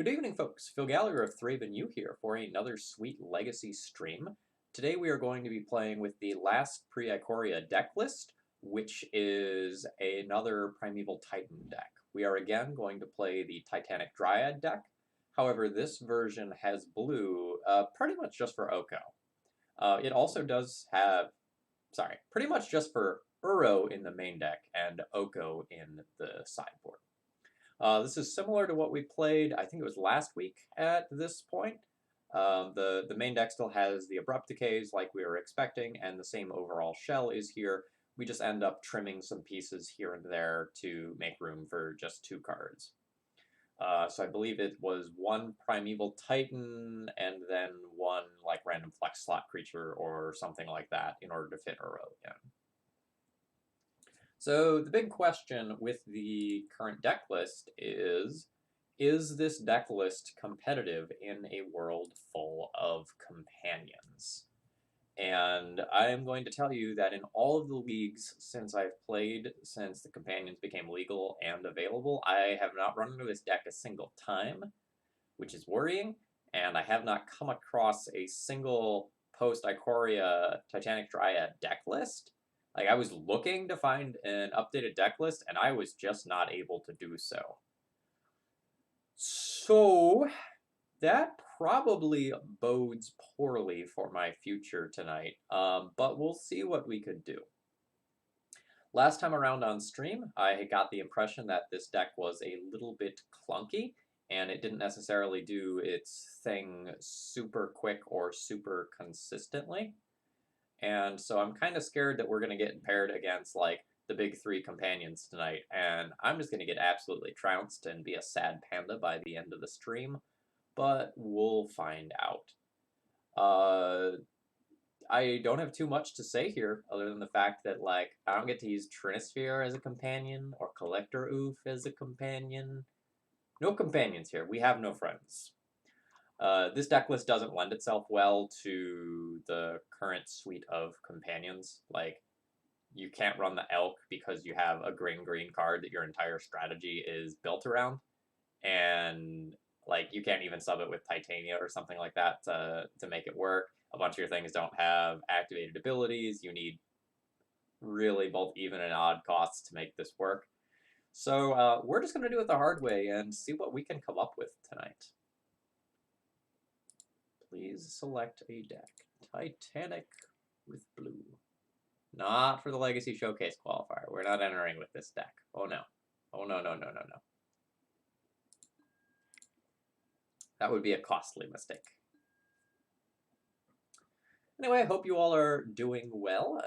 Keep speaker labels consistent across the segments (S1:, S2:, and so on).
S1: Good evening, folks. Phil Gallagher of ThrabenU here for another sweet Legacy stream. Today we are going to be playing with the last pre-Ikoria deck list, which is another Primeval Titan deck. We are again going to play the Titanic Dryad deck. However, this version has blue pretty much just for Oko. It also does have, pretty much just for Uro in the main deck and Oko in the sideboard. This is similar to what we played, I think it was last week at this point. The main deck still has the Abrupt Decays like we were expecting, and the same overall shell is here. We just end up trimming some pieces here and there to make room for just 2 cards. So I believe it was 1 Primeval Titan and then 1 like random flex slot creature or something like that in order to fit Uro in. So the big question with the current deck list is this deck list competitive in a world full of companions? And I am going to tell you that in all of the leagues since I've played, since the companions became legal and available, I have not run into this deck a single time, which is worrying, and I have not come across a single post-Ikoria Titanic Dryad deck list. Like, I was looking to find an updated deck list, and I was just not able to do so. So, that probably bodes poorly for my future tonight, but we'll see what we could do. Last time around on stream, I got the impression that this deck was a little bit clunky, and it didn't necessarily do its thing super quick or super consistently. And so I'm kind of scared that we're going to get paired against, like, the big 3 companions tonight, and I'm just going to get absolutely trounced and be a sad panda by the end of the stream, but we'll find out. I don't have too much to say here, other than the fact that, like, I don't get to use Trinisphere as a companion, or Collector Oof as a companion. No companions here. We have no friends. This deck list doesn't lend itself well to the current suite of companions. Like, you can't run the Elk because you have a green-green card that your entire strategy is built around. And, like, you can't even sub it with Titania or something like that to make it work. A bunch of your things don't have activated abilities. You need really both even and odd costs to make this work. So we're just going to do it the hard way and see what we can come up with tonight. Please select a deck. Titanic with blue. Not for the Legacy Showcase qualifier. We're not entering with this deck. Oh no. Oh no, no, no, no, no. That would be a costly mistake. Anyway, I hope you all are doing well.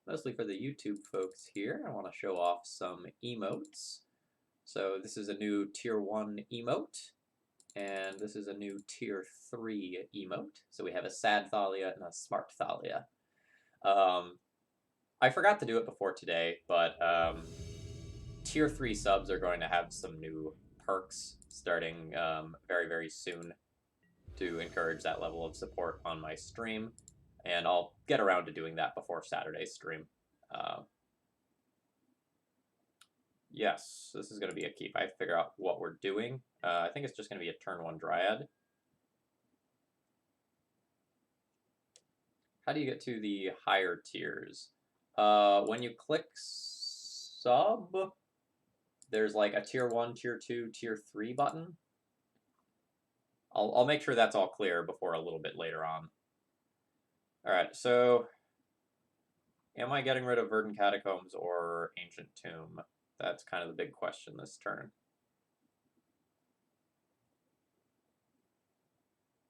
S1: Mostly for the YouTube folks here, I want to show off some emotes. So this is a new Tier 1 emote. And this is a new Tier 3 emote. So we have a Sad Thalia and a Smart Thalia. I forgot to do it before today, but Tier 3 subs are going to have some new perks starting very, very soon to encourage that level of support on my stream. And I'll get around to doing that before Saturday's stream. Yes, this is going to be a keep. I have to figure out what we're doing. I think it's just going to be a turn 1 Dryad. How do you get to the higher tiers? When you click sub, there's like a Tier 1, Tier 2, Tier 3 button. I'll make sure that's all clear before a little bit later on. Alright, so am I getting rid of Verdant Catacombs or Ancient Tomb? That's kind of the big question this turn.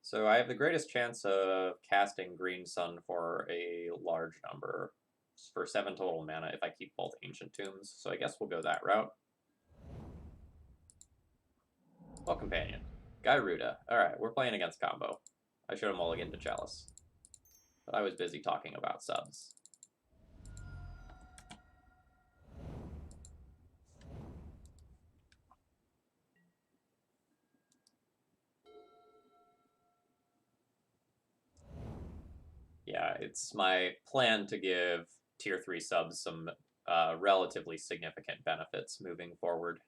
S1: So I have the greatest chance of casting Green Sun for a large number, for 7 total mana if I keep both Ancient Tombs, so I guess we'll go that route. Well, Companion. Gyruda. Alright, we're playing against combo. I should have mulliganed to Chalice. But I was busy talking about subs. Yeah, it's my plan to give Tier 3 subs some relatively significant benefits moving forward.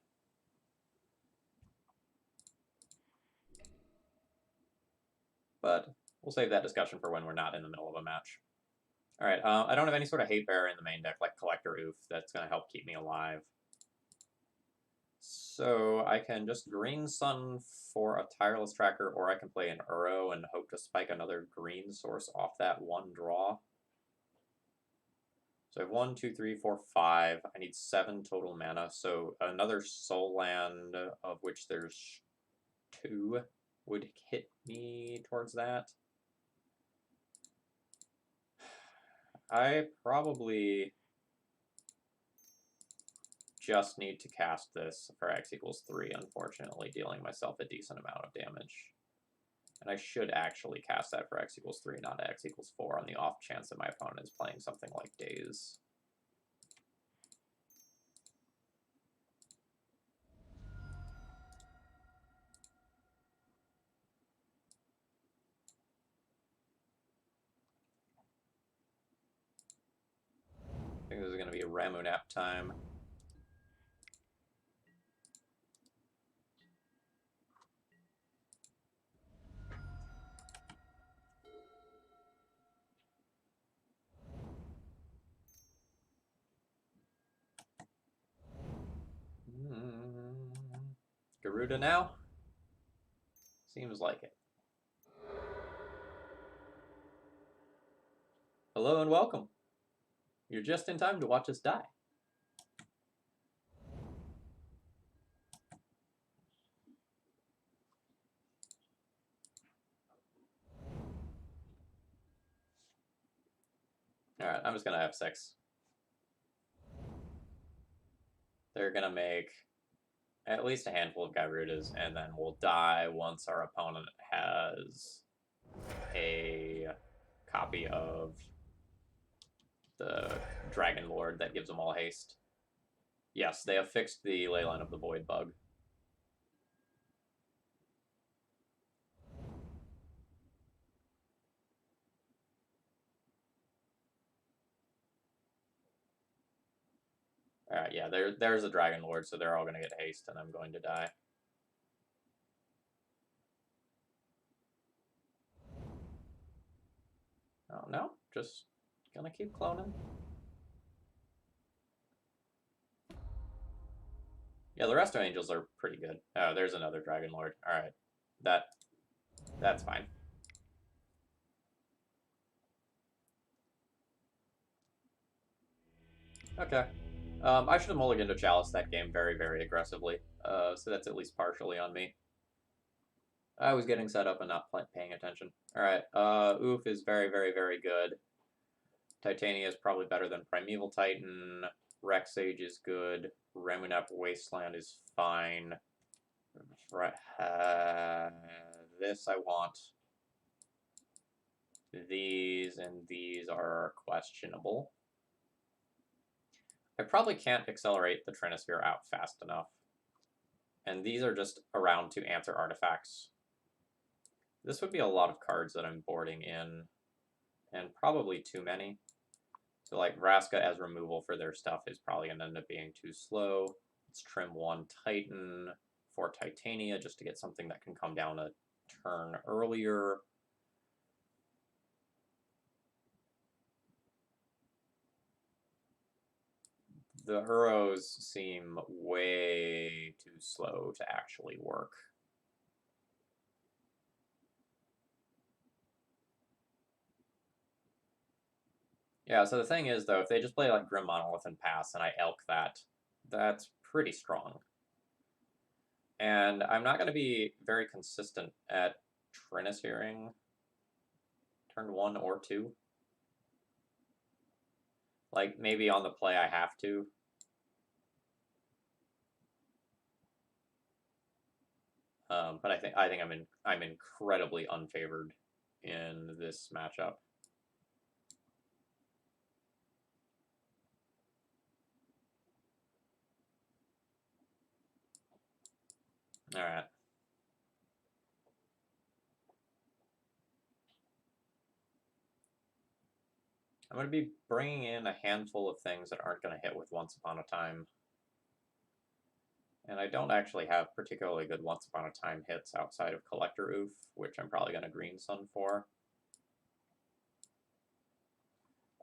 S1: but we'll save that discussion for when we're not in the middle of a match. Alright, I don't have any sort of hate bearer in the main deck like Collector Oof that's going to help keep me alive. So I can just Green Sun for a Tireless Tracker, or I can play an Uro and hope to spike another green source off that one draw. So I have 1, 2, 3, 4, 5. I need 7 total mana, so another Soul Land, of which there's 2, would hit me towards that. I probably just need to cast this for X equals 3, unfortunately, dealing myself a decent amount of damage. And I should actually cast that for X equals 3, not X equals 4, on the off chance that my opponent is playing something like Daze. I think this is going to be a Ramu nap time. Garuda now? Seems like it. Hello and welcome. You're just in time to watch us die. Alright, I'm just gonna have 6. They're gonna make at least a handful of Garudas, and then we'll die once our opponent has a copy of the Dragon Lord that gives them all haste. Yes, they have fixed the Leyline of the Void bug. Alright, yeah, there's a Dragon Lord, so they're all going to get haste, and I'm going to die. Oh, no? Just gonna keep cloning. Yeah, the rest of Angels are pretty good. Oh, there's another Dragon Lord. Alright. That's fine. Okay. I should have mulliganed to Chalice that game very, very aggressively. So that's at least partially on me. I was getting set up and not paying attention. Alright, Oof is very, very, very good. Titania is probably better than Primeval Titan. Rex Sage is good. Ramunap Wasteland is fine. This I want. These and these are questionable. I probably can't accelerate the Trinisphere out fast enough. And these are just around to answer artifacts. This would be a lot of cards that I'm boarding in, and probably too many. So like Vraska as removal for their stuff is probably going to end up being too slow. Let's trim 1 Titan for Titania just to get something that can come down a turn earlier. The Uros seem way too slow to actually work. Yeah, so the thing is, though, if they just play like Grim Monolith and pass, and I elk that, that's pretty strong. And I'm not going to be very consistent at Trinisphering turn 1 or 2. Like, maybe on the play I have to. But I think I'm incredibly unfavored in this matchup. All right. I'm going to be bringing in a handful of things that aren't going to hit with Once Upon a Time. And I don't actually have particularly good Once Upon a Time hits outside of Collector Oof, which I'm probably going to Green Sun for.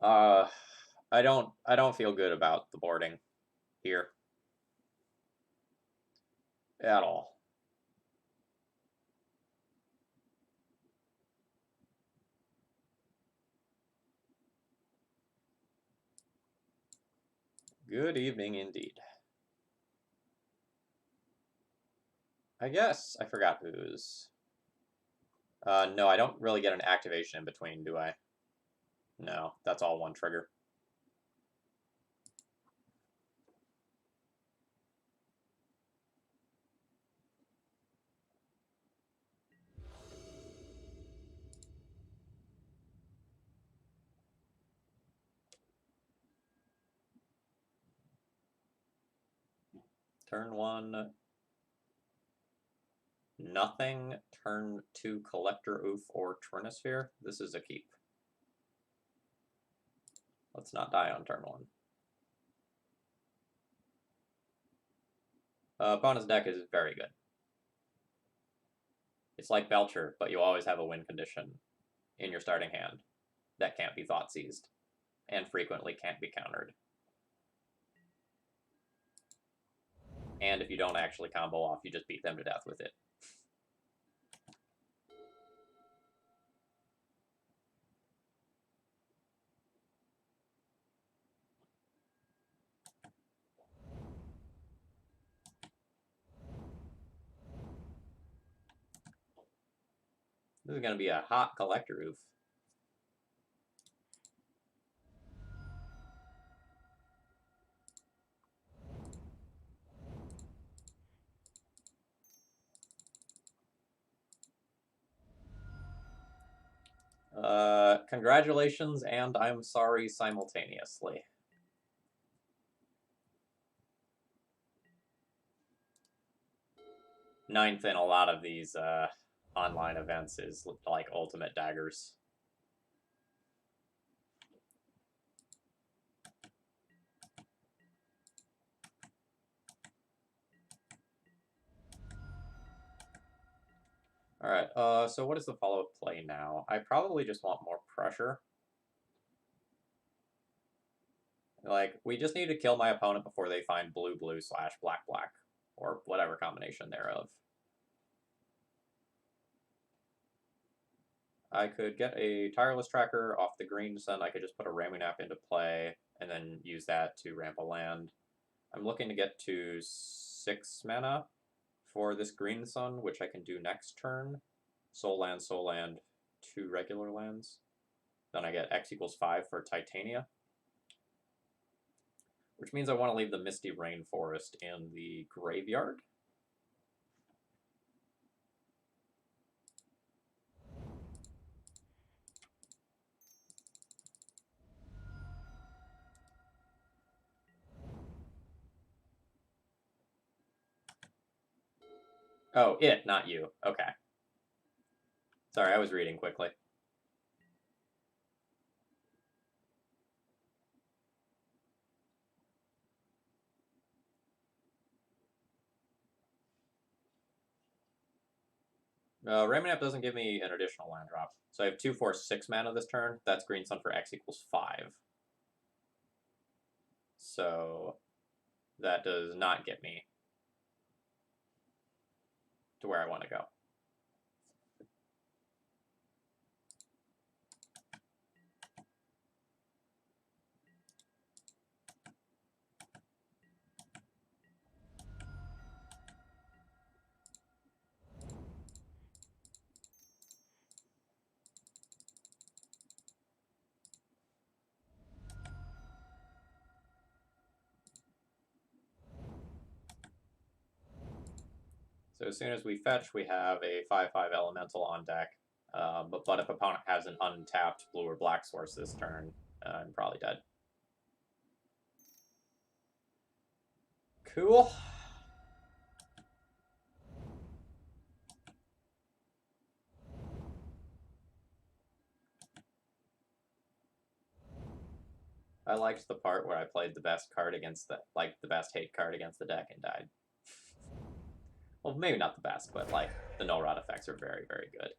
S1: I don't feel good about the boarding here at all. Good evening indeed. I guess I forgot whose. No, I don't really get an activation in between, do I? No, that's all one trigger. Turn 1, nothing. Turn 2, Collector Oof or Trinisphere. This is a keep. Let's not die on turn 1. Opponent's deck is very good. It's like Belcher, but you always have a win condition in your starting hand that can't be thought seized and frequently can't be countered. And if you don't actually combo off, you just beat them to death with it. This is going to be a hot Collector Oof. Congratulations, and I'm sorry simultaneously. Ninth in a lot of these online events is like ultimate daggers. Alright, so what is the follow-up play now? I probably just want more pressure. Like, we just need to kill my opponent before they find blue-blue / black-black, or whatever combination thereof. I could get a Tireless Tracker off the green sun. I could just put a Ramunap into play, and then use that to ramp a land. I'm looking to get to 6 mana for this green sun, which I can do next turn. Soul land, 2 regular lands. Then I get X = 5 for Titania. Which means I want to leave the Misty Rainforest in the graveyard. Oh, it, not you. Okay. Sorry, I was reading quickly. Ramunap doesn't give me an additional land drop. So I have 2, 4, 6 mana this turn. That's green sun for X = 5. So that does not get me to where I want to go. So as soon as we fetch, we have a 5/5 elemental on deck. But if opponent has an untapped blue or black source this turn, I'm probably dead. Cool. I liked the part where I played the best card against the best hate card against the deck and died. Well, maybe not the best, but like the null rod effects are very, very good.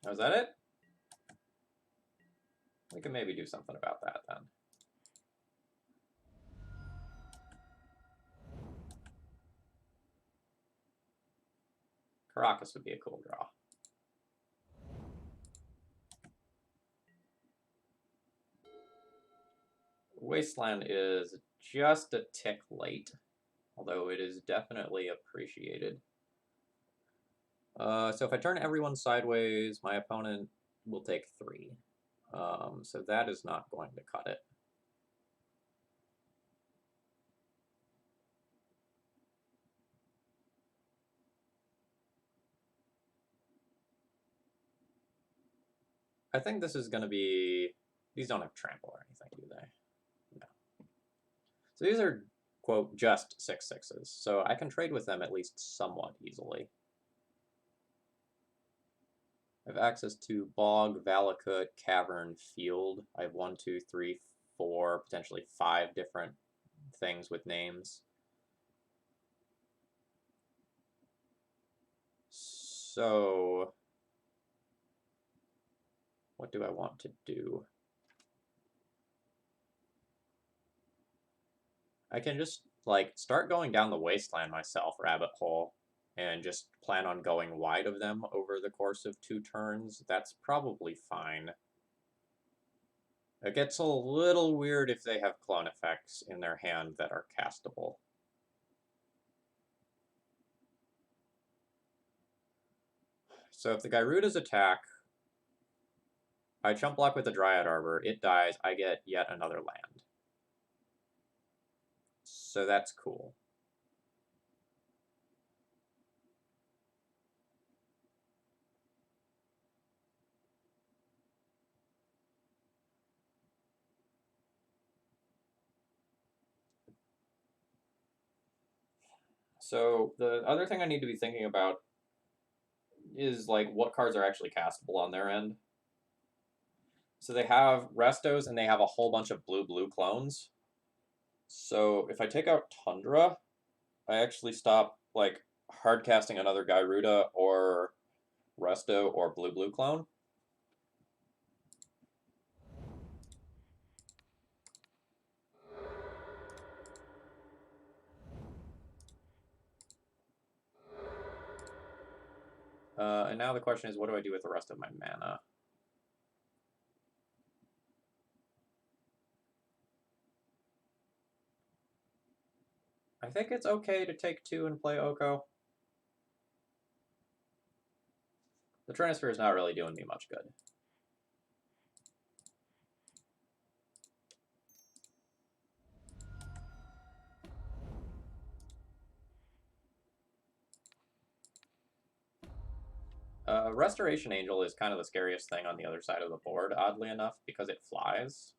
S1: Oh, is that it? We can maybe do something about that then. Caracas would be a cool draw. Wasteland is just a tick late, although it is definitely appreciated. So if I turn everyone sideways, my opponent will take 3. So that is not going to cut it. I think this is going to be... These don't have trample or anything, do they? No. So these are, quote, just 6/6s, so I can trade with them at least somewhat easily. I have access to Bog, Valakut, Cavern, Field. I have 1, 2, 3, 4, potentially 5 different things with names. So, what do I want to do? I can just, like, start going down the wasteland myself, rabbit hole, and just plan on going wide of them over the course of 2 turns. That's probably fine. It gets a little weird if they have clone effects in their hand that are castable. So if the Gyrudas attack, I chump block with the Dryad Arbor, it dies, I get yet another land. So that's cool. So the other thing I need to be thinking about is like what cards are actually castable on their end. So they have Restos and they have a whole bunch of blue clones. So if I take out Tundra, I actually stop like hard casting another Gyruda or Resto or blue clone. And now the question is, what do I do with the rest of my mana? I think it's okay to take 2 and play Oko. The transfer is not really doing me much good. Restoration Angel is kind of the scariest thing on the other side of the board, oddly enough, because it flies.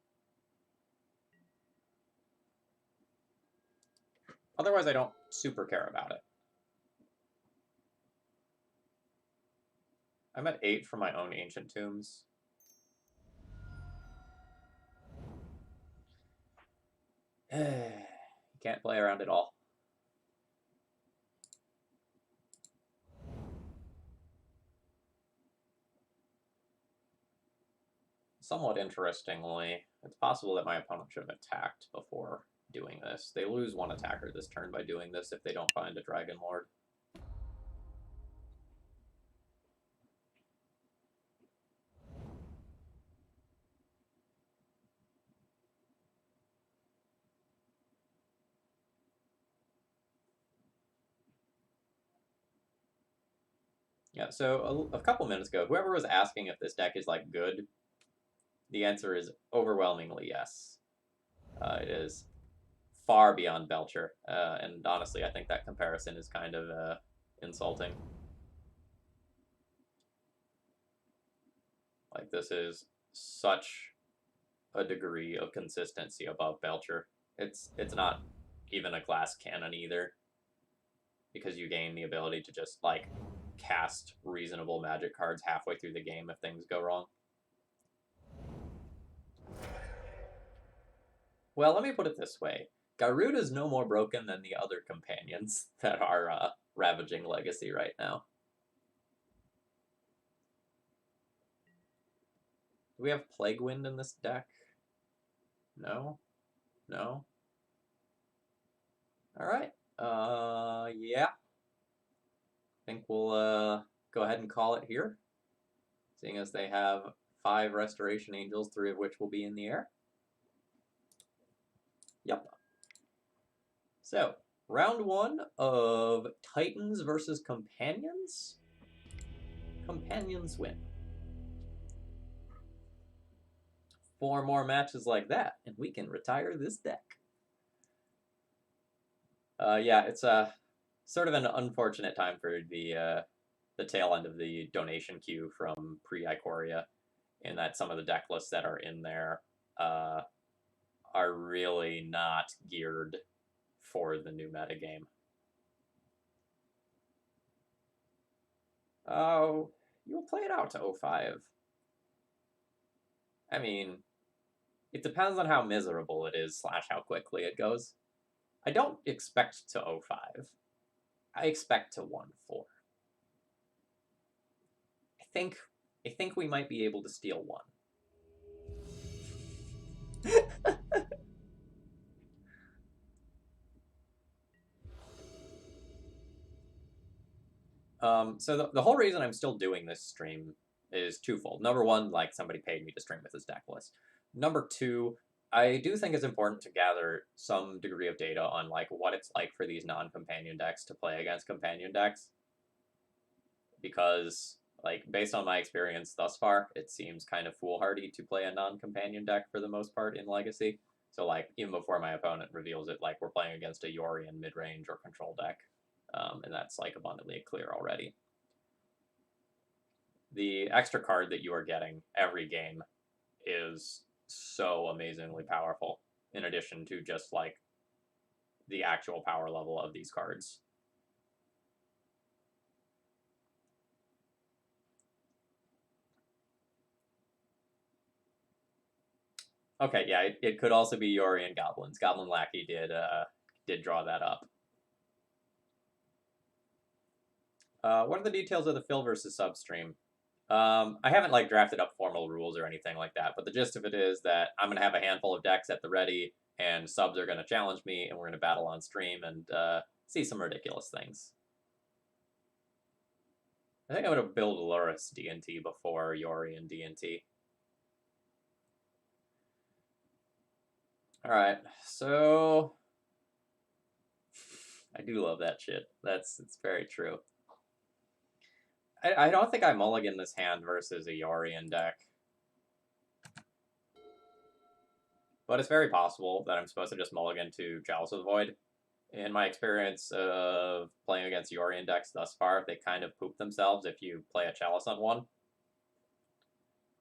S1: Otherwise, I don't super care about it. I'm at 8 for my own Ancient Tombs. Can't play around at all. Somewhat interestingly, it's possible that my opponent should have attacked before doing this. They lose 1 attacker this turn by doing this if they don't find a Dragon Lord. Yeah, so a couple minutes ago, whoever was asking if this deck is, like, good, the answer is overwhelmingly yes. It is far beyond Belcher, and honestly, I think that comparison is kind of insulting. Like, this is such a degree of consistency above Belcher. It's not even a glass cannon either, because you gain the ability to just, like, cast reasonable magic cards halfway through the game if things go wrong. Well, let me put it this way. Garuda is no more broken than the other companions that are ravaging Legacy right now. Do we have Plague Wind in this deck? No? No? Alright. Yeah. I think we'll go ahead and call it here. Seeing as they have 5 Restoration Angels, 3 of which will be in the air. Yep. So, round 1 of Titans versus Companions. Companions win. 4 more matches like that, and we can retire this deck. Yeah, it's sort of an unfortunate time for the tail end of the donation queue from pre-Ikoria, in that some of the deck lists that are in there are really not geared for the new metagame. Oh, you'll play it out to 05. I mean, it depends on how miserable it is / how quickly it goes. I don't expect to 05. I expect to 1-4. I think we might be able to steal 1. So the whole reason I'm still doing this stream is twofold. Number one, like, somebody paid me to stream with this deck list. Number two, I do think it's important to gather some degree of data on, like, what it's like for these non-companion decks to play against companion decks. Because, like, based on my experience thus far, it seems kind of foolhardy to play a non-companion deck for the most part in Legacy. So, like, even before my opponent reveals it, like, we're playing against a Yorion mid-range or control deck. And that's, like, abundantly clear already. The extra card that you are getting every game is so amazingly powerful, in addition to just, like, the actual power level of these cards. Okay, yeah, it could also be Yorion Goblins. Goblin Lackey did draw that up. What are the details of the fill versus sub stream? I haven't, like, drafted up formal rules or anything like that, but the gist of it is that I'm going to have a handful of decks at the ready, and subs are going to challenge me, and we're going to battle on stream and see some ridiculous things. I think I'm going to build Lurrus D&T before Yorion D&T. Alright, so... I do love that shit. It's very true. I don't think I mulligan this hand versus a Yorion deck. But it's very possible that I'm supposed to just mulligan to Chalice of the Void. In my experience of playing against Yorion decks thus far, they kind of poop themselves if you play a Chalice on one.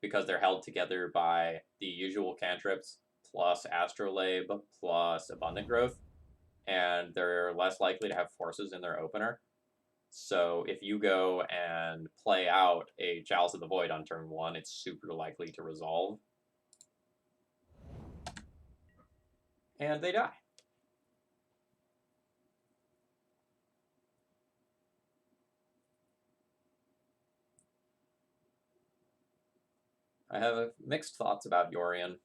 S1: Because they're held together by the usual cantrips, plus Astrolabe, plus Abundant Growth. And they're less likely to have forces in their opener. So if you go and play out a Chalice of the Void on turn 1, it's super likely to resolve. And they die. I have mixed thoughts about Yorion.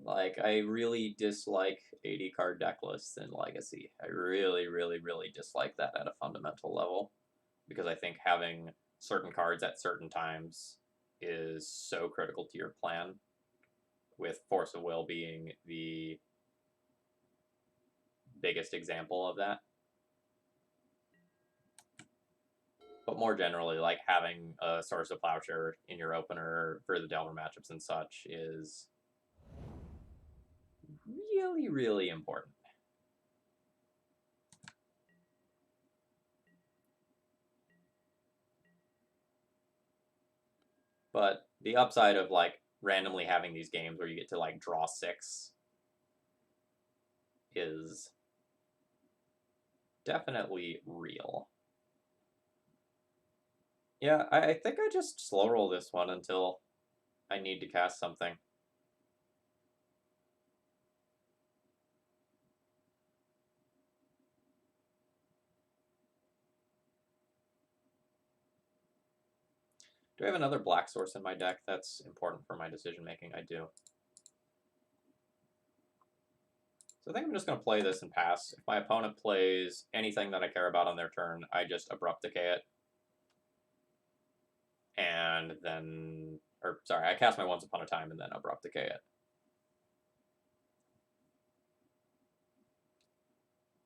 S1: Like, I really dislike 80 card deck lists in Legacy. I really, really, really dislike that at a fundamental level. Because I think having certain cards at certain times is so critical to your plan, with Force of Will being the biggest example of that. But more generally, like, having a Source of Plowshare in your opener for the Delver matchups and such is really, really important. But the upside of, like, randomly having these games where you get to, like, draw 6 is definitely real. Yeah, I think I just slow roll this one until I need to cast something. Do I have another black source in my deck that's important for my decision making? I do. So I think I'm just going to play this and pass. If my opponent plays anything that I care about on their turn, I just abrupt decay it. And then, or sorry, I cast my Once Upon a Time and then abrupt decay it.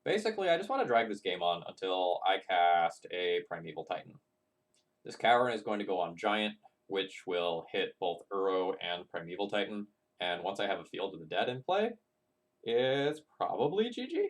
S1: Basically, I just want to drag this game on until I cast a Primeval Titan. This Cavern is going to go on Giant, which will hit both Uro and Primeval Titan. And once I have a Field of the Dead in play, it's probably GG.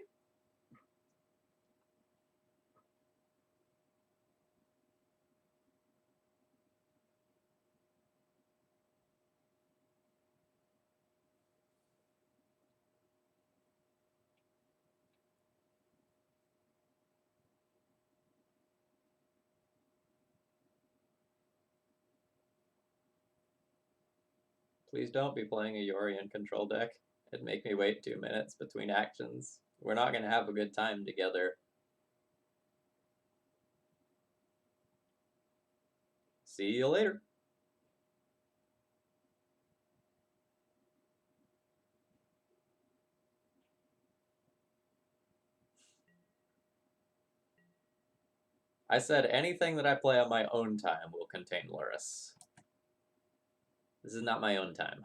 S1: Please don't be playing a Yorion control deck. It'd make me wait 2 minutes between actions. We're not going to have a good time together. See you later. I said anything that I play on my own time will contain Lurrus. This is not my own time.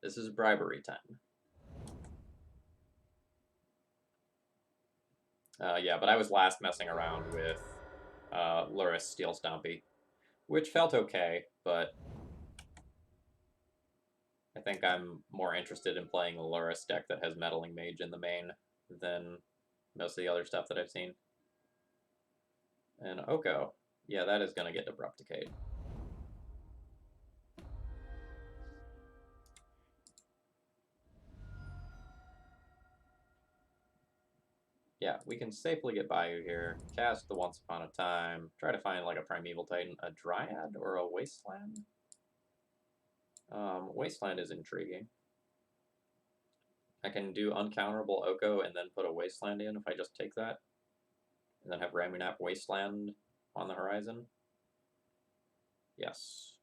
S1: This is bribery time. Yeah, but I was last messing around with Lurrus Steel Stompy, which felt okay, but I think I'm more interested in playing a Lurrus deck that has Meddling Mage in the main than most of the other stuff that I've seen. And Oko, yeah, that is going to get abrupt decayed. Yeah, we can safely get by you here. Cast the Once Upon a Time. Try to find like a Primeval Titan, a Dryad, or a Wasteland. Wasteland is intriguing. I can do uncounterable Oko and then put a Wasteland in if I just take that. And then have Ramunap Wasteland on the horizon. Yes.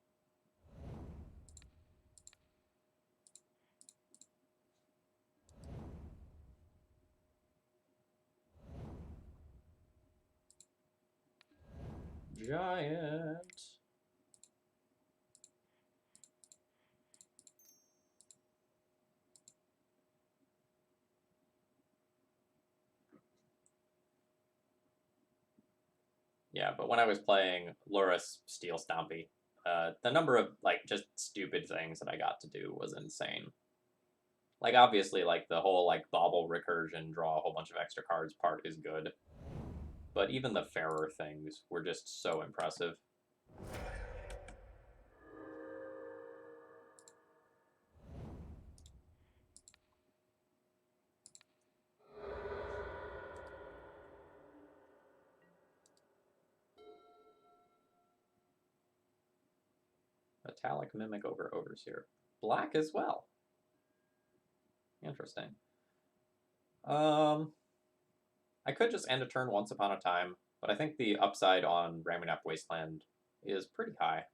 S1: Giant. Yeah, but when I was playing Lurrus Steel Stompy, the number of like just stupid things that I got to do was insane. Like obviously, like the whole like bobble recursion, draw a whole bunch of extra cards part is good, but even the fairer things were just so impressive. Metallic Mimic over Overseer. Black as well. Interesting. I could just end a turn Once Upon a Time, but I think the upside on Ramunap Wasteland is pretty high.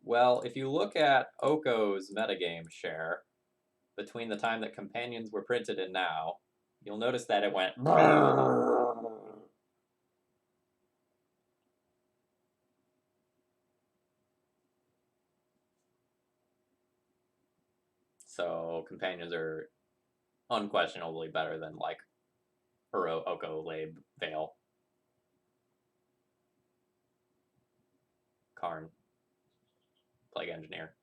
S1: Well, if you look at Oko's metagame share between the time that Companions were printed and now, you'll notice that it went. So Companions are unquestionably better than like Uro, Oko, Labe, Vale, Karn, Plague Engineer.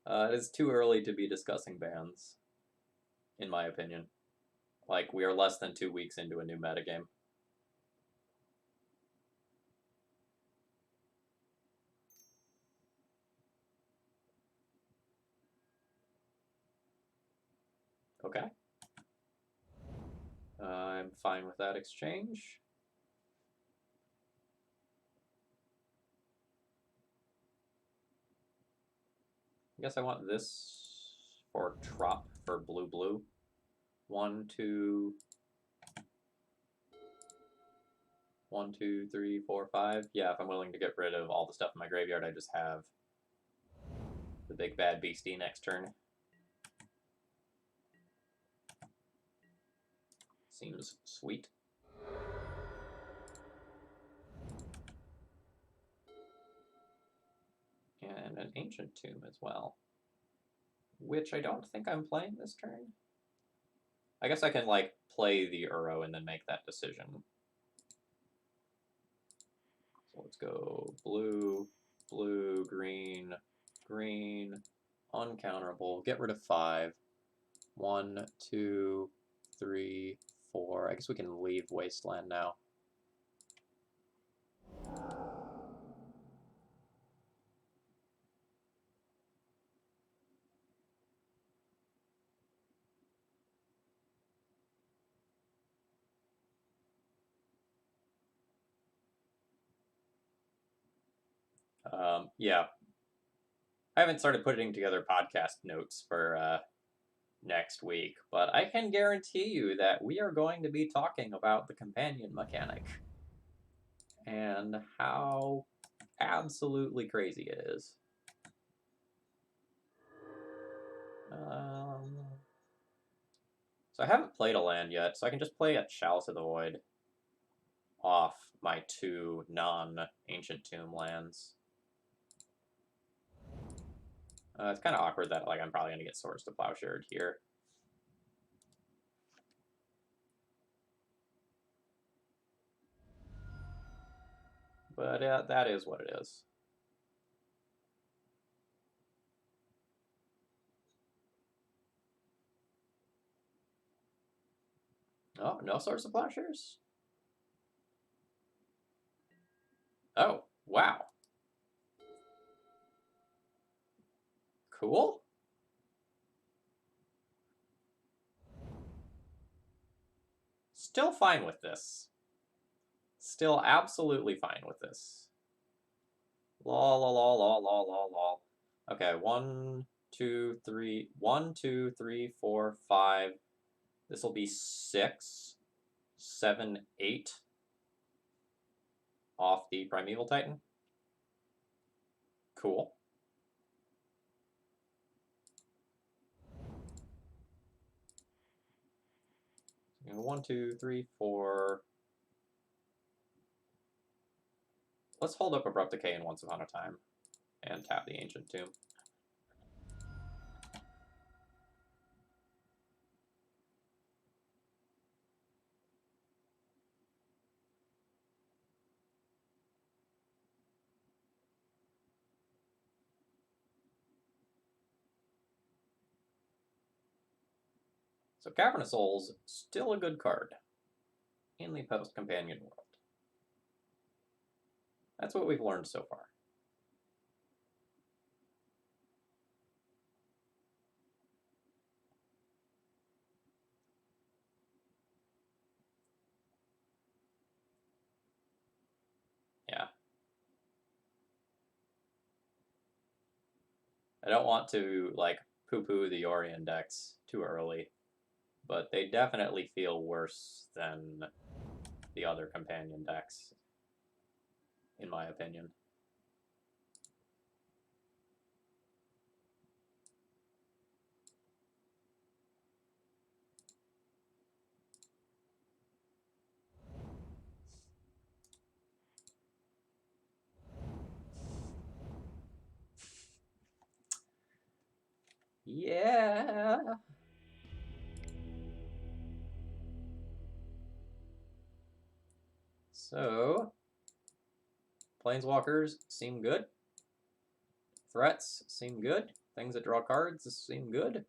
S1: It is too early to be discussing bans, in my opinion. Like, we are less than 2 weeks into a new metagame. Okay. I'm fine with that exchange. I guess I want this for trop for blue. 1, 2, 1, 2, 3, 4, 5. Yeah, if I'm willing to get rid of all the stuff in my graveyard, I just have the big bad beastie next turn. Seems sweet. And an ancient tomb as well, which I don't think I'm playing this turn. I guess I can like play the Uro and then make that decision. So let's go blue, blue, green, green, uncounterable. Get rid of 5. 1, 2, 3, 4. I guess we can leave Wasteland now. Yeah. I haven't started putting together podcast notes for next week, but I can guarantee you that we are going to be talking about the companion mechanic and how absolutely crazy it is. So I haven't played a land yet, so I can just play a Chalice of the Void off my 2 non-Ancient Tomb lands. It's kind of awkward that like I'm probably going to get Swords to Plowshare here. But that is what it is. Oh, no Swords to Plowshares? Oh, wow. Cool. Still fine with this. Still absolutely fine with this. Lol, lol, lol, lol, lol, lol, lol. Okay, 1, 2, 3, 1, 2, 3, 4, 5. This will be 6, 7, 8 off the Primeval Titan. Cool. And 1, 2, 3, 4. Let's hold up Abrupt Decay in Once Upon a Time and tap the Ancient Tomb. So Cavern of Souls, still a good card in the post-companion world. That's what we've learned so far. Yeah. I don't want to, like, poo-poo the Orion decks too early, but they definitely feel worse than the other companion decks, in my opinion. Yeah. So, Planeswalkers seem good. Threats seem good. Things that draw cards seem good.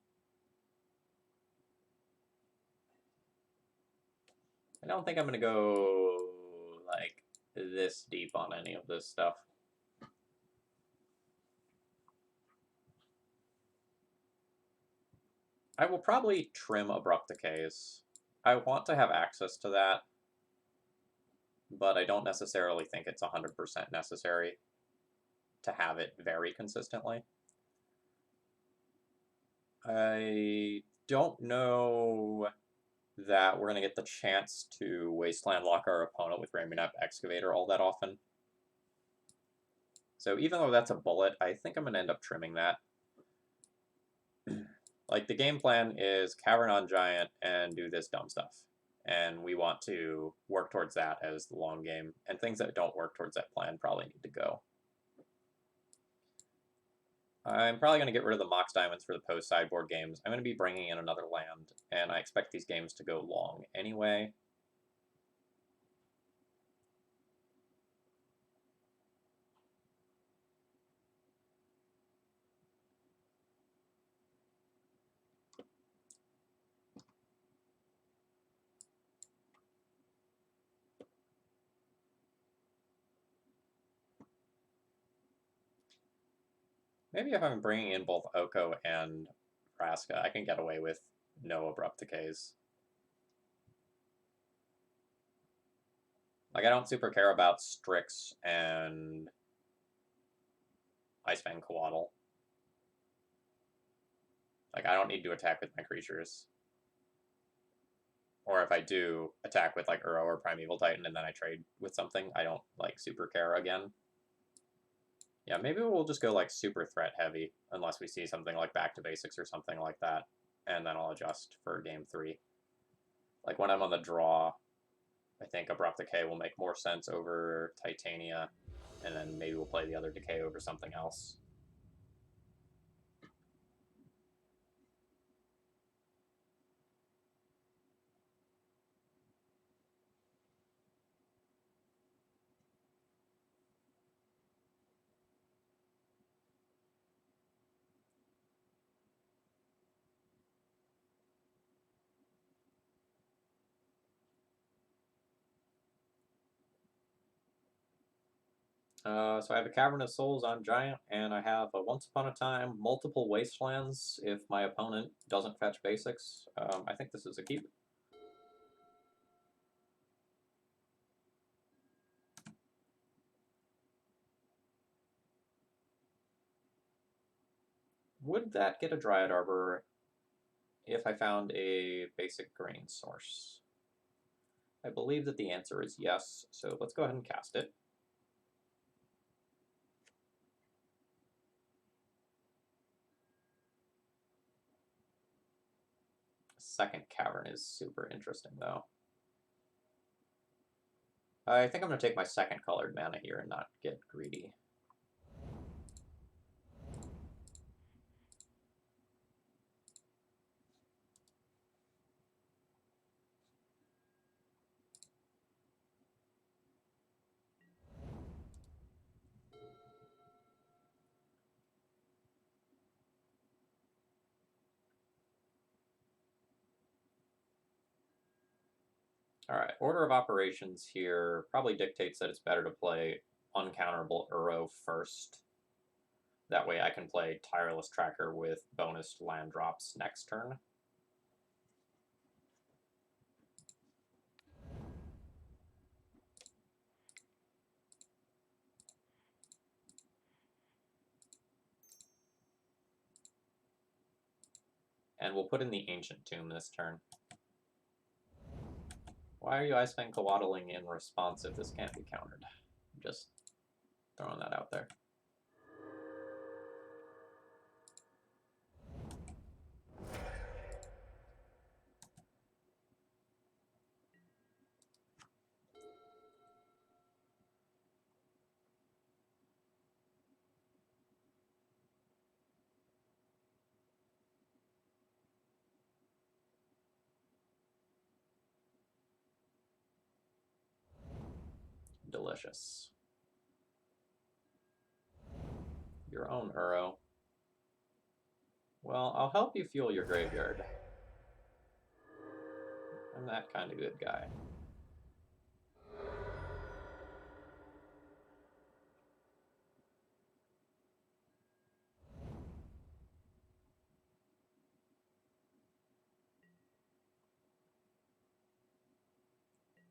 S1: I don't think I'm going to go, like, this deep on any of this stuff. I will probably trim Abrupt Decays. I want to have access to that, but I don't necessarily think it's 100% necessary to have it very consistently. I don't know that we're going to get the chance to Wasteland lock our opponent with Ramunap Excavator all that often. So even though that's a bullet, I think I'm going to end up trimming that. Like, the game plan is Cavern on Giant and do this dumb stuff. And we want to work towards that as the long game. And things that don't work towards that plan probably need to go. I'm probably going to get rid of the Mox Diamonds for the post-sideboard games. I'm going to be bringing in another land, and I expect these games to go long anyway. Maybe if I'm bringing in both Oko and Vraska, I can get away with no Abrupt Decays. Like, I don't super care about Strix and Icefang Coatl. Like, I don't need to attack with my creatures. Or if I do attack with, like, Uro or Primeval Titan and then I trade with something, I don't, like, super care again. Yeah, maybe we'll just go, like, super threat heavy, unless we see something like Back to Basics or something like that, and then I'll adjust for game 3. Like, when I'm on the draw, I think Abrupt Decay will make more sense over Titania, and then maybe we'll play the other Decay over something else. So I have a Cavern of Souls on Giant, and I have a Once Upon a Time multiple Wastelands if my opponent doesn't fetch basics. I think this is a keep. Would that get a Dryad Arbor if I found a basic green source? I believe that the answer is yes, so let's go ahead and cast it. Second Cavern is super interesting, though. I think I'm going to take my second colored mana here and not get greedy. All right, order of operations here probably dictates that it's better to play uncounterable Uro first. That way I can play Tireless Tracker with bonus land drops next turn. And we'll put in the Ancient Tomb this turn. Why are you Icefang Coatling in response if this can't be countered? I'm just throwing that out there. Delicious. Your own Uro. Well, I'll help you fuel your graveyard. I'm that kind of good guy.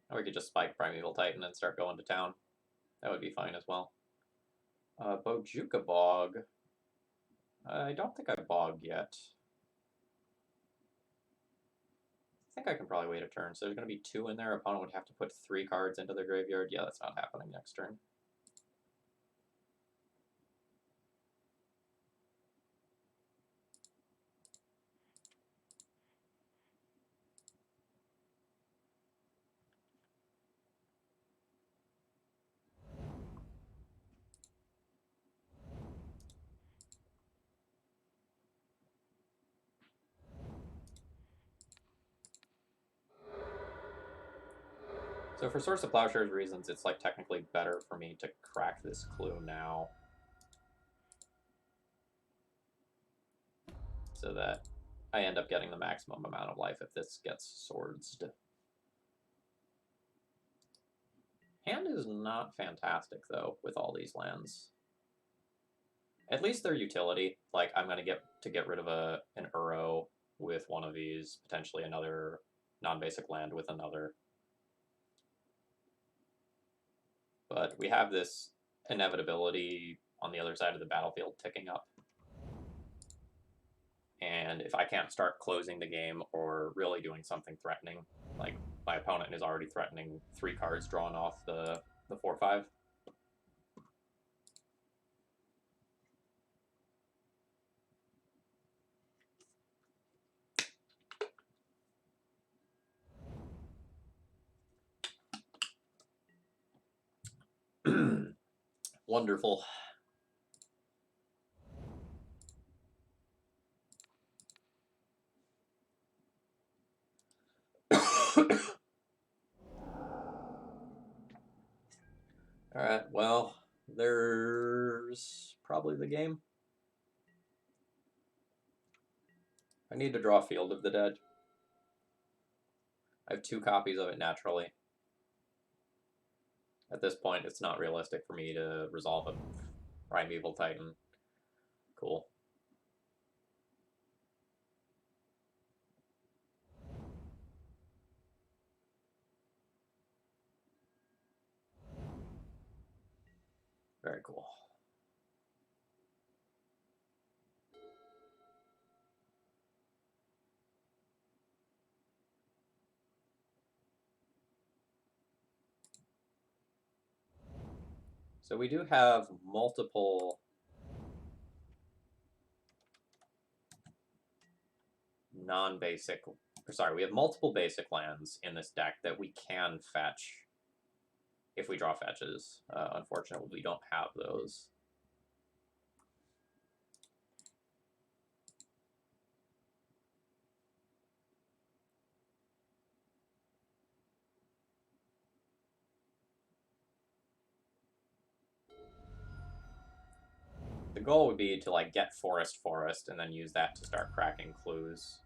S1: Or we could just spike Primeval Titan and start going to town. That would be fine as well. Bojuka Bog. I don't think I bogged yet. I think I can probably wait a turn. So there's going to be 2 in there. Opponent would have to put 3 cards into their graveyard. Yeah, that's not happening next turn. So for Source of Plowshares reasons, it's like technically better for me to crack this clue now. So that I end up getting the maximum amount of life if this gets swordsed. Hand is not fantastic, though, with all these lands. At least their utility. Like, I'm going to get rid of an Uro with one of these, potentially another non-basic land with another. But we have this inevitability on the other side of the battlefield ticking up. And if I can't start closing the game or really doing something threatening, like my opponent is already threatening 3 cards drawn off the 4/5. Wonderful. Alright, well, there's probably the game. I need to draw Field of the Dead. I have 2 copies of it naturally. At this point, it's not realistic for me to resolve a Primeval Titan. Cool. Very cool. So we do have multiple non-basic, or sorry, we have multiple basic lands in this deck that we can fetch if we draw fetches. Unfortunately, we don't have those. The goal would be to like get forest and then use that to start cracking clues.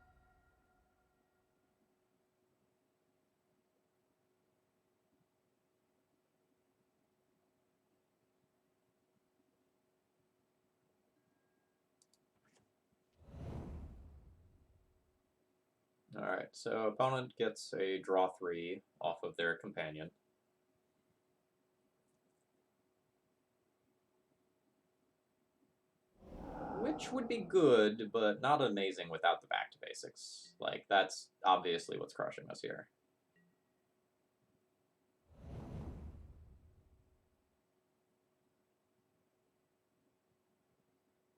S1: Alright, so opponent gets a draw 3 off of their companion. Which would be good, but not amazing without the back to basics. Like, that's obviously what's crushing us here.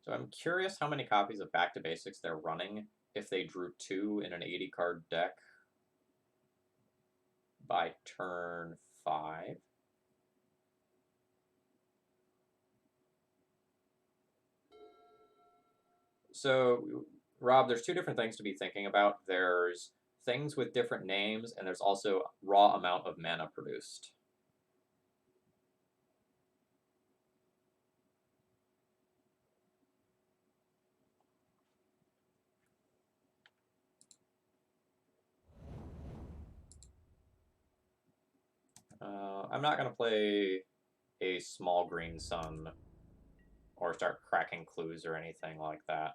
S1: So I'm curious how many copies of Back to Basics they're running if they drew 2 in an 80-card deck by turn 5. So, Rob, there's 2 different things to be thinking about. There's things with different names, and there's also raw amount of mana produced. I'm not going to play a small green sun or start cracking clues or anything like that.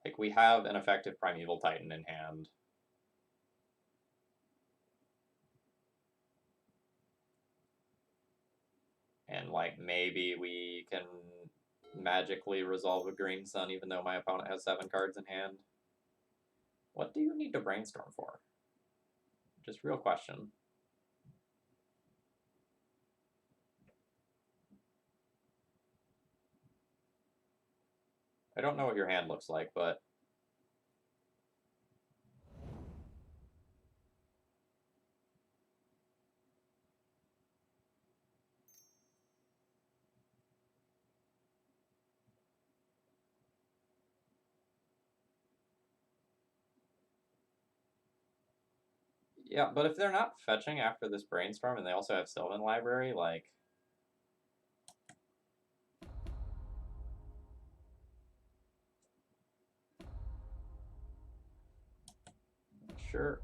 S1: Like, we have an effective Primeval Titan in hand. And, like, maybe we can magically resolve a Green Sun even though my opponent has 7 cards in hand. What do you need to brainstorm for? Just real question. I don't know what your hand looks like, but... Yeah, but if they're not fetching after this brainstorm and they also have Sylvan Library, like... Sure.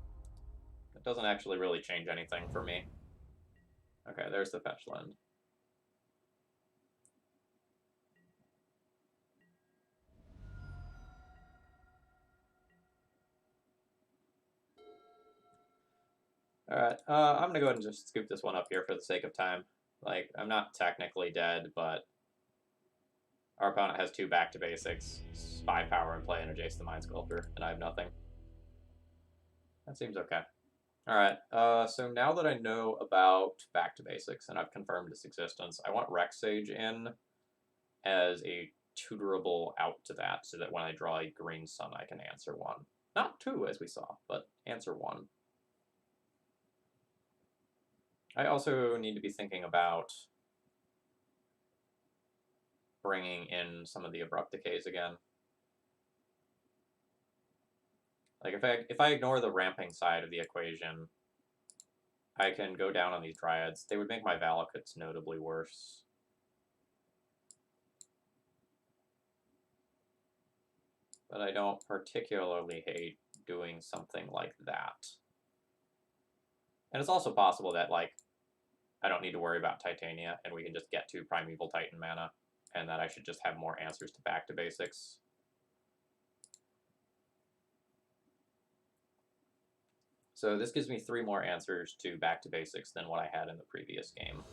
S1: It doesn't actually really change anything for me. Okay, there's the fetch land. Alright, I'm gonna go ahead and just scoop this one up here for the sake of time. Like, I'm not technically dead, but our opponent has 2 back to basics, 5 power in play, and a Jace the Mind Sculptor, and I have nothing. That seems okay. Alright, so now that I know about back to basics, and I've confirmed its existence, I want Rex Sage in as a tutorable out to that, so that when I draw a Green Sun, I can answer 1. Not 2, as we saw, but answer 1. I also need to be thinking about bringing in some of the Abrupt Decays again. Like, if I ignore the ramping side of the equation, I can go down on these Dryads. They would make my Valakuts notably worse. But I don't particularly hate doing something like that. And it's also possible that, like, I don't need to worry about Titania, and we can just get to Primeval Titan mana, and that I should just have more answers to back to basics. So this gives me 3 more answers to back to basics than what I had in the previous game.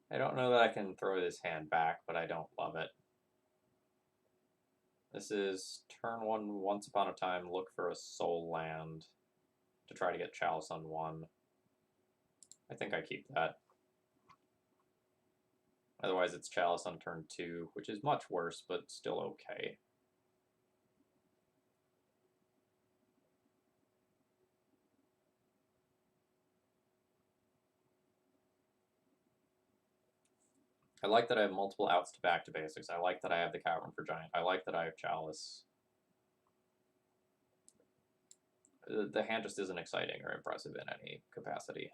S1: I don't know that I can throw this hand back, but I don't love it. This is turn 1, once upon a time, look for a soul land to try to get Chalice on 1. I think I keep that. Otherwise it's Chalice on turn 2, which is much worse, but still okay. I like that I have multiple outs to back to basics. I like that I have the Cavern for Giant. I like that I have Chalice. The hand just isn't exciting or impressive in any capacity.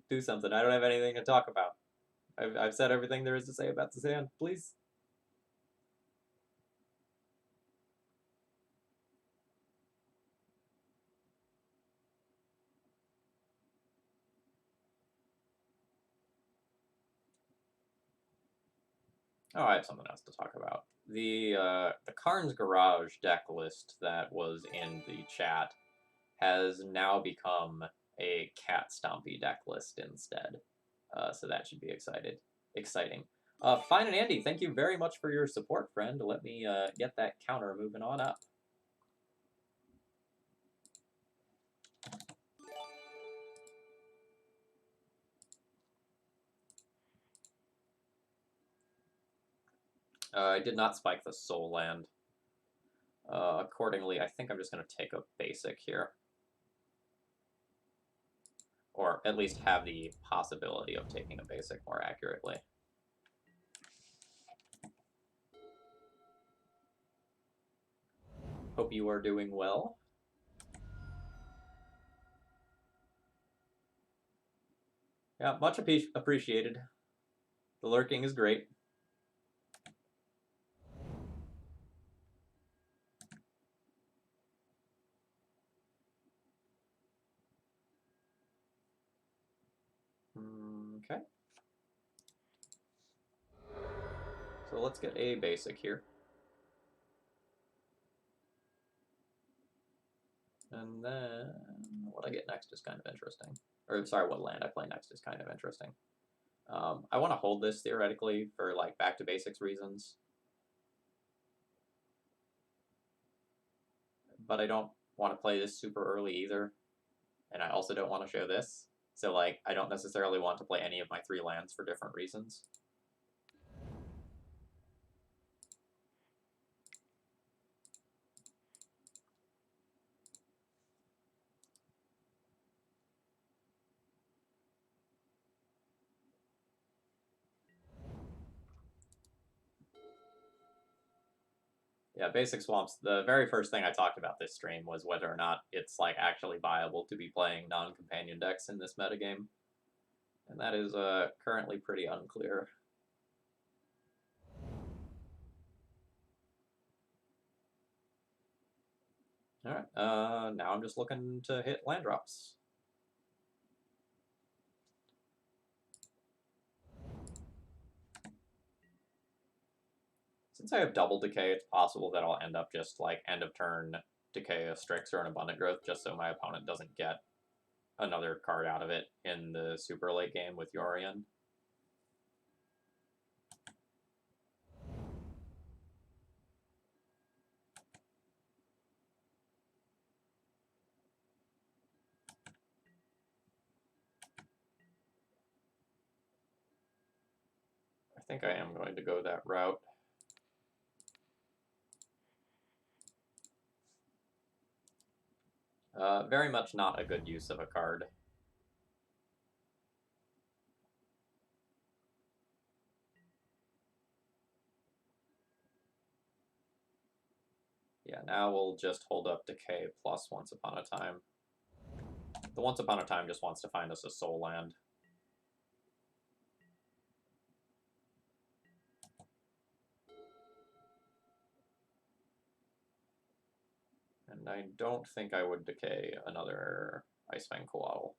S1: Do something. I don't have anything to talk about. I've said everything there is to say about this hand. Please. Oh, I have something else to talk about. The Karn's Garage deck list that was in the chat has now become a Cat Stompy deck list instead. So that should be exciting. Fine and Andy, thank you very much for your support, friend. Let me get that counter moving on up. I did not spike the soul land. Accordingly, I think I'm just going to take a basic here. Or at least have the possibility of taking a basic more accurately. Hope you are doing well. Yeah, much appreciated. The lurking is great. Okay. So let's get a basic here. And then what I get next is kind of interesting. Or sorry, what land I play next is kind of interesting. I want to hold this theoretically for like back to basics reasons. But I don't want to play this super early either. And I also don't want to show this. So like I don't necessarily want to play any of my 3 lands for different reasons. Yeah, basic swamps. The very first thing I talked about this stream was whether or not it's like actually viable to be playing non-companion decks in this metagame. And that is currently pretty unclear. Alright, now I'm just looking to hit land drops. Since I have double decay, it's possible that I'll end up just like end of turn decay a Strix or an Abundant Growth just so my opponent doesn't get another card out of it in the super late game with Yorion. I think I am going to go that route. Very much not a good use of a card. Yeah, now we'll just hold up Decay plus Once Upon a Time. The Once Upon a Time just wants to find us a soul land. And I don't think I would decay another Icefang Coatl.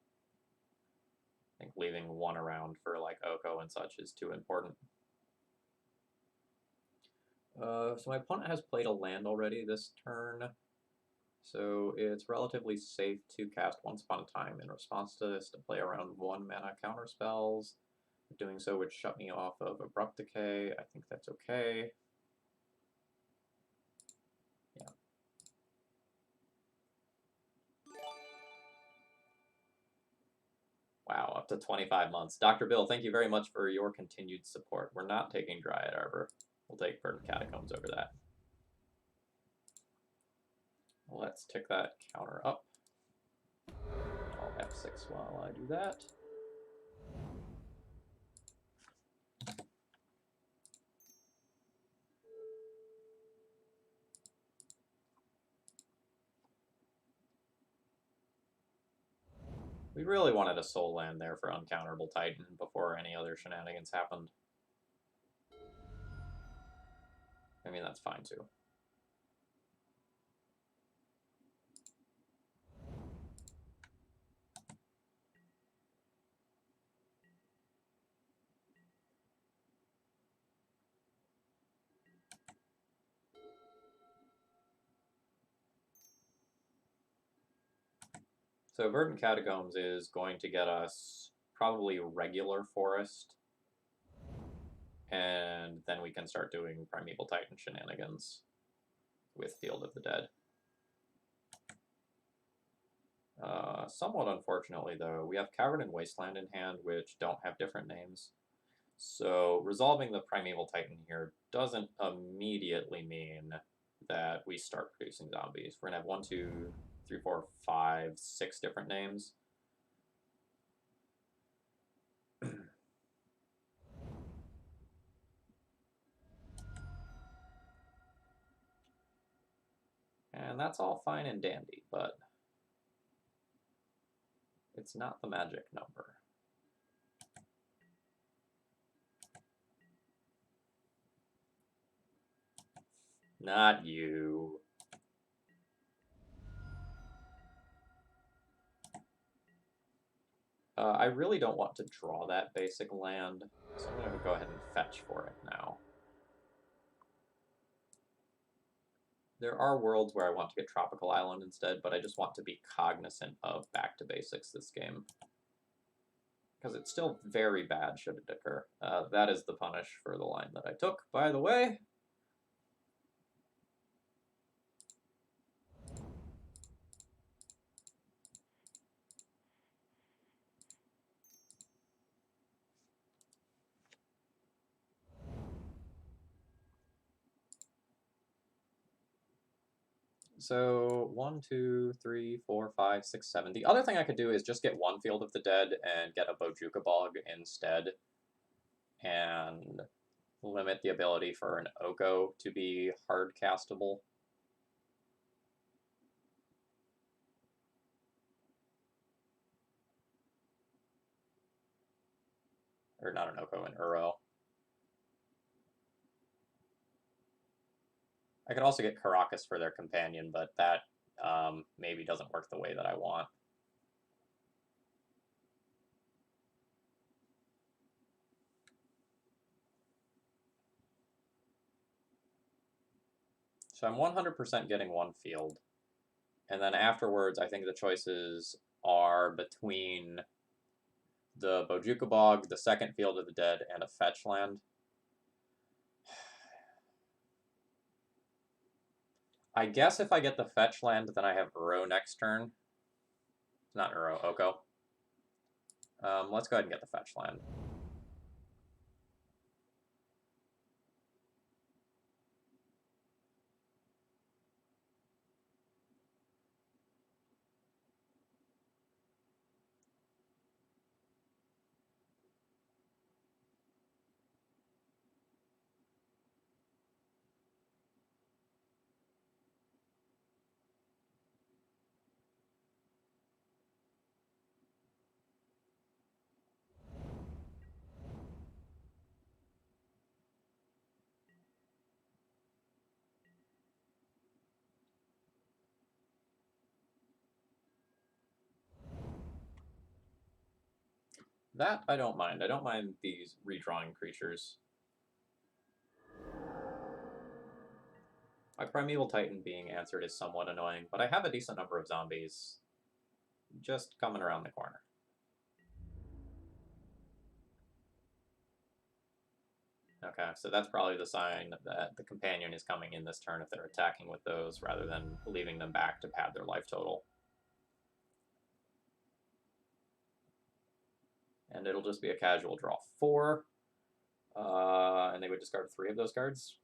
S1: I think leaving one around for like Oko and such is too important. So my opponent has played a land already this turn, so it's relatively safe to cast Once Upon a Time in response to this to play around 1 mana counter spells. Doing so would shut me off of Abrupt Decay. I think that's okay. Yeah. Wow, up to 25 months. Dr. Bill, thank you very much for your continued support. We're not taking Dryad Arbor. We'll take Verdant Catacombs over that. Let's tick that counter up. I'll F6 while I do that. We really wanted a soul land there for Uncounterable Titan before any other shenanigans happened. I mean, that's fine too. So Verdant Catacombs is going to get us probably regular forest And then we can start doing Primeval Titan shenanigans with Field of the Dead. Somewhat unfortunately, though, we have Cavern and Wasteland in hand, which don't have different names. So resolving the Primeval Titan here doesn't immediately mean that we start producing zombies. We're going to have 1, 2, 3, 4, 5, 6 different names. And that's all fine and dandy, but it's not the magic number. Not you. I really don't want to draw that basic land, so I'm going to go ahead and fetch for it now. There are worlds where I want to get Tropical Island instead, but I just want to be cognizant of back to basics this game. Because it's still very bad should it occur. That is the punish for the line that I took, by the way. So 1, 2, 3, 4, 5, 6, 7. The other thing I could do is just get one Field of the Dead and get a Bojuka Bog instead, and limit the ability for an Oko to be hard castable. Or not an Oko, an Uro. I could also get Caracas for their companion, but that maybe doesn't work the way that I want. So I'm 100% getting one field. And then afterwards, I think the choices are between the Bojuka Bog, the second Field of the Dead, and a fetch land. I guess if I get the fetch land, then I have Uro next turn. Not Uro, Oko. Let's go ahead and get the fetch land. That I don't mind. I don't mind these redrawing creatures. My Primeval Titan being answered is somewhat annoying, but I have a decent number of zombies just coming around the corner. Okay, so that's probably the sign that the companion is coming in this turn if they're attacking with those, rather than leaving them back to pad their life total. And it'll just be a casual draw 4. And they would discard 3 of those cards.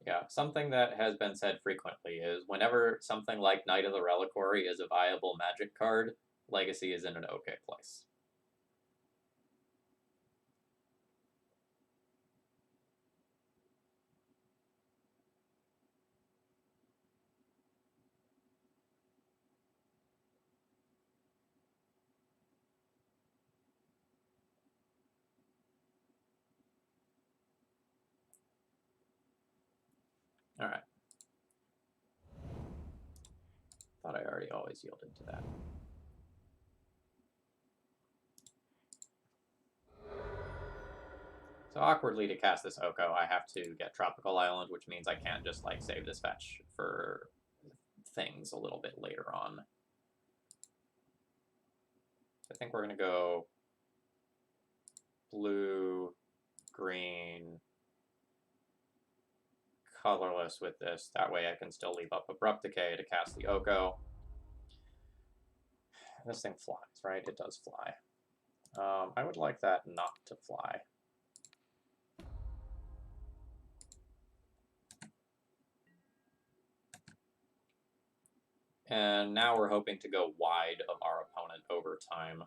S1: Yeah, something that has been said frequently is whenever something like Knight of the Reliquary is a viable Magic card, Legacy is in an okay place. All right. Thought I already always yielded to that. So awkwardly, to cast this Oko, I have to get Tropical Island, which means I can't just like save this fetch for things a little bit later on. I think we're going to go blue, green, colorless with this. That way I can still leave up Abrupt Decay to cast the Oko. This thing flies, right? It does fly. I would like that not to fly. And now we're hoping to go wide of our opponent over time.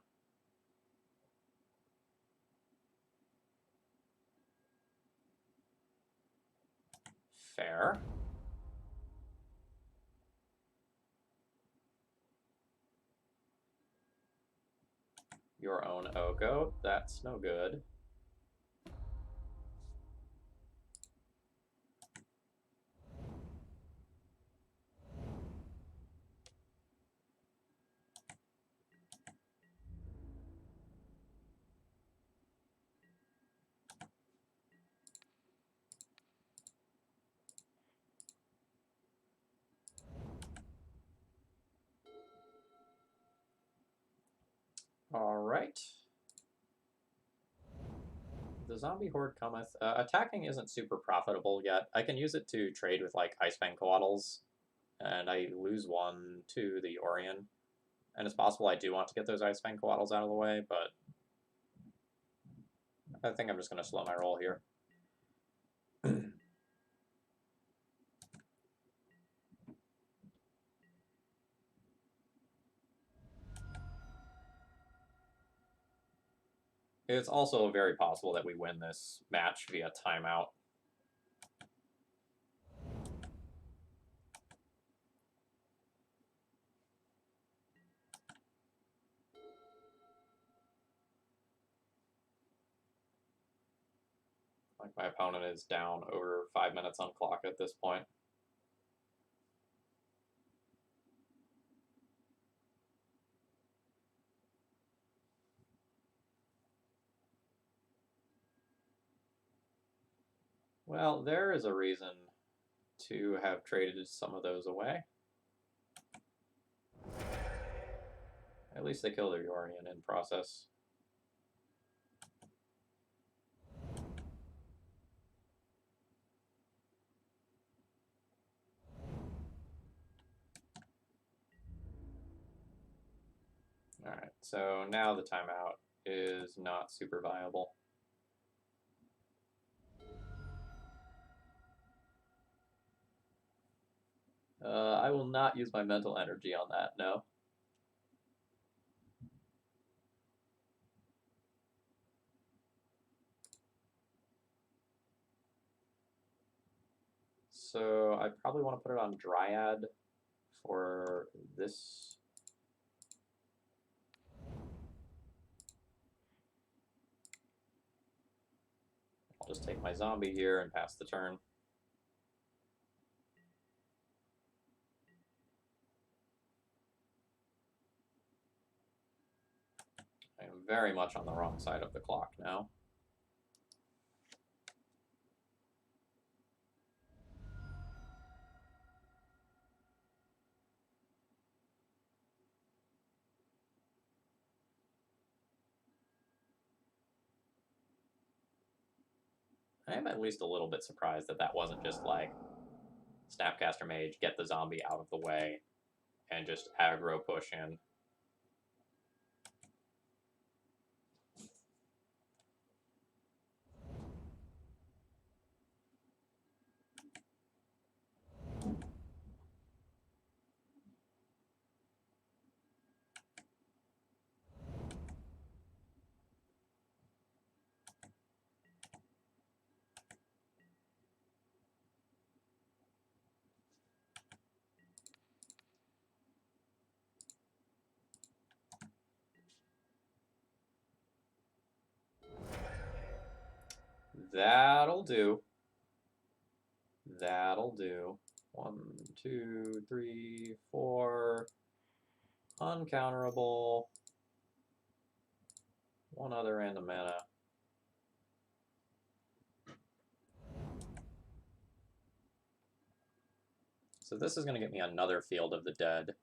S1: Fair. Your own Oko. That's no good. All right. The zombie horde cometh. Attacking isn't super profitable yet. I can use it to trade with like Icefang Coatls, and I lose one to the Orion. And it's possible I do want to get those Icefang Coatls out of the way, but I think I'm just going to slow my roll here. It's also very possible that we win this match via timeout. Like my opponent is down over 5 minutes on clock at this point. Well, there is a reason to have traded some of those away. At least they killed their Orion in process. Alright, so now the timeout is not super viable. I will not use my mental energy on that, no. So I probably want to put it on Dryad for this. I'll just take my zombie here and pass the turn. I am very much on the wrong side of the clock now. I am at least a little bit surprised that that wasn't just like Snapcaster Mage, get the zombie out of the way, and just aggro push in. That'll do. That'll do. 1, 2, 3, 4. Uncounterable. One other random mana. So this is going to get me another Field of the Dead.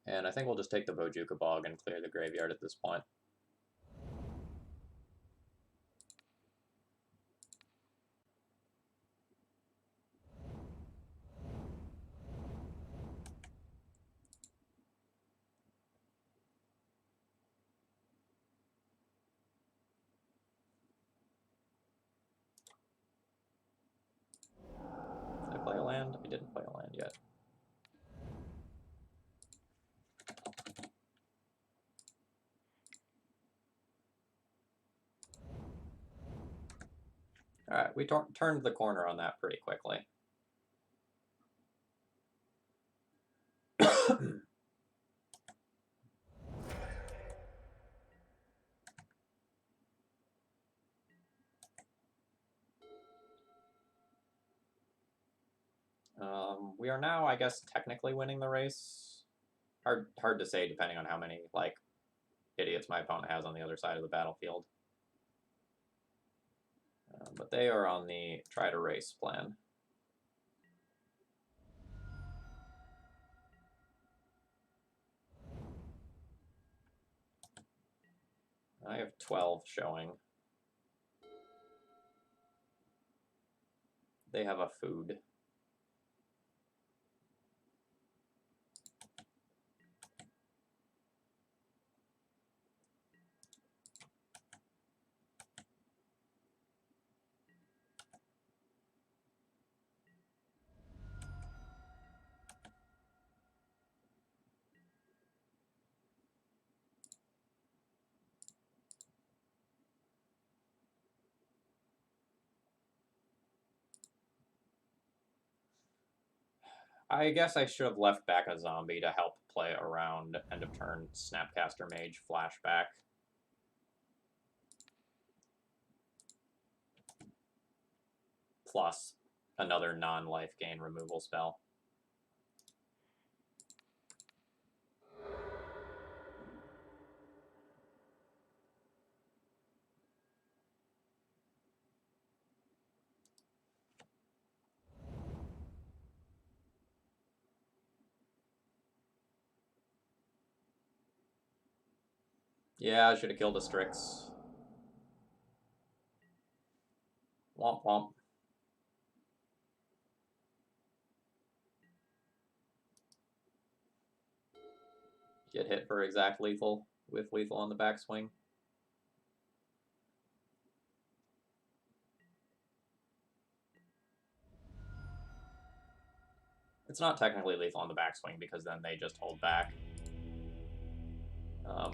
S1: And I think we'll just take the Bojuka Bog and clear the graveyard at this point. Did I play a land? I didn't play a land yet. Alright, we turned the corner on that pretty quickly. We are now, I guess, technically winning the race. Hard to say, depending on how many, like, idiots my opponent has on the other side of the battlefield. But they are on the try to race plan. I have 12 showing. They have a food. I guess I should have left back a zombie to help play around end of turn Snapcaster Mage flashback. Plus another non-life gain removal spell. Yeah, I should have killed a Strix. Womp womp. Get hit for exact lethal, with lethal on the backswing. It's not technically lethal on the backswing because then they just hold back.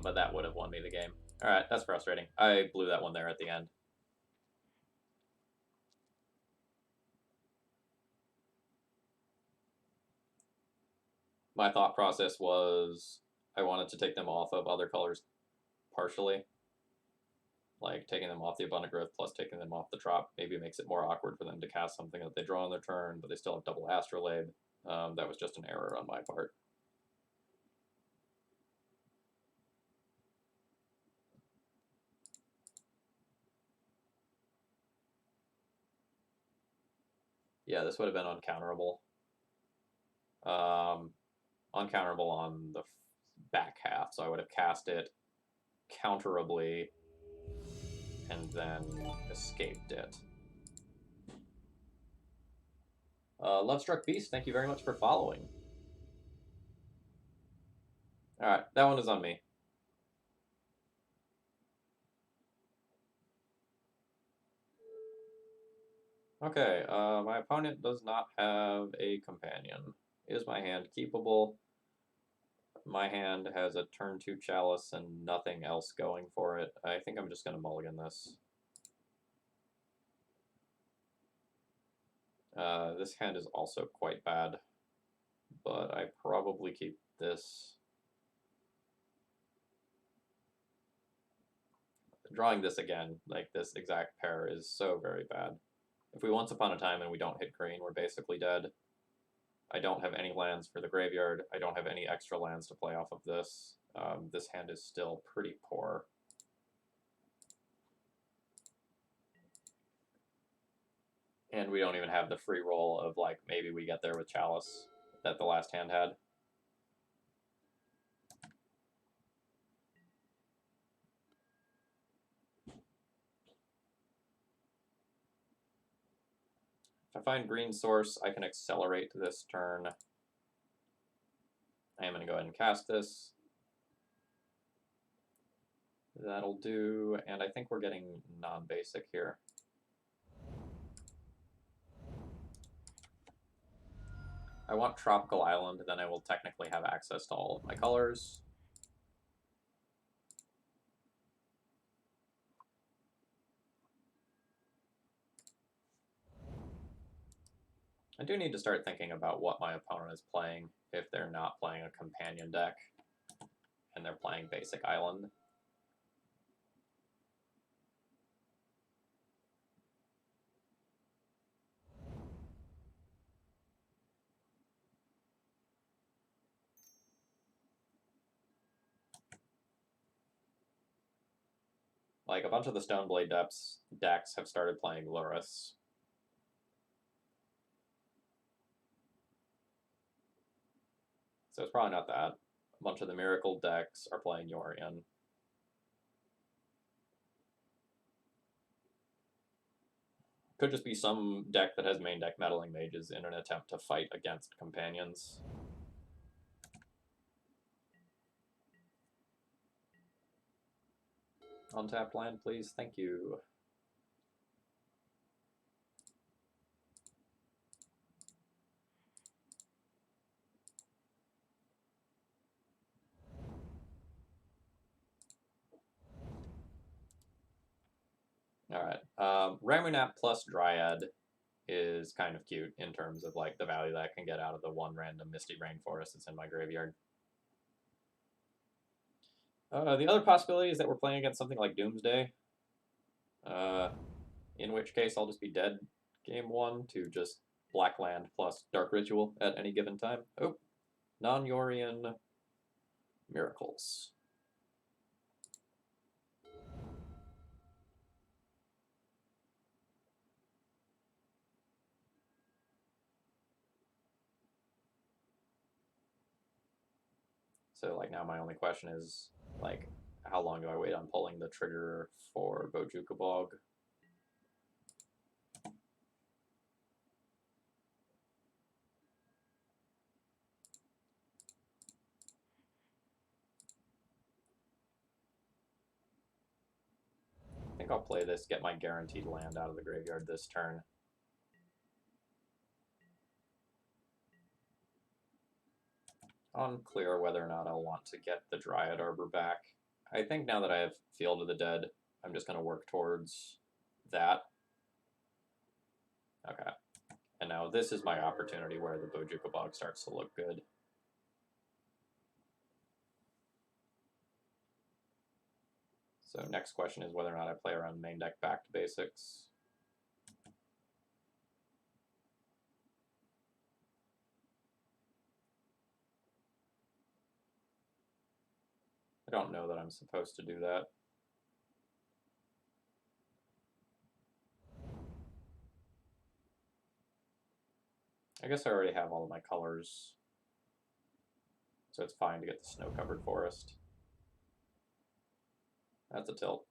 S1: But that would have won me the game. Alright, that's frustrating. I blew that one there at the end. My thought process was I wanted to take them off of other colors partially. Like taking them off the Abundant Growth plus taking them off the Trop maybe makes it more awkward for them to cast something that they draw on their turn, but they still have double Astrolabe. That was just an error on my part. Yeah, this would have been uncounterable. Uncounterable on the back half, so I would have cast it counterably and then escaped it. Lovestruck Beast, thank you very much for following. Alright, that one is on me. Okay, my opponent does not have a companion. Is my hand keepable? My hand has a turn 2 Chalice and nothing else going for it. I think I'm just going to mulligan this. This hand is also quite bad, but I probably keep this. Drawing this again, like this exact pair, is so very bad. If we Once Upon a Time and we don't hit green, we're basically dead. I don't have any lands for the graveyard. I don't have any extra lands to play off of this. This hand is still pretty poor. And we don't even have the free roll of, like, maybe we get there with Chalice that the last hand had. If I find green source, I can accelerate this turn. I am going to go ahead and cast this. That'll do, and I think we're getting non-basic here. I want Tropical Island, then I will technically have access to all of my colors. I do need to start thinking about what my opponent is playing if they're not playing a companion deck and they're playing basic island. Like, a bunch of the Stoneblade decks have started playing Lurrus. So it's probably not that. A bunch of the Miracle decks are playing Yorion. Could just be some deck that has main deck Meddling Mages in an attempt to fight against companions. Untapped land, please. Thank you. Alright. Ramunap plus Dryad is kind of cute in terms of, like, the value that I can get out of the one random Misty Rainforest that's in my graveyard. The other possibility is that we're playing against something like Doomsday, in which case I'll just be dead game one to just Black Land plus Dark Ritual at any given time. Oh, non-Yorion Miracles. So, like, now my only question is, like, how long do I wait on pulling the trigger for Bojuka Bog? I think I'll play this, get my guaranteed land out of the graveyard this turn. Unclear whether or not I'll want to get the Dryad Arbor back. I think now that I have Field of the Dead, I'm just going to work towards that. Okay. And now this is my opportunity where the Bojuka Bog starts to look good. So next question is whether or not I play around main deck back to basics. I don't know that I'm supposed to do that. I guess I already have all of my colors, so it's fine to get the snow-covered forest. That's a tilt.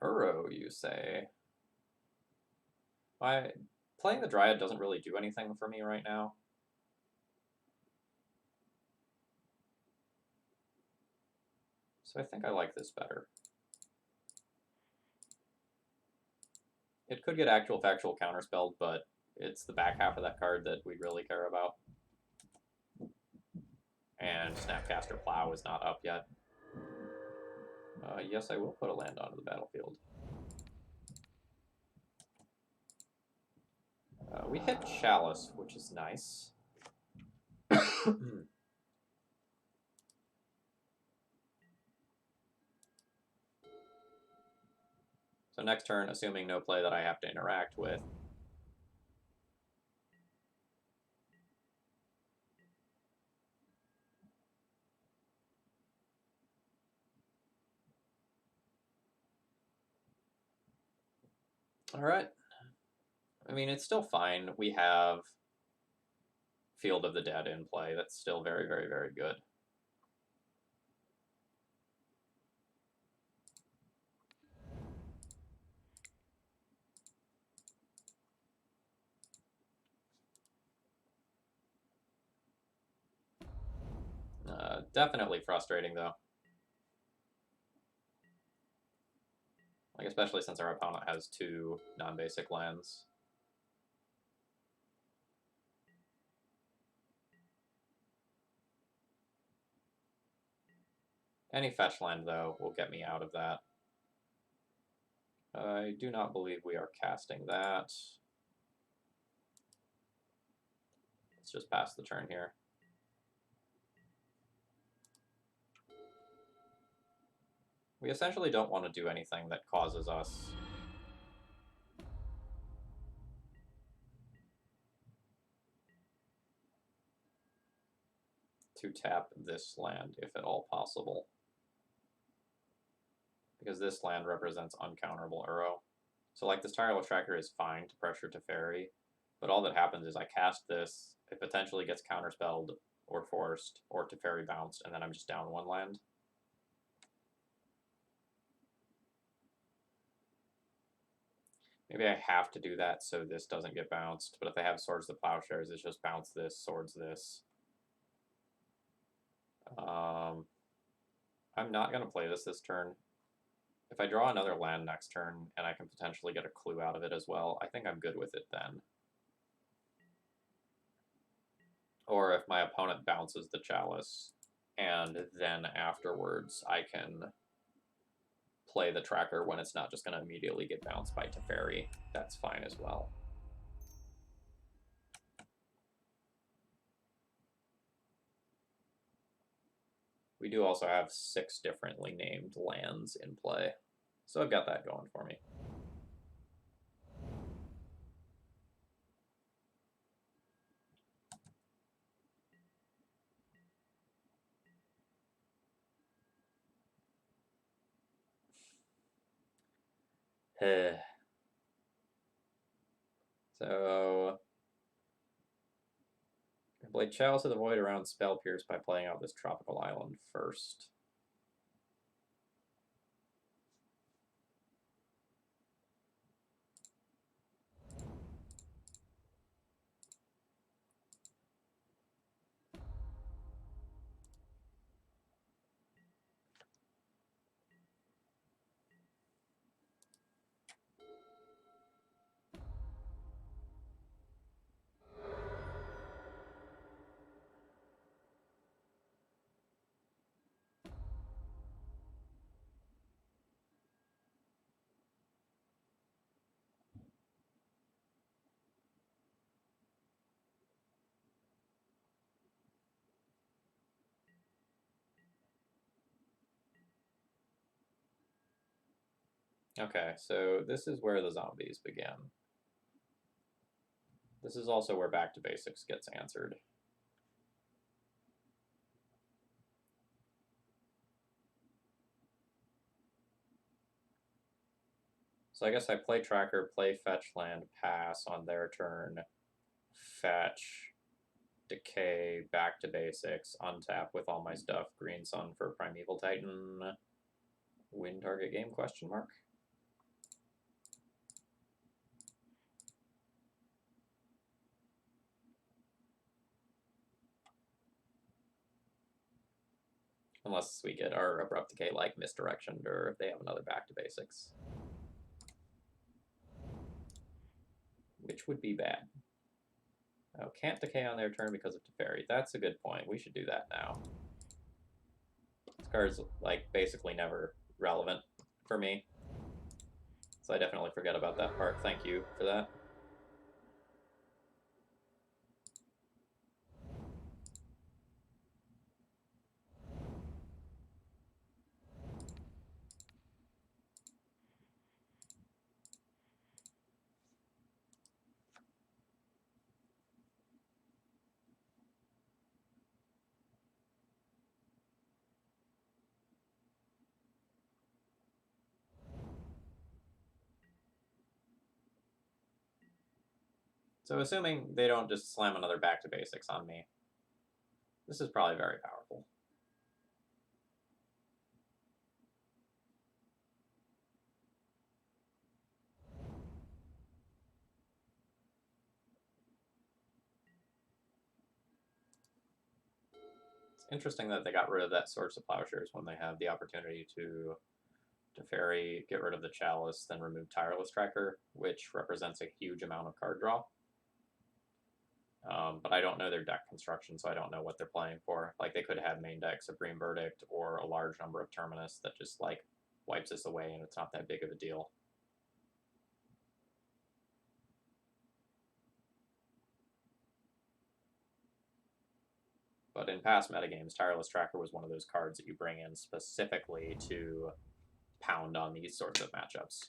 S1: Uro, you say? Playing the Dryad doesn't really do anything for me right now. So I think I like this better. It could get actual factual counterspelled, but it's the back half of that card that we really care about. And Snapcaster Plow is not up yet. Yes, I will put a land onto the battlefield. We hit Chalice, which is nice. So next turn, assuming no play that I have to interact with. All right. I mean, it's still fine. We have Field of the Dead in play. That's still very, very, very good. Definitely frustrating, though. Like, especially since our opponent has 2 non-basic lands. Any fetch land, though, will get me out of that. I do not believe we are casting that. Let's just pass the turn here. We essentially don't want to do anything that causes us to tap this land, if at all possible. Because this land represents uncounterable Uro. So like this Tireless Tracker is fine to pressure Teferi, but all that happens is I cast this, it potentially gets counterspelled or forced, or Teferi bounced, and then I'm just down 1 land. Maybe I have to do that so this doesn't get bounced, but if they have Swords to Plowshares, it's just bounce this, swords this. I'm not going to play this turn. If I draw another land next turn, and I can potentially get a clue out of it as well, I think I'm good with it then. Or if my opponent bounces the Chalice, and then afterwards I can play the tracker when it's not just going to immediately get bounced by Teferi, that's fine as well. We do also have 6 differently named lands in play, so I've got that going for me. So I played Chalice of the Void around Spell Pierce by playing out this Tropical Island first. Okay, so this is where the zombies begin. This is also where Back to Basics gets answered. So I guess I play Tracker, play Fetch Land, pass on their turn, fetch, decay, Back to Basics, untap with all my stuff, Green Sun for Primeval Titan, win target game, question mark? Unless we get our Abrupt Decay like misdirectioned, or if they have another Back to Basics. Which would be bad. Oh, can't decay on their turn because of Teferi. That's a good point. We should do that now. This card's, like, basically never relevant for me. So I definitely forget about that part. Thank you for that. So assuming they don't just slam another back to basics on me, this is probably very powerful. It's interesting that they got rid of that Swords to Plowshares when they have the opportunity to Teferi, get rid of the Chalice, then remove Tireless Tracker, which represents a huge amount of card draw. But I don't know their deck construction, so I don't know what they're playing for. Like, they could have main deck Supreme Verdict or a large number of Terminus that just, like, wipes this away, and it's not that big of a deal. But in past metagames, Tireless Tracker was one of those cards that you bring in specifically to pound on these sorts of matchups.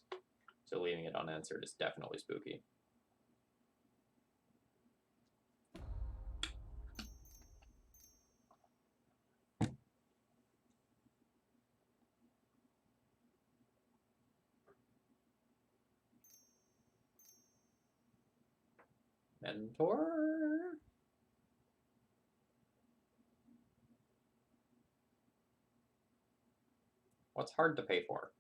S1: So leaving it unanswered is definitely spooky. Mentor? What's hard to pay for?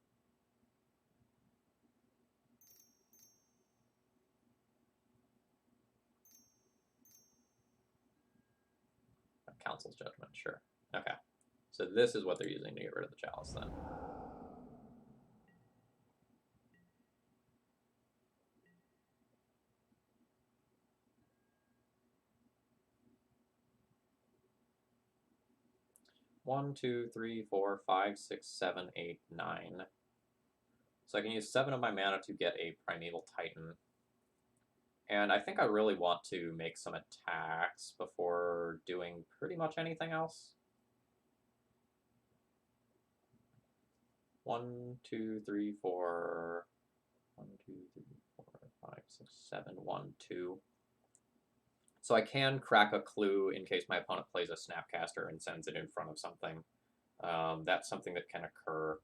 S1: Council's Judgment, sure. Okay. So this is what they're using to get rid of the Chalice, then. One, two, three, four, five, six, seven, eight, 9. So I can use 7 of my mana to get a Primeval Titan. And I think I really want to make some attacks before doing pretty much anything else. 1, 2, 3, 4. 1, 2, 3, 4, 5, 6, 7, 1, 2. So I can crack a clue in case my opponent plays a Snapcaster and sends it in front of something. That's something that can occur.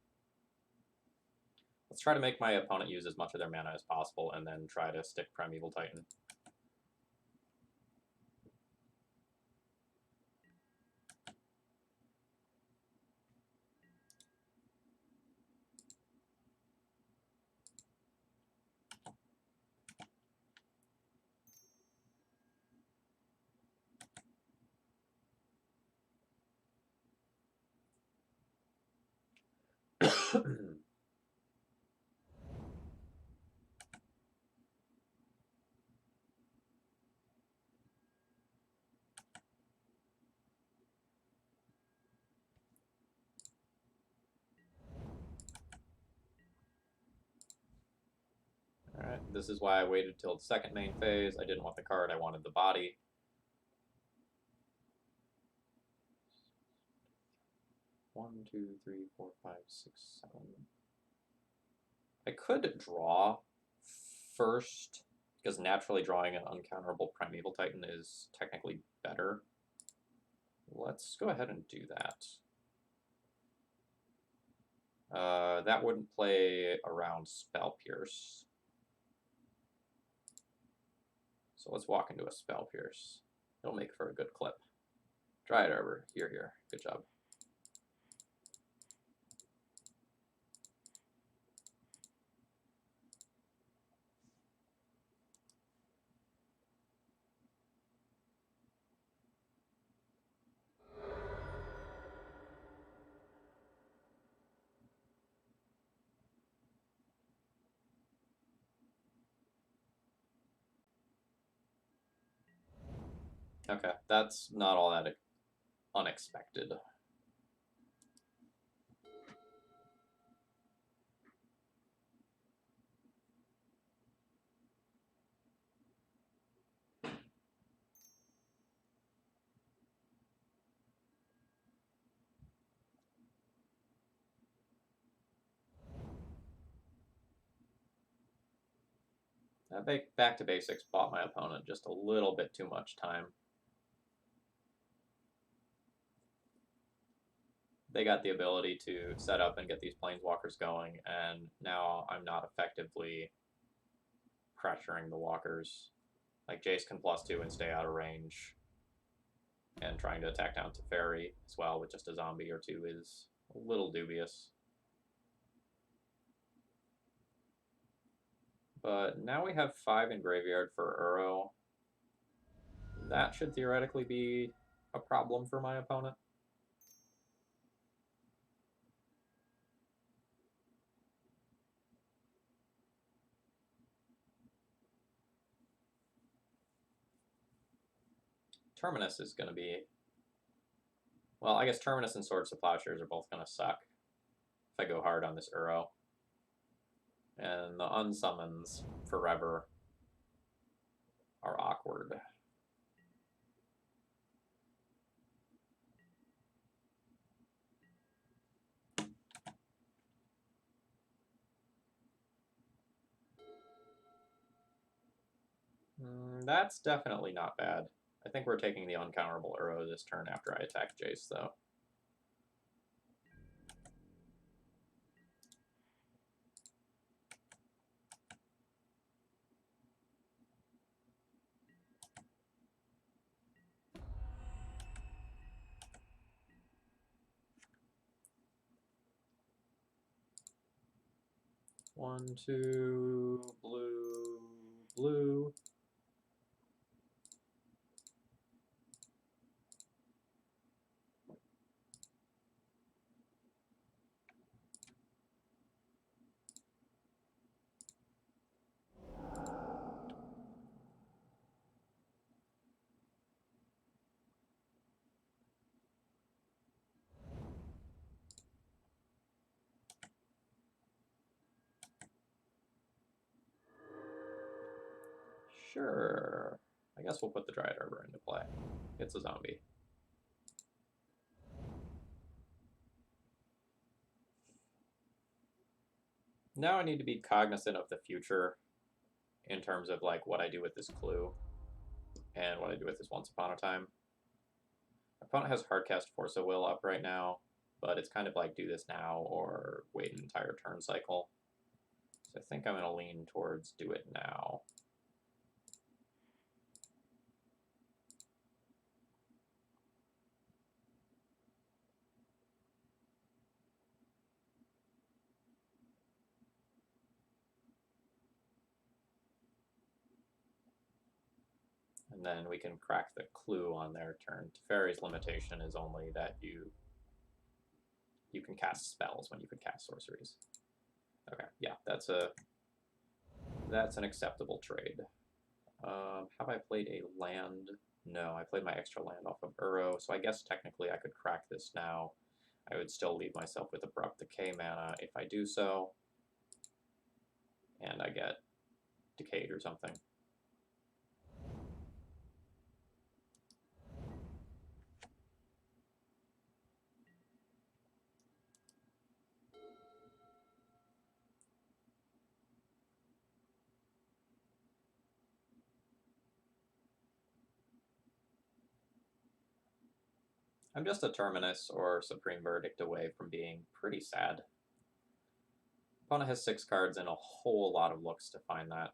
S1: Let's try to make my opponent use as much of their mana as possible and then try to stick Primeval Titan. Alright, this is why I waited till the second main phase. I didn't want the card, I wanted the body. One, two, three, four, five, six, 7. I could draw first, because naturally drawing an uncounterable Primeval Titan is technically better. Let's go ahead and do that. That wouldn't play around Spell Pierce. So let's walk into a Spell Pierce. It'll make for a good clip. Dryad Arbor, here. Good job. Okay, that's not all that unexpected. That back to basics bought my opponent just a little bit too much time. They got the ability to set up and get these planeswalkers going, and now I'm not effectively pressuring the walkers. Like, Jace can +2 and stay out of range, and trying to attack down Teferi as well with just a zombie or two is a little dubious. But now we have 5 in graveyard for Uro. That should theoretically be a problem for my opponent. Terminus is going to be... Well, I guess Terminus and Swords to Plowshares are both going to suck if I go hard on this Uro. And the unsummons forever are awkward. That's definitely not bad. I think we're taking the uncounterable Uro this turn after I attack Jace, though. One, two, blue, blue. Sure. I guess we'll put the Dryad Arbor into play. It's a zombie. Now I need to be cognizant of the future in terms of like what I do with this clue and what I do with this Once Upon a Time. My opponent has Hardcast Force of Will up right now, but it's kind of like do this now or wait an entire turn cycle. So I think I'm going to lean towards do it now. And then we can crack the clue on their turn. Teferi's limitation is only that you can cast spells when you could cast sorceries. Okay, yeah, that's an acceptable trade. Have I played a land? No, I played my extra land off of Uro, so I guess technically I could crack this now. I would still leave myself with Abrupt Decay mana if I do so. And I get Decayed or something. I'm just a Terminus or Supreme Verdict away from being pretty sad. Opponent has 6 cards and a whole lot of looks to find that.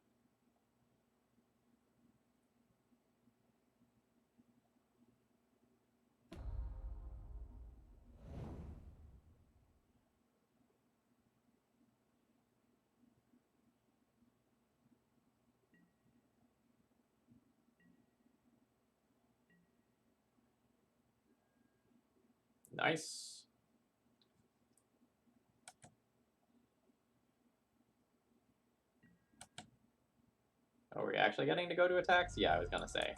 S1: Nice. Oh, are we actually getting to go to attacks? Yeah, I was gonna say.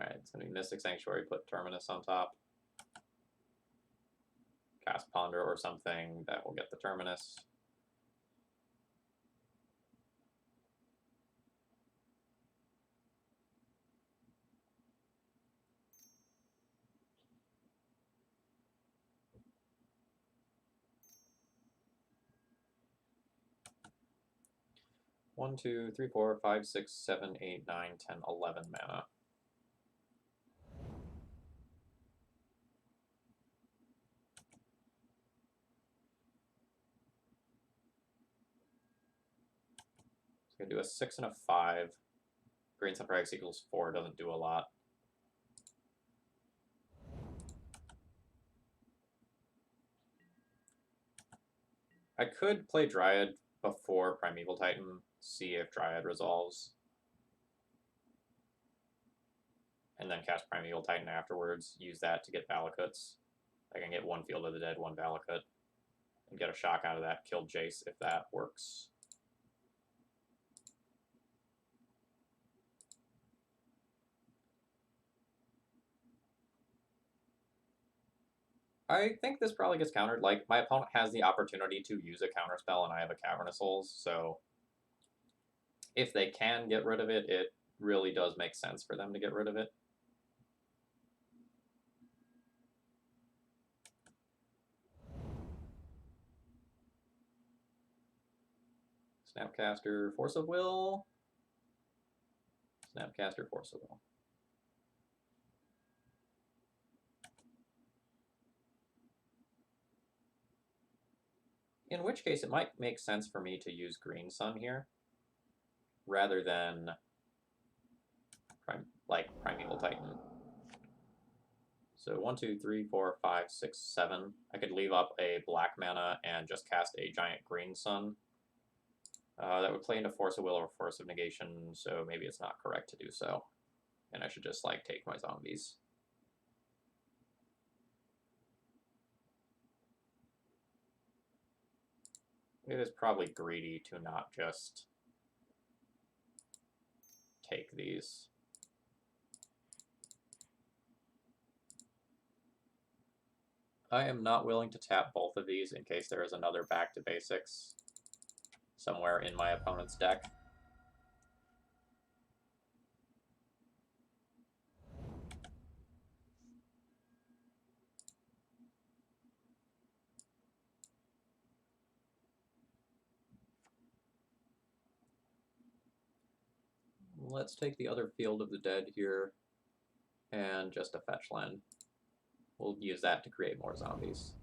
S1: Alright, it's going to be Mystic Sanctuary, put Terminus on top. Cast Ponder or something, that will get the Terminus. One, 2, 3, 4, 5, 6, 7, 8, 9, 10, 11 mana. It's going to do a 6 and a 5. Green Sunfire X equals 4 doesn't do a lot. I could play Dryad before Primeval Titan, see if Dryad resolves. And then cast Primeval Titan afterwards, use that to get Valakuts. I can get one Field of the Dead, one Valakut, and get a shock out of that, kill Jace if that works. I think this probably gets countered. Like, my opponent has the opportunity to use a counterspell, and I have a Cavernous Souls, so if they can get rid of it, it really does make sense for them to get rid of it. Snapcaster, Force of Will. Snapcaster, Force of Will. In which case, it might make sense for me to use Green Sun here, rather than Primeval Titan. So 1, 2, 3, 4, 5, 6, 7. I could leave up a black mana and just cast a giant Green Sun. That would play into Force of Will or Force of Negation, so maybe it's not correct to do so. And I should just, like, take my zombies. It is probably greedy to not just take these. I am not willing to tap both of these in case there is another Back to Basics somewhere in my opponent's deck. Let's take the other Field of the Dead here and just a fetch land. We'll use that to create more zombies.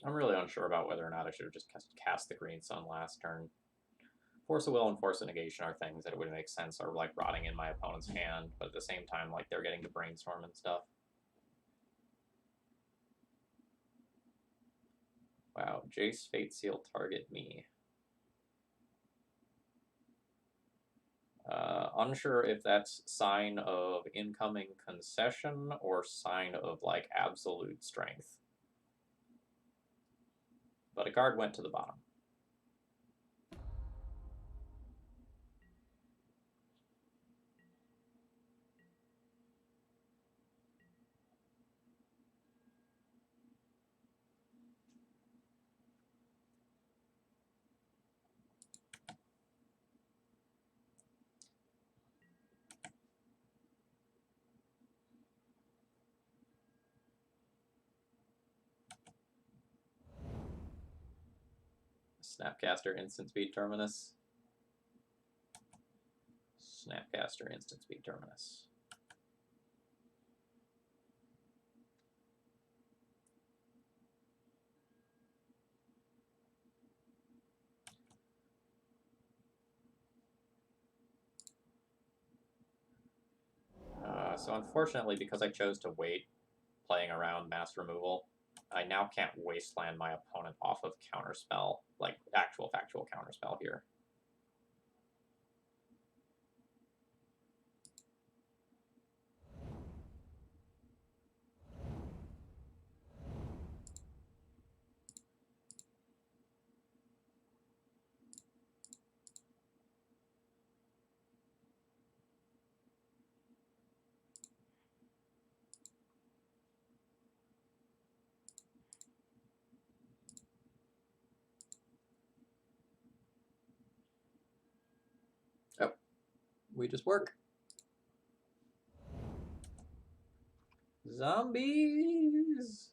S1: I'm really unsure about whether or not I should have just cast the Green Sun last turn. Force of Will and Force of Negation are things that it would make sense are like rotting in my opponent's hand, but at the same time, like, they're getting to brainstorm and stuff. Wow, Jace Fate Seal target me. Unsure if that's sign of incoming concession or sign of, like, absolute strength. But a card went to the bottom. Snapcaster Instant Speed Terminus. Snapcaster Instant Speed Terminus. So unfortunately, because I chose to wait playing around mass removal, I now can't wasteland my opponent off of counterspell, like actual factual counterspell here. Oh, we just work. Zombies!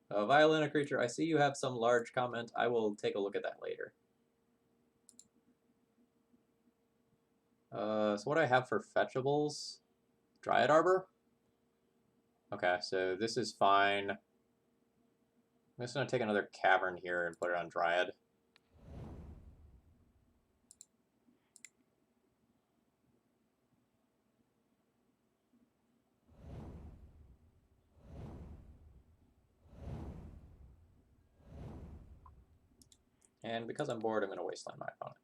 S1: Violin creature, I see you have some large comment. I will take a look at that later. So what do I have for fetchables? Dryad Arbor? Okay, so this is fine. I'm just going to take another cavern here and put it on Dryad. And because I'm bored, I'm going to wasteland my opponent.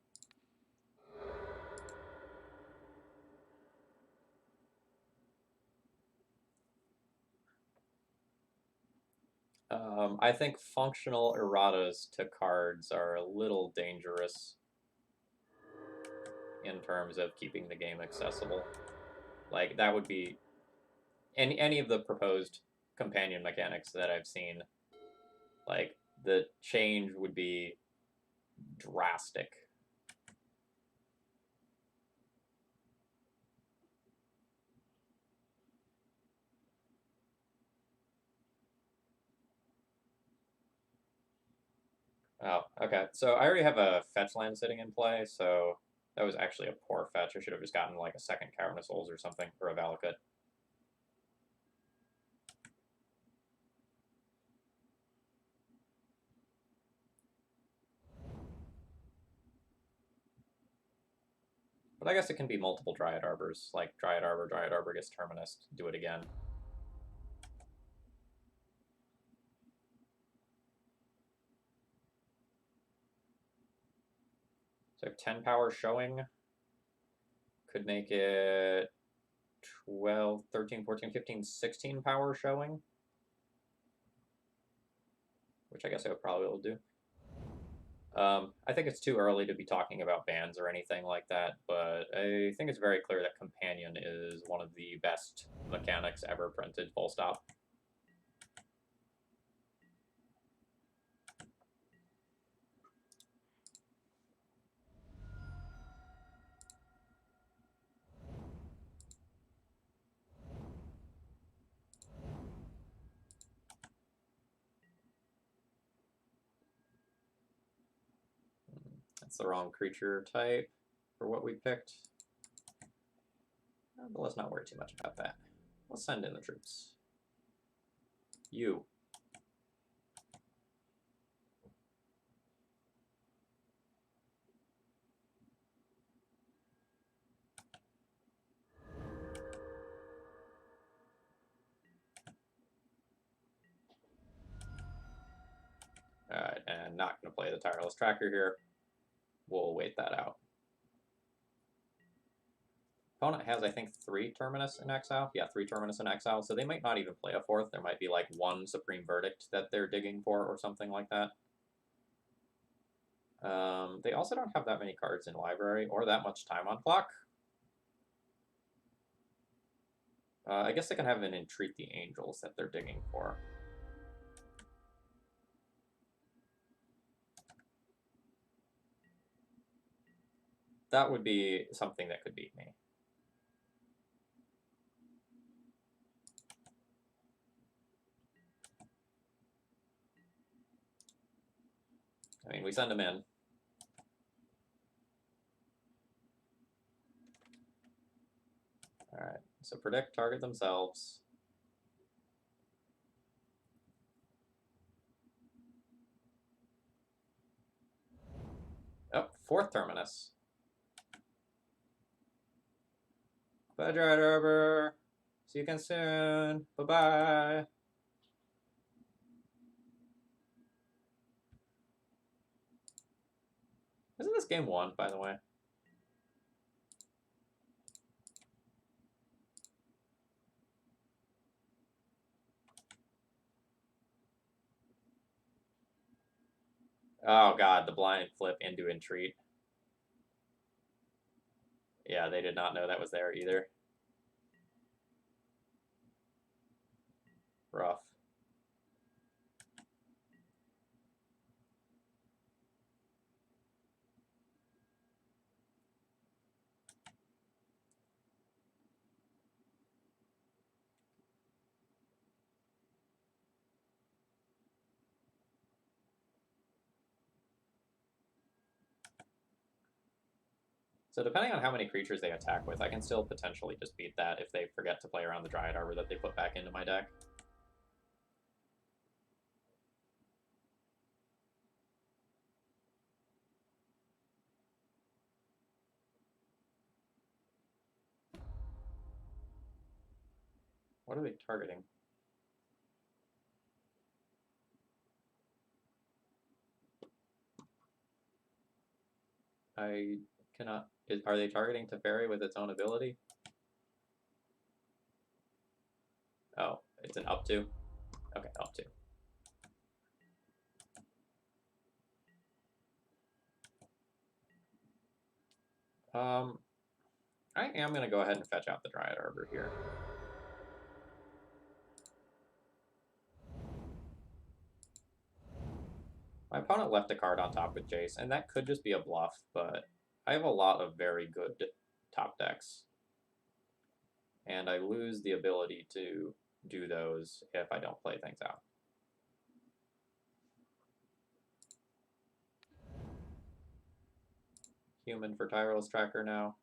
S1: I think functional erratas to cards are a little dangerous in terms of keeping the game accessible. Like, that would be... Any of the proposed companion mechanics that I've seen, like, the change would be drastic. Oh, okay. So I already have a fetch land sitting in play, so that was actually a poor fetch. I should have just gotten like a second Cavern of Souls or something, or a Valakut. But I guess it can be multiple Dryad Arbors, like Dryad Arbor gets Terminus, do it again. So 10 power showing could make it 12, 13, 14, 15, 16 power showing, which I guess I would probably be able to do. I think it's too early to be talking about bans or anything like that, but I think it's very clear that Companion is one of the best mechanics ever printed, full stop. That's the wrong creature type for what we picked. But let's not worry too much about that. Let's send in the troops. You. Alright, and not going to play the Tireless Tracker here. We'll wait that out. Opponent has, I think, 3 Terminus in exile. Yeah, 3 Terminus in exile, so they might not even play a 4th. There might be, like, 1 Supreme Verdict that they're digging for or something like that. They also don't have that many cards in library or that much time on clock. I guess they can have an Entreat the Angels that they're digging for. That would be something that could beat me. I mean, we send them in. Alright, so predict, target themselves. Oh, 4th Terminus. Bye, Dryad Arbor. See you again soon. Bye-bye. Isn't this game 1, by the way? Oh god, the blind flip into entreat. Yeah, they did not know that was there either. Rough. So depending on how many creatures they attack with, I can still potentially just beat that if they forget to play around the Dryad Arbor that they put back into my deck. What are they targeting? I cannot... Are they targeting Teferi with its own ability? Oh, it's an up to? Okay, up to. I am going to go ahead and fetch out the Dryad Arbor here. My opponent left a card on top with Jace, and that could just be a bluff, but I have a lot of very good top decks. And I lose the ability to do those if I don't play things out. Human for Tyrell's Tracker now.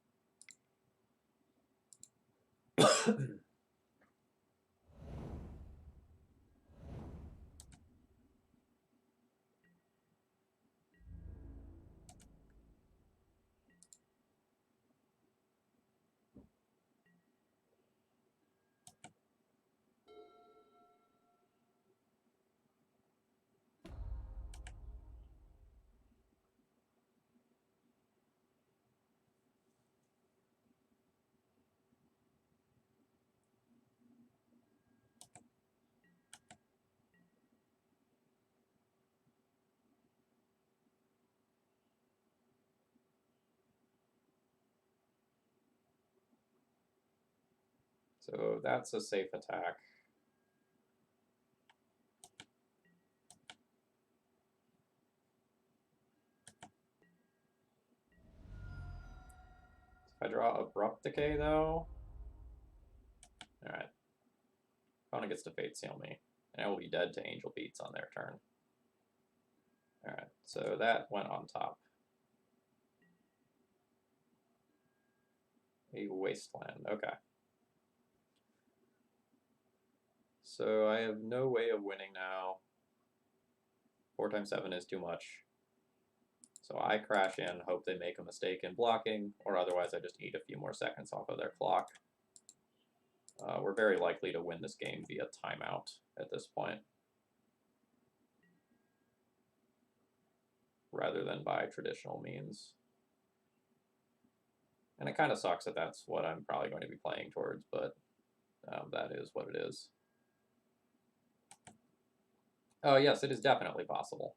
S1: So that's a safe attack. If I draw Abrupt Decay, though... Alright. Opponent gets to Fate Seal me. And I will be dead to Angel Beats on their turn. Alright, so that went on top. A Wasteland, okay. So I have no way of winning now. 4 times 7 is too much. So I crash in, hope they make a mistake in blocking, or otherwise I just eat a few more seconds off of their clock. We're very likely to win this game via timeout at this point, rather than by traditional means. And it kind of sucks that that's what I'm probably going to be playing towards, but that is what it is. Oh yes, it is definitely possible.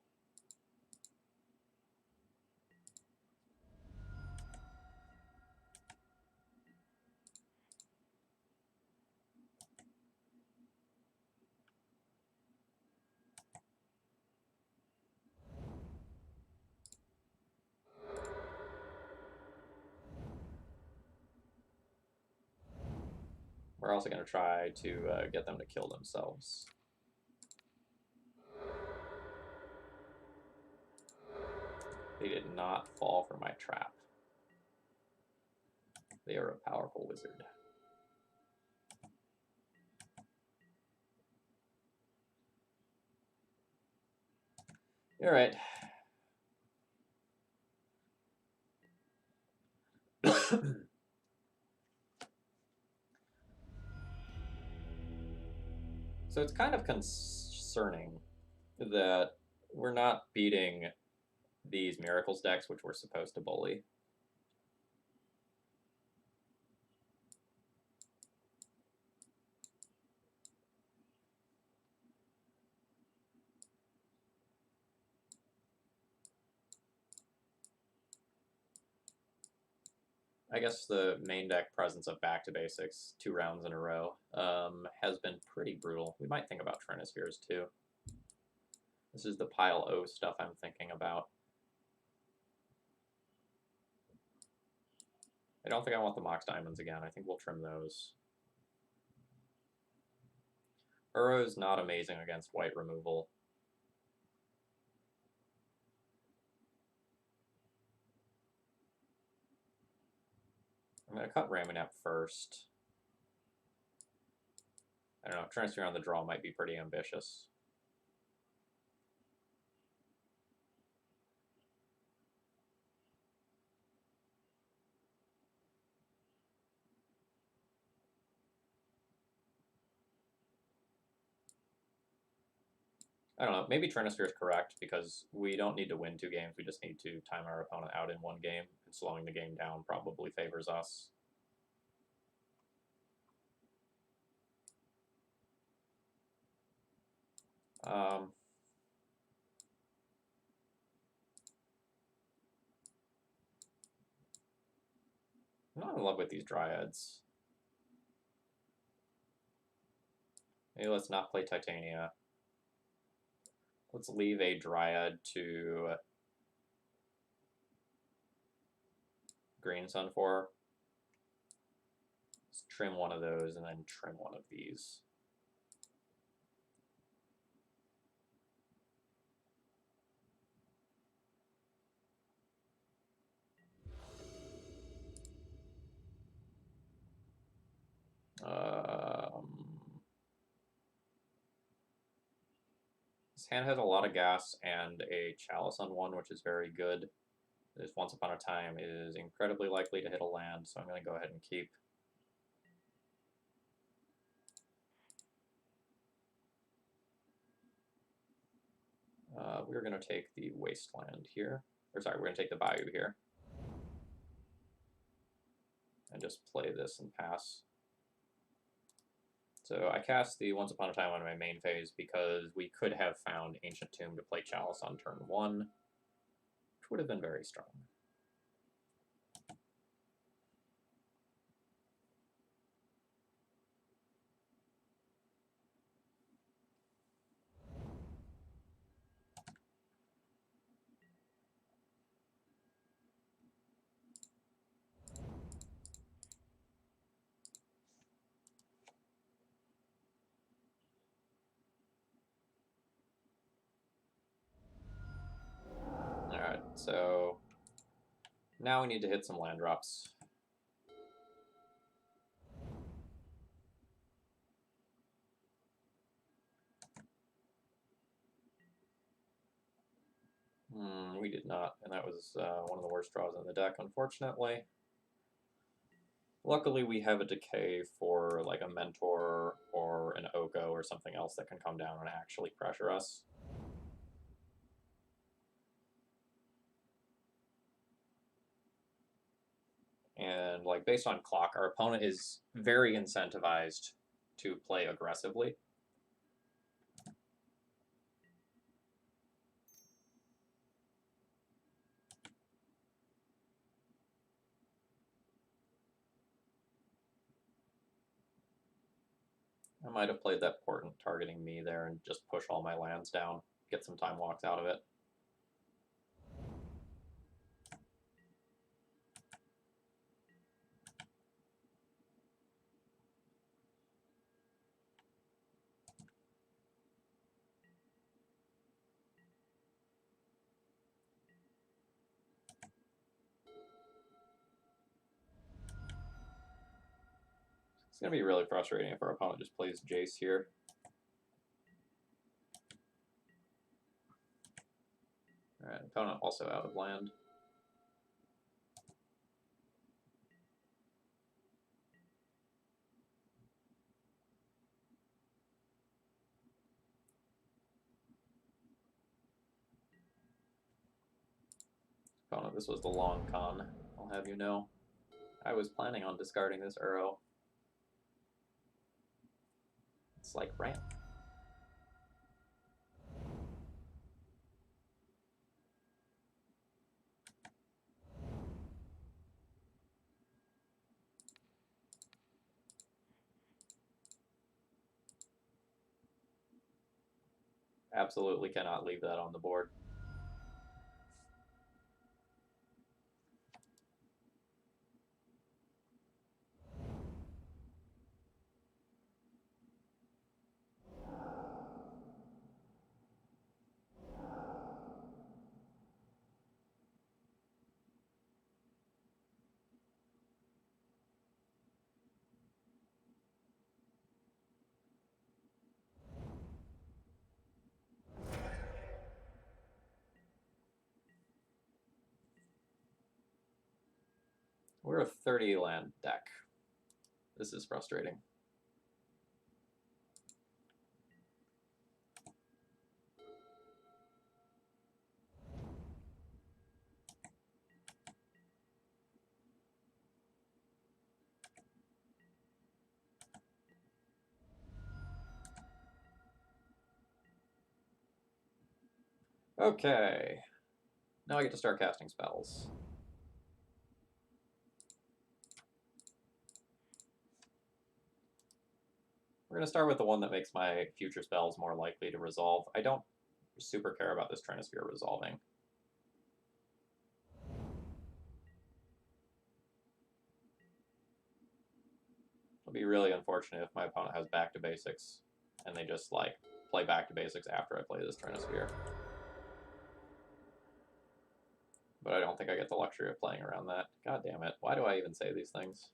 S1: We're also going to try to get them to kill themselves. They did not fall for my trap. They are a powerful wizard. All right. So it's kind of concerning that we're not beating these Miracles decks, which we're supposed to bully. I guess the main deck presence of Back to Basics 2 rounds in a row has been pretty brutal. We might think about Trinispheres too. This is the pile O stuff I'm thinking about. I don't think I want the Mox Diamonds again. I think we'll trim those. Uro is not amazing against white removal. I'm going to cut Ramunap first. I don't know, Trinisphere on the draw might be pretty ambitious. I don't know, maybe Trinisphere is correct because we don't need to win 2 games, we just need to time our opponent out in 1 game, and slowing the game down probably favors us. I'm not in love with these Dryads. Maybe let's not play Titania. Let's leave a Dryad to Green Sun for. Let's trim one of those and then trim one of these. This hand has a lot of gas and a Chalice on one, which is very good. This Once Upon a Time is incredibly likely to hit a land, so I'm going to go ahead and keep. We're going to take the Wasteland here. Or sorry, we're going to take the Bayou here. And just play this and pass. So I cast the Once Upon a Time on my main phase because we could have found Ancient Tomb to play Chalice on turn 1, which would have been very strong. Alright, so now we need to hit some land drops. We did not, and that was one of the worst draws in the deck, unfortunately. Luckily, we have a Decay for like a Mentor or an Oko or something else that can come down and actually pressure us. And like based on clock, our opponent is very incentivized to play aggressively. I might have played that Portent targeting me there and just push all my lands down, get some time walks out of it. It's going to be really frustrating if our opponent just plays Jace here. Alright, opponent also out of land. opponent. This was the long con, I'll have you know. I was planning on discarding this Uro. It's like ramp. Absolutely cannot leave that on the board. We're a 30 land deck. This is frustrating. Okay. Now I get to start casting spells. We're going to start with the one that makes my future spells more likely to resolve. I don't super care about this Trinosphere resolving. It'll be really unfortunate if my opponent has back to basics and they just like play back to basics after I play this Trinosphere. But I don't think I get the luxury of playing around that. God damn it. Why do I even say these things?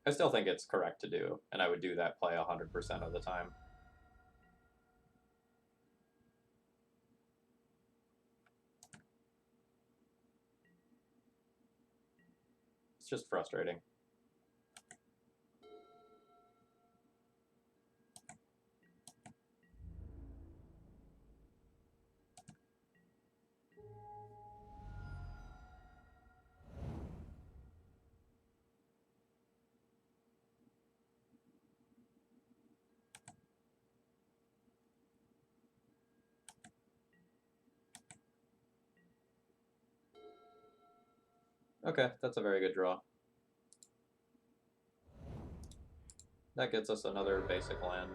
S1: I still think it's correct to do, and I would do that play 100% of the time. It's just frustrating. Okay, that's a very good draw. That gets us another basic land.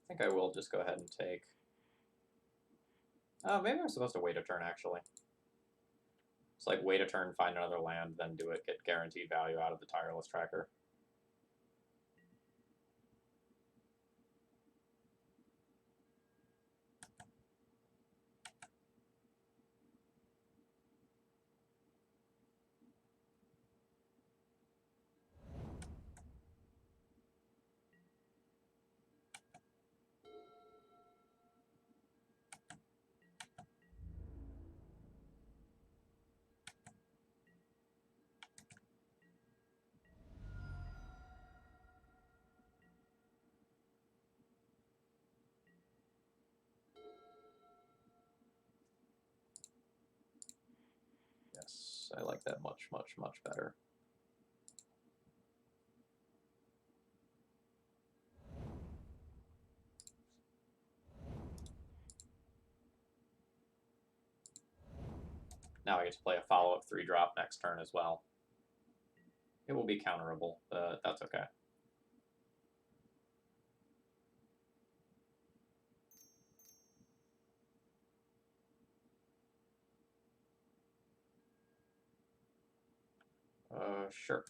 S1: I think I will just go ahead and take... maybe I'm supposed to wait a turn, actually. It's like wait a turn, find another land, then do it, get guaranteed value out of the Tireless Tracker. Yes, I like that much, much, much better. Now I get to play a follow-up 3-drop next turn as well. It will be counterable, but that's okay. Sure.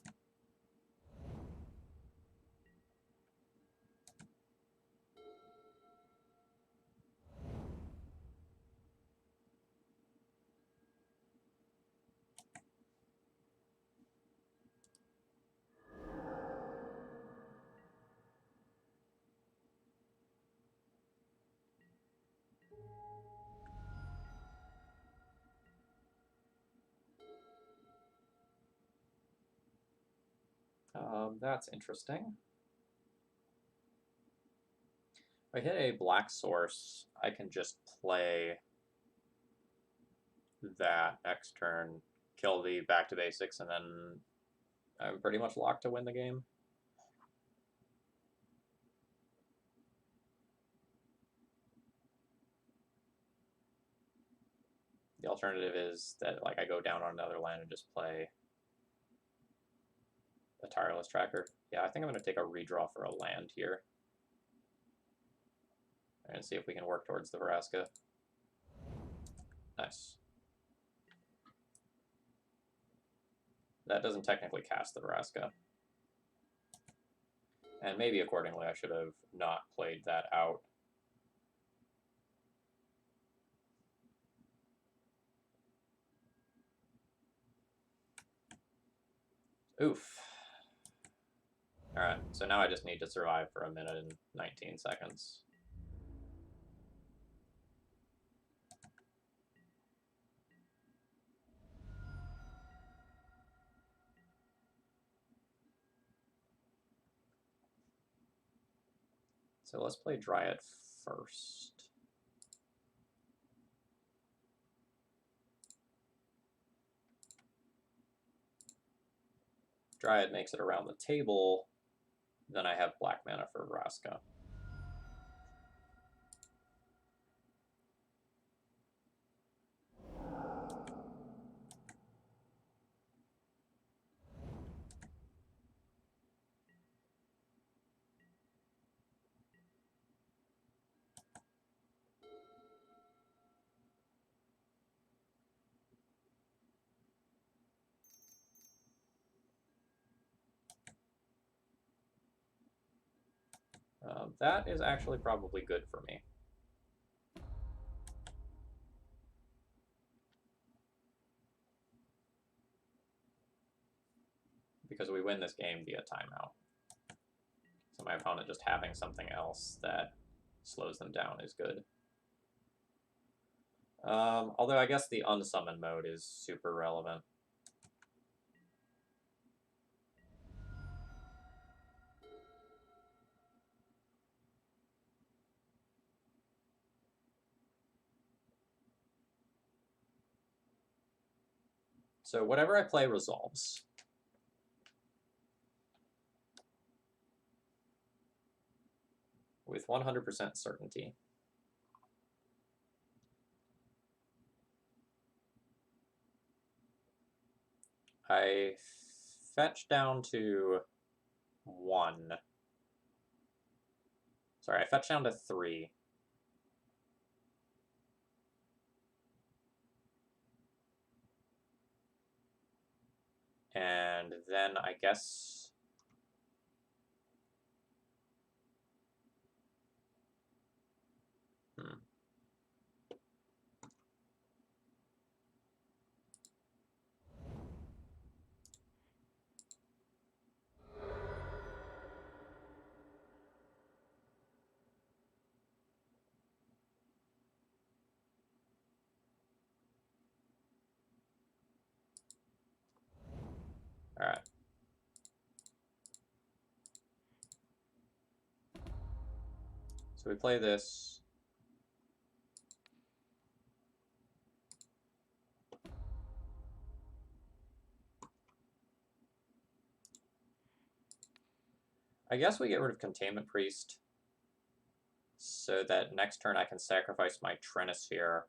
S1: That's interesting. If I hit a black source, I can just play that next turn, kill the back to basics, and then I'm pretty much locked to win the game. The alternative is that like I go down on another land and just play a tireless tracker. Yeah, I think I'm going to take a redraw for a land here. And see if we can work towards the Vraska. Nice. That doesn't technically cast the Vraska. And maybe accordingly I should have not played that out. Oof. Alright, so now I just need to survive for a minute and 19 seconds. So let's play Dryad first. Dryad makes it around the table, then I have black mana for Vraska. That is actually probably good for me. Because we win this game via timeout. So my opponent just having something else that slows them down is good. Although I guess the unsummon mode is super relevant. So whatever I play resolves. With 100% certainty. I fetch down to 1. Sorry, I fetch down to 3. And then I guess... Alright. So we play this. I guess we get rid of Containment Priest so that next turn I can sacrifice my Trinisphere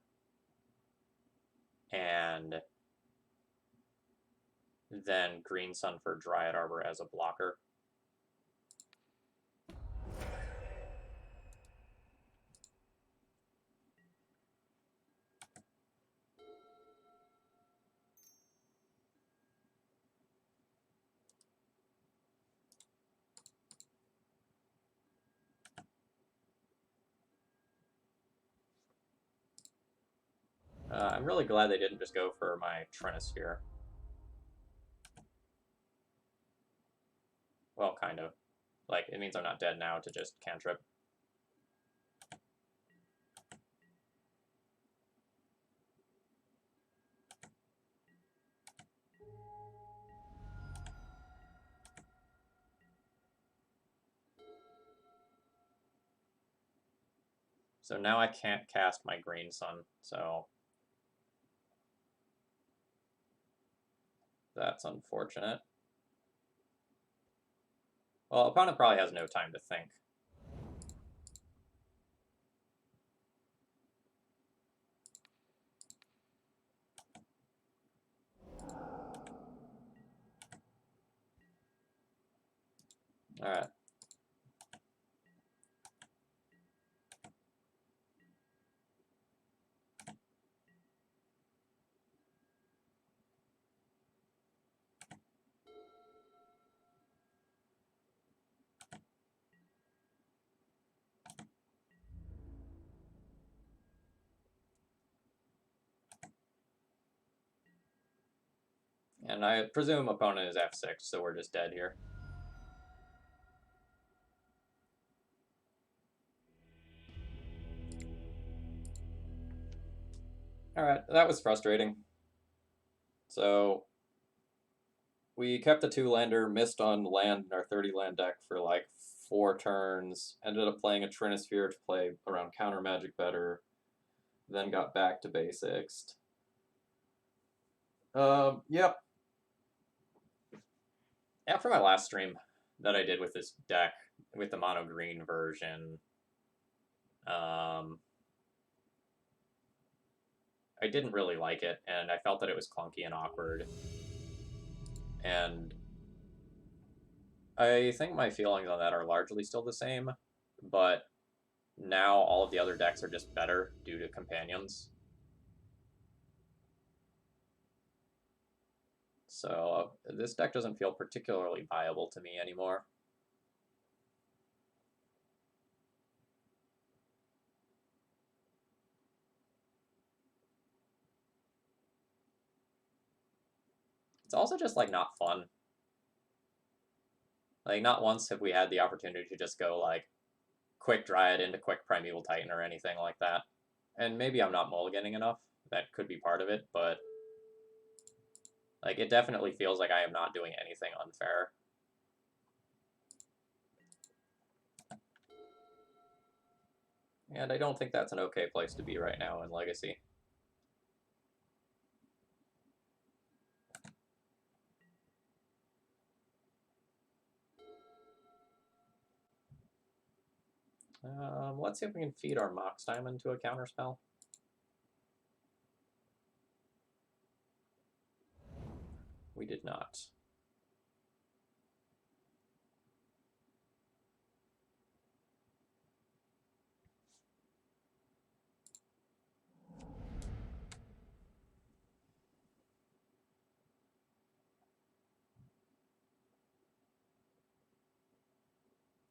S1: and then Green Sun for Dryad Arbor as a blocker. I'm really glad they didn't just go for my Trinisphere. Well, kind of. Like, it means I'm not dead now to just cantrip. So now I can't cast my Green Sun, so that's unfortunate. Well, opponent probably has no time to think. Alright. And I presume opponent is F6, so we're just dead here. Alright, that was frustrating. So we kept the 2-lander, missed on land in our 30-land deck for like 4 turns, ended up playing a Trinisphere to play around counter magic better, then got back to basics. Yep. After my last stream that I did with this deck, with the mono green version, I didn't really like it, and I felt that it was clunky and awkward. And I think my feelings on that are largely still the same, but now all of the other decks are just better due to companions. So this deck doesn't feel particularly viable to me anymore. It's also just like not fun. Like not once have we had the opportunity to just go like quick Dryad into quick Primeval Titan or anything like that. And maybe I'm not mulliganing enough. That could be part of it, but like it definitely feels like I am not doing anything unfair. And I don't think that's an okay place to be right now in Legacy. Let's see if we can feed our Mox Diamond to a counterspell. We did not.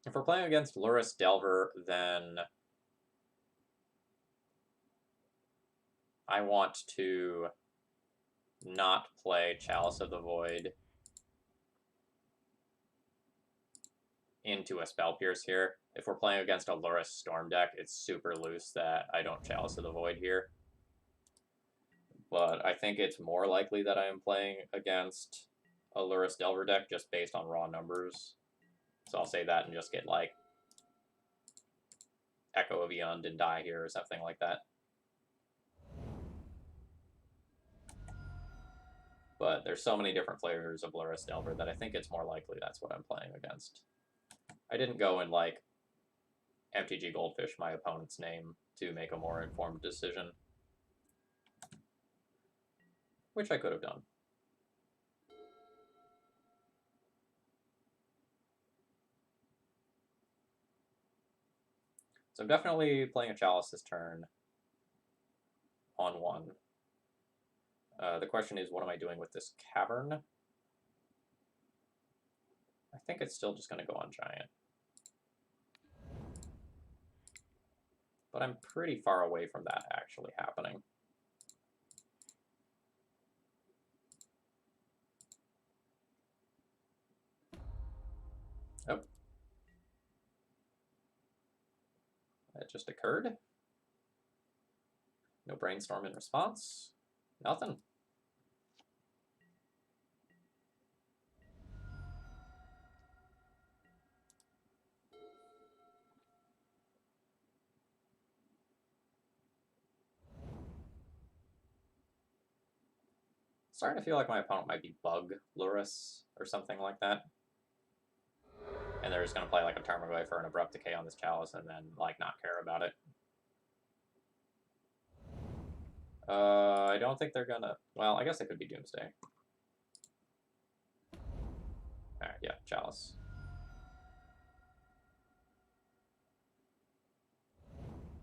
S1: If we're playing against Luris Delver, then I want to not play Chalice of the Void into a Spell Pierce here. If we're playing against a Luris Storm deck, it's super loose that I don't Chalice of the Void here. But I think it's more likely that I am playing against a Luris Delver deck just based on raw numbers. So I'll say that and just get like Echo of Eond and die here or something like that. But there's so many different flavors of Luris Delver that I think it's more likely that's what I'm playing against. I didn't go and like MTG Goldfish my opponent's name to make a more informed decision, which I could have done. So I'm definitely playing a Chalice this turn on 1. The question is, what am I doing with this Cavern? I think it's still just going to go on Giant. But I'm pretty far away from that actually happening. just occurred. No brainstorm in response. Nothing. Starting to feel like my opponent might be Bug Lurrus or something like that. And they're just going to play like a Tarmogoyf for an Abrupt Decay on this Chalice and then like not care about it. I don't think they're gonna... Well, I guess it could be Doomsday. Alright, yeah, Chalice.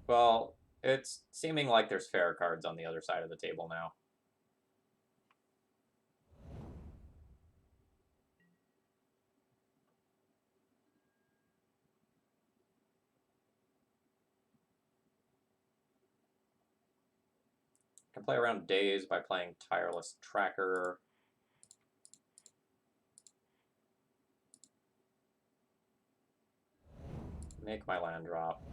S1: Well, it's seeming like there's fair cards on the other side of the table now. Can play around Daze by playing Tireless Tracker. Make my land drop.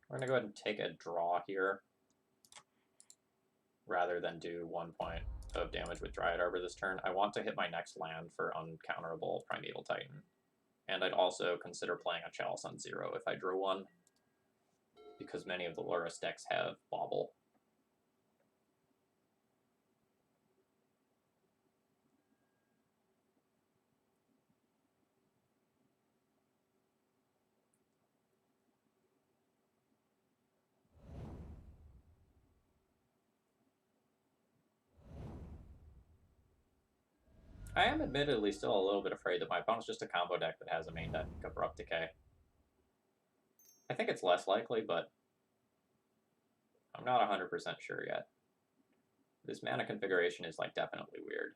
S1: We're going to go ahead and take a draw here, rather than do 1 point of damage with Dryad Arbor this turn. I want to hit my next land for uncounterable Primeval Titan. And I'd also consider playing a Chalice on 0 if I drew one, because many of the Lurrus decks have Bauble. I am admittedly still a little bit afraid that my opponent's just a combo deck that has a main deck Abrupt Decay. I think it's less likely, but I'm not 100% sure yet. This mana configuration is, like, definitely weird.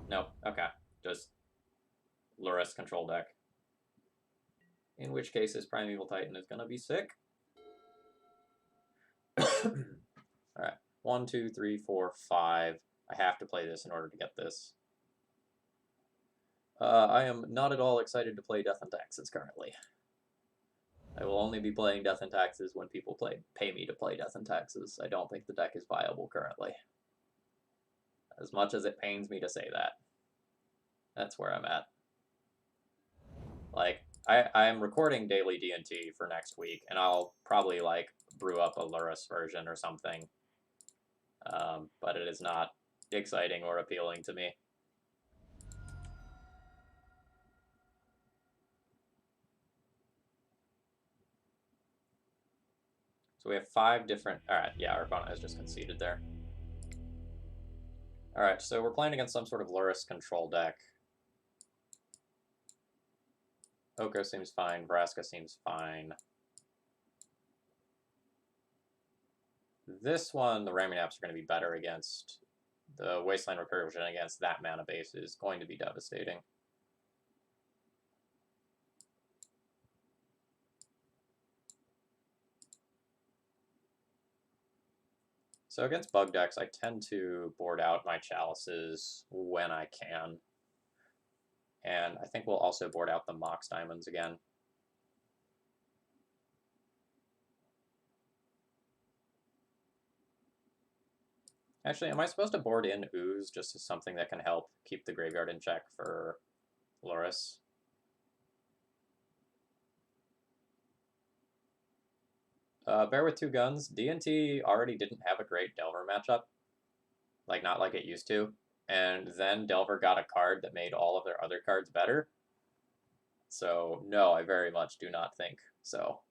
S1: Nope, okay. Just Lurrus control deck. In which case, this Primeval Titan is gonna be sick. Alright. 1, 2, 3, 4, 5. I have to play this in order to get this. I am not at all excited to play Death and Taxes currently. I will only be playing Death and Taxes when people pay me to play Death and Taxes. I don't think the deck is viable currently. As much as it pains me to say that. That's where I'm at. Like, I am recording daily D&T for next week, and I'll probably, like, brew up a Lurrus version or something. But it is not exciting or appealing to me. So we have 5 different... Alright, yeah, our opponent has just conceded there. Alright, so we're playing against some sort of Lurrus control deck. Oko seems fine, Vraska seems fine. This one, the Ramming Apps are going to be better against. The Wasteland Recursion against that mana base is going to be devastating. So against bug decks, I tend to board out my Chalices when I can. And I think we'll also board out the Mox Diamonds again. Actually, am I supposed to board in Ooze just as something that can help keep the graveyard in check for Lurrus? Bear with 2 guns. D&T already didn't have a great Delver matchup. Like, not like it used to. And then Delver got a card that made all of their other cards better. So, no, I very much do not think so.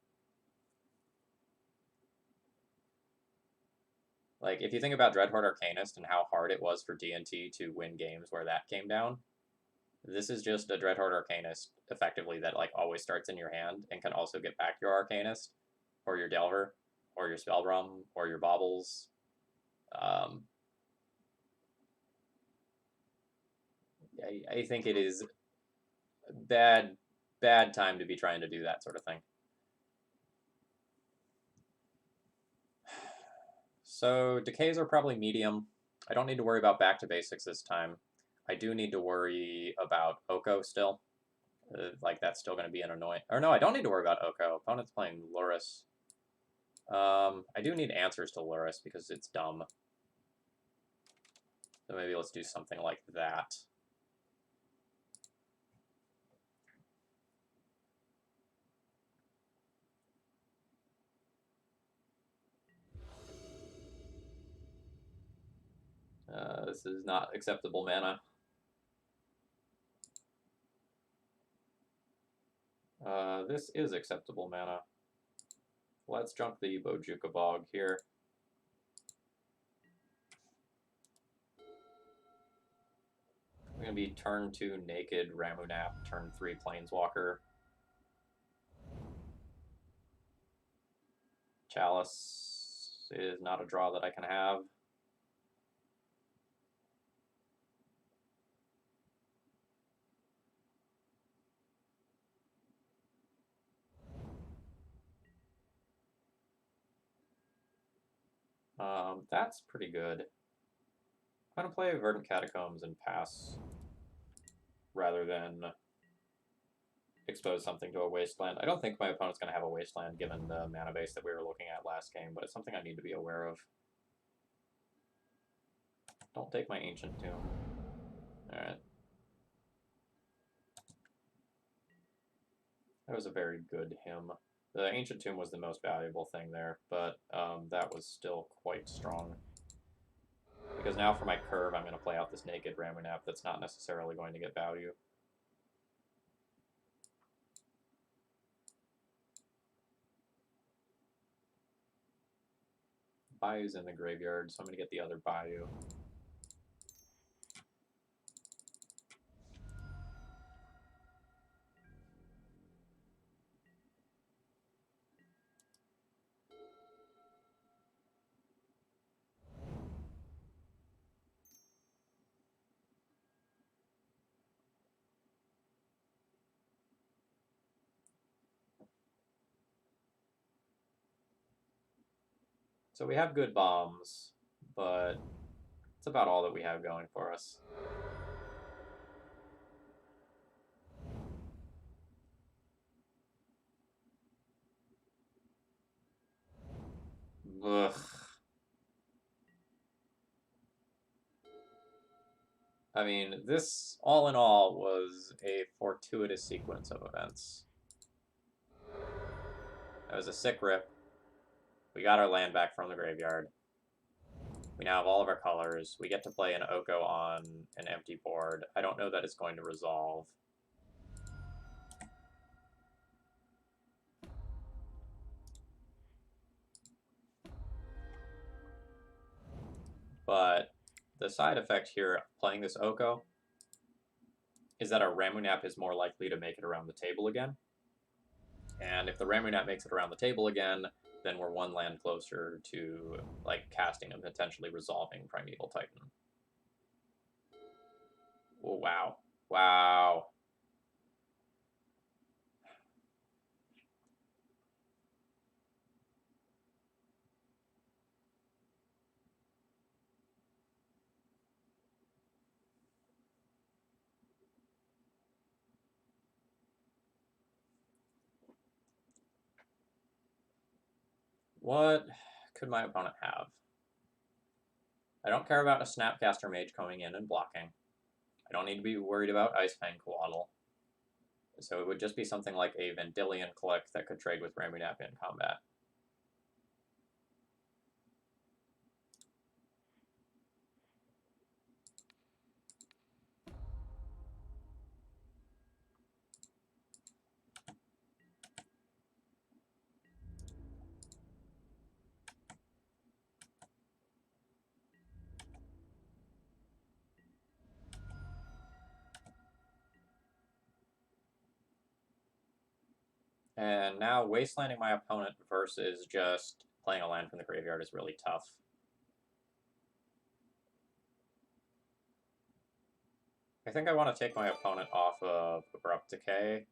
S1: Like, if you think about Dreadhorde Arcanist and how hard it was for D&T to win games where that came down, this is just a Dreadhorde Arcanist, effectively, that, like, always starts in your hand and can also get back your Arcanist, or your Delver, or your Spellbrum, or your Baubles. I think it is bad time to be trying to do that sort of thing. So decays are probably medium. I don't need to worry about back to basics this time. I do need to worry about Oko still. Like, that's still going to be an annoying... Or no, I don't need to worry about Oko. Opponent's playing Lurrus. I do need answers to Lurrus because it's dumb. So maybe let's do something like that. This is not acceptable mana. This is acceptable mana. Let's junk the Bojuka Bog here. We're going to be turn 2 Naked Ramunap, turn 3 Planeswalker. Chalice is not a draw that I can have. That's pretty good. I'm going to play Verdant Catacombs and pass rather than expose something to a wasteland. I don't think my opponent's going to have a wasteland given the mana base that we were looking at last game, but it's something I need to be aware of. Don't take my Ancient Tomb. Alright. That was a very good hymn. The Ancient Tomb was the most valuable thing there, but that was still quite strong. Because now for my curve, I'm going to play out this Naked Ramunap that's not necessarily going to get value. Bayou's in the graveyard, so I'm going to get the other Bayou. So we have good bombs, but it's about all that we have going for us. Ugh. I mean, this, all in all, was a fortuitous sequence of events. That was a sick rip. We got our land back from the graveyard. We now have all of our colors. We get to play an Oko on an empty board. I don't know that it's going to resolve. But the side effect here of playing this Oko is that our Ramunap is more likely to make it around the table again. And if the Ramunap makes it around the table again, then we're one land closer to like casting and potentially resolving Primeval Titan. Oh, wow. Wow. What could my opponent have? I don't care about a Snapcaster Mage coming in and blocking. I don't need to be worried about Icefang Coatl. So it would just be something like a Vendilion Click that could trade with Ramunap in combat. And now wastelanding my opponent versus just playing a land from the graveyard is really tough. I think I want to take my opponent off of Abrupt Decay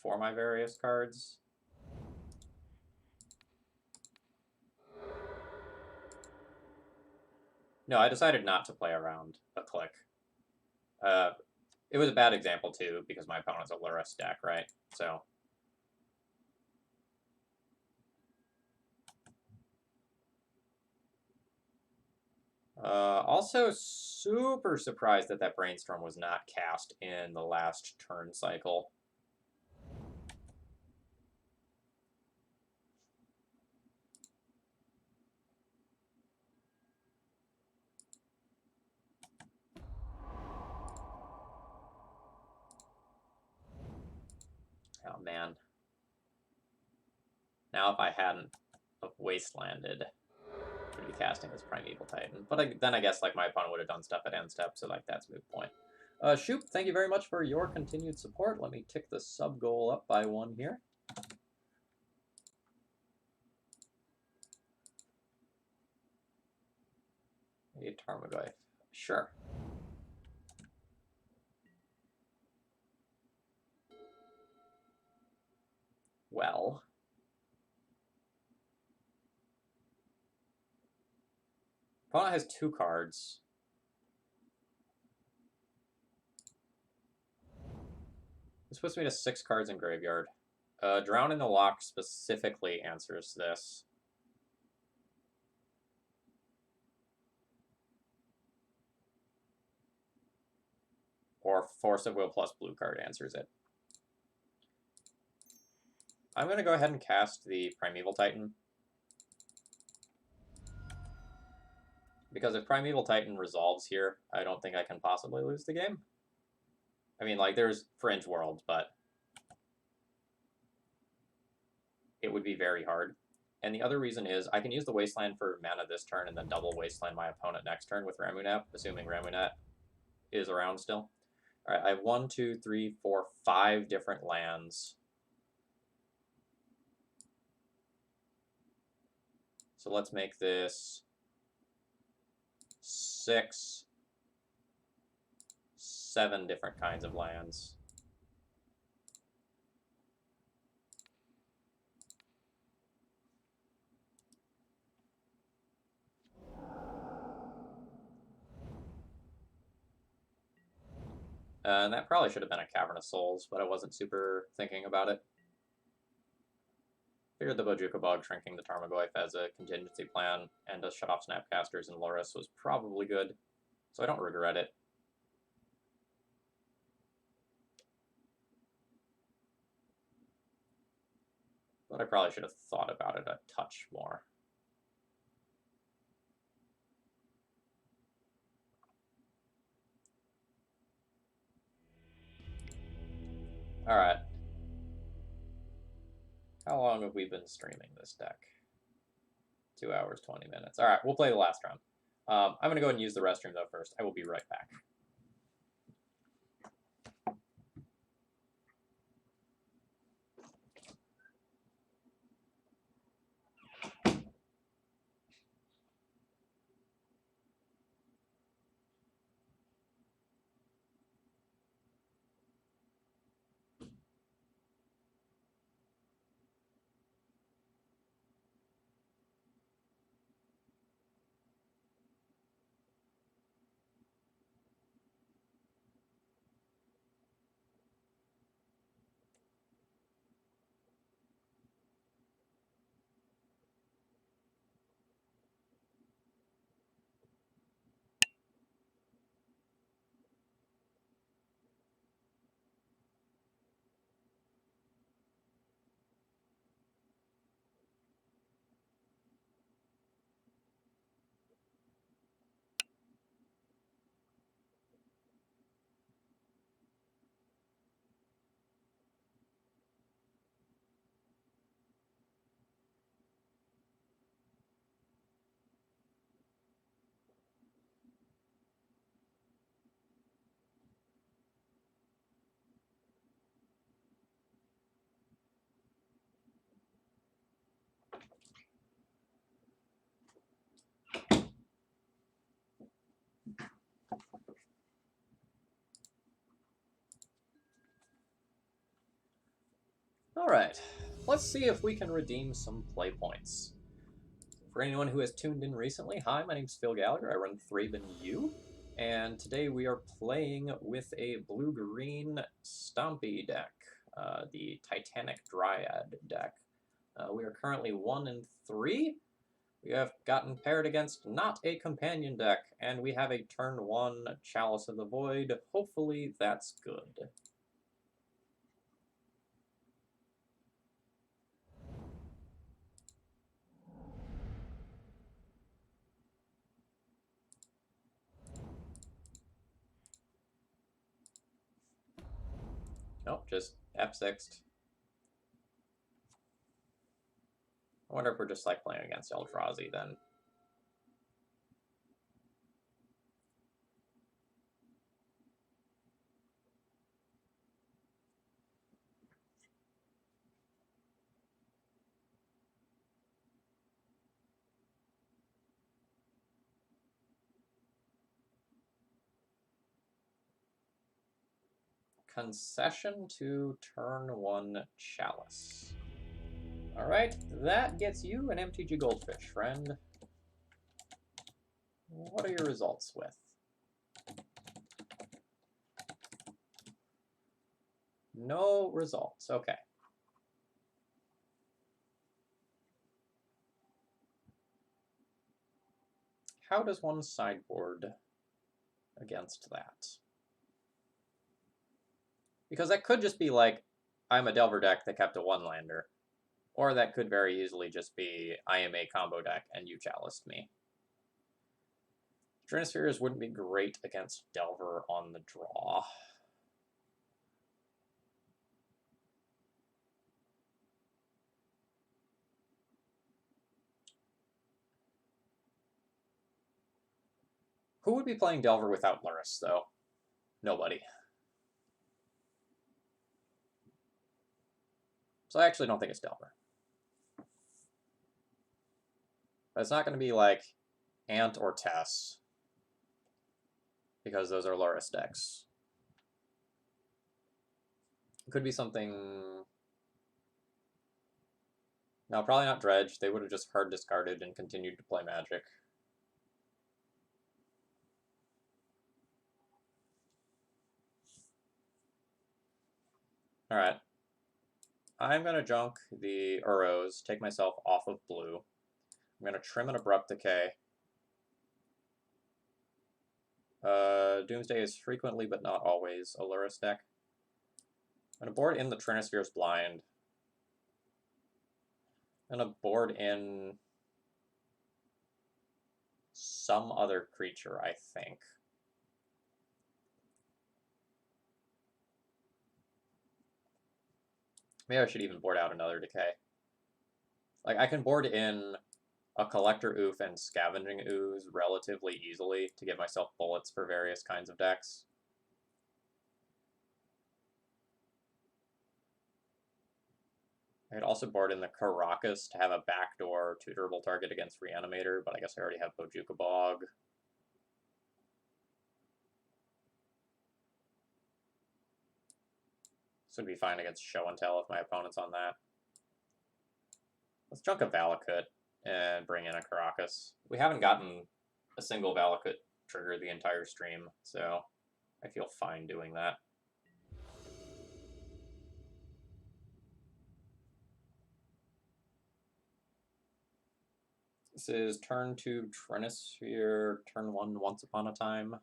S1: for my various cards. No, I decided not to play around a click. It was a bad example, too, because my opponent's a Luris deck, right? So... also, super surprised that that Brainstorm was not cast in the last turn cycle. Oh, man. Now, if I hadn't have wastelanded, I'd be casting this Primeval Titan. But then I guess like my opponent would have done stuff at end step, so like that's a moot point. Shoop, thank you very much for your continued support. Let me tick the sub goal up by 1 here. A Tarmogoyf. Sure. Well. Opponent has 2 cards. This puts me to 6 cards in graveyard. Drown in the Loch specifically answers this. Or Force of Will plus blue card answers it. I'm going to go ahead and cast the Primeval Titan. Because if Primeval Titan resolves here, I don't think I can possibly lose the game. I mean, like, there's Fringe Worlds, but it would be very hard. And the other reason is I can use the Wasteland for mana this turn and then double Wasteland my opponent next turn with Ramunap, assuming Ramunap is around still. All right, I have 1, 2, 3, 4, 5 different lands. So let's make this 6, 7 different kinds of lands. And that probably should have been a Cavern of Souls, but I wasn't super thinking about it. Figured the Bojuka Bog shrinking the Tarmogoyf as a contingency plan and to shut off Snapcasters and Luris was probably good, so I don't regret it. But I probably should have thought about it a touch more. Alright. How long have we been streaming this deck? 2 hours, 20 minutes. Alright, we'll play the last round. I'm going to go ahead and use the restroom, though, first. I will be right back. Alright, let's see if we can redeem some play points. For anyone who has tuned in recently, hi, my name's Phil Gallagher. I run ThrabenU, and today we are playing with a blue-green Stompy deck, the Titanic Dryad deck. We are currently 1-3. We have gotten paired against not a companion deck, and we have a turn 1 Chalice of the Void. Hopefully that's good. Nope, just F6'd. I wonder if we're just like playing against Eldrazi then. Concession to turn 1 Chalice. Alright, that gets you an MTG Goldfish, friend. What are your results with? No results, okay. How does one sideboard against that? Because that could just be like, I'm a Delver deck that kept a 1-lander. Or that could very easily just be, I am a combo deck and you chaliced me. Trinispheres wouldn't be great against Delver on the draw. Who would be playing Delver without Lurrus, though? Nobody. So I actually don't think it's Delver. But it's not going to be like Ant or Tess, because those are Lurrus decks. It could be something... No, probably not Dredge. They would have just hard discarded and continued to play Magic. Alright. I'm going to junk the Uros, take myself off of blue. I'm going to trim an Abrupt Decay. Doomsday is frequently, but not always, a Lurrus deck. I'm going to board in the Trinisphere's Blind. I'm going to board in some other creature, I think. Maybe I should even board out another Decay. Like, I can board in a Collector Oof and Scavenging Ooze relatively easily to get myself bullets for various kinds of decks. I could also board in the Caracas to have a backdoor tutorable target against Reanimator, but I guess I already have Bojuka Bog. This would be fine against Show and Tell if my opponent's on that. Let's junk a Valakut and bring in a Caracas. We haven't gotten a single Valakut trigger the entire stream, so I feel fine doing that. This is turn 2 Trinisphere, turn 1 Once Upon a Time.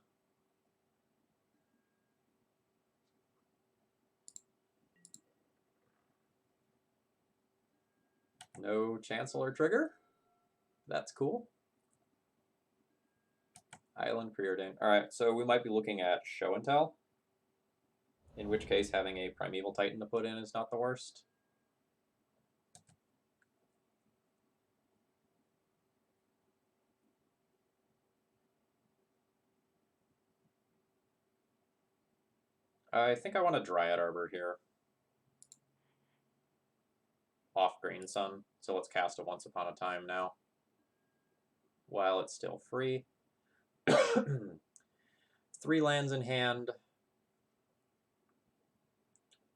S1: No Chancellor trigger. That's cool. Island Preordained. Alright, so we might be looking at Show and Tell. In which case, having a Primeval Titan to put in is not the worst. I think I want a Dryad Arbor here. Off Green Sun. So let's cast a Once Upon a Time now. While it's still free. 3 lands in hand.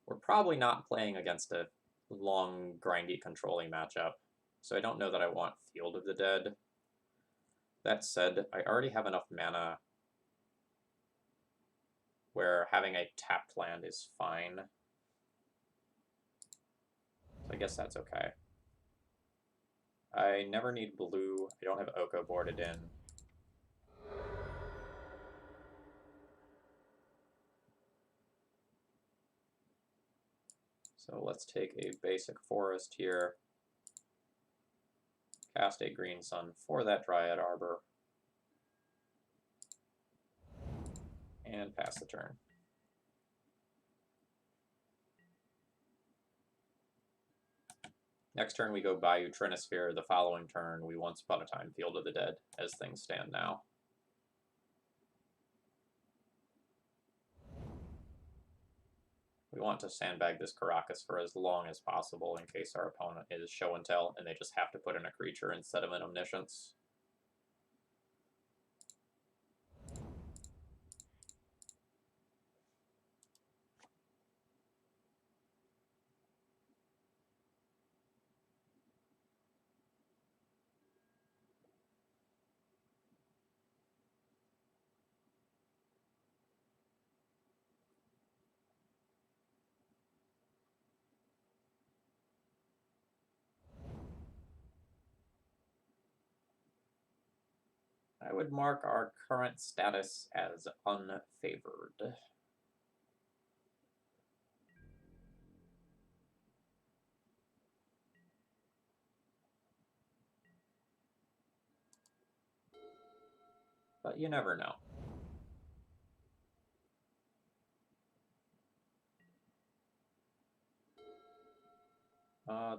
S1: We're probably not playing against a long, grindy, controlling matchup. so I don't know that I want Field of the Dead. That said, I already have enough mana where having a tapped land is fine. So I guess that's okay. I never need blue. I don't have Oko boarded in. So let's take a basic forest here. Cast a green sun for that Dryad Arbor. And pass the turn. Next turn we go Bayou Trinisphere. The following turn we Once Upon a Time Field of the Dead, as things stand now. We want to sandbag this Caracas for as long as possible in case our opponent is show and tell and they just have to put in a creature instead of an Omniscience. I would mark our current status as unfavored. But you never know.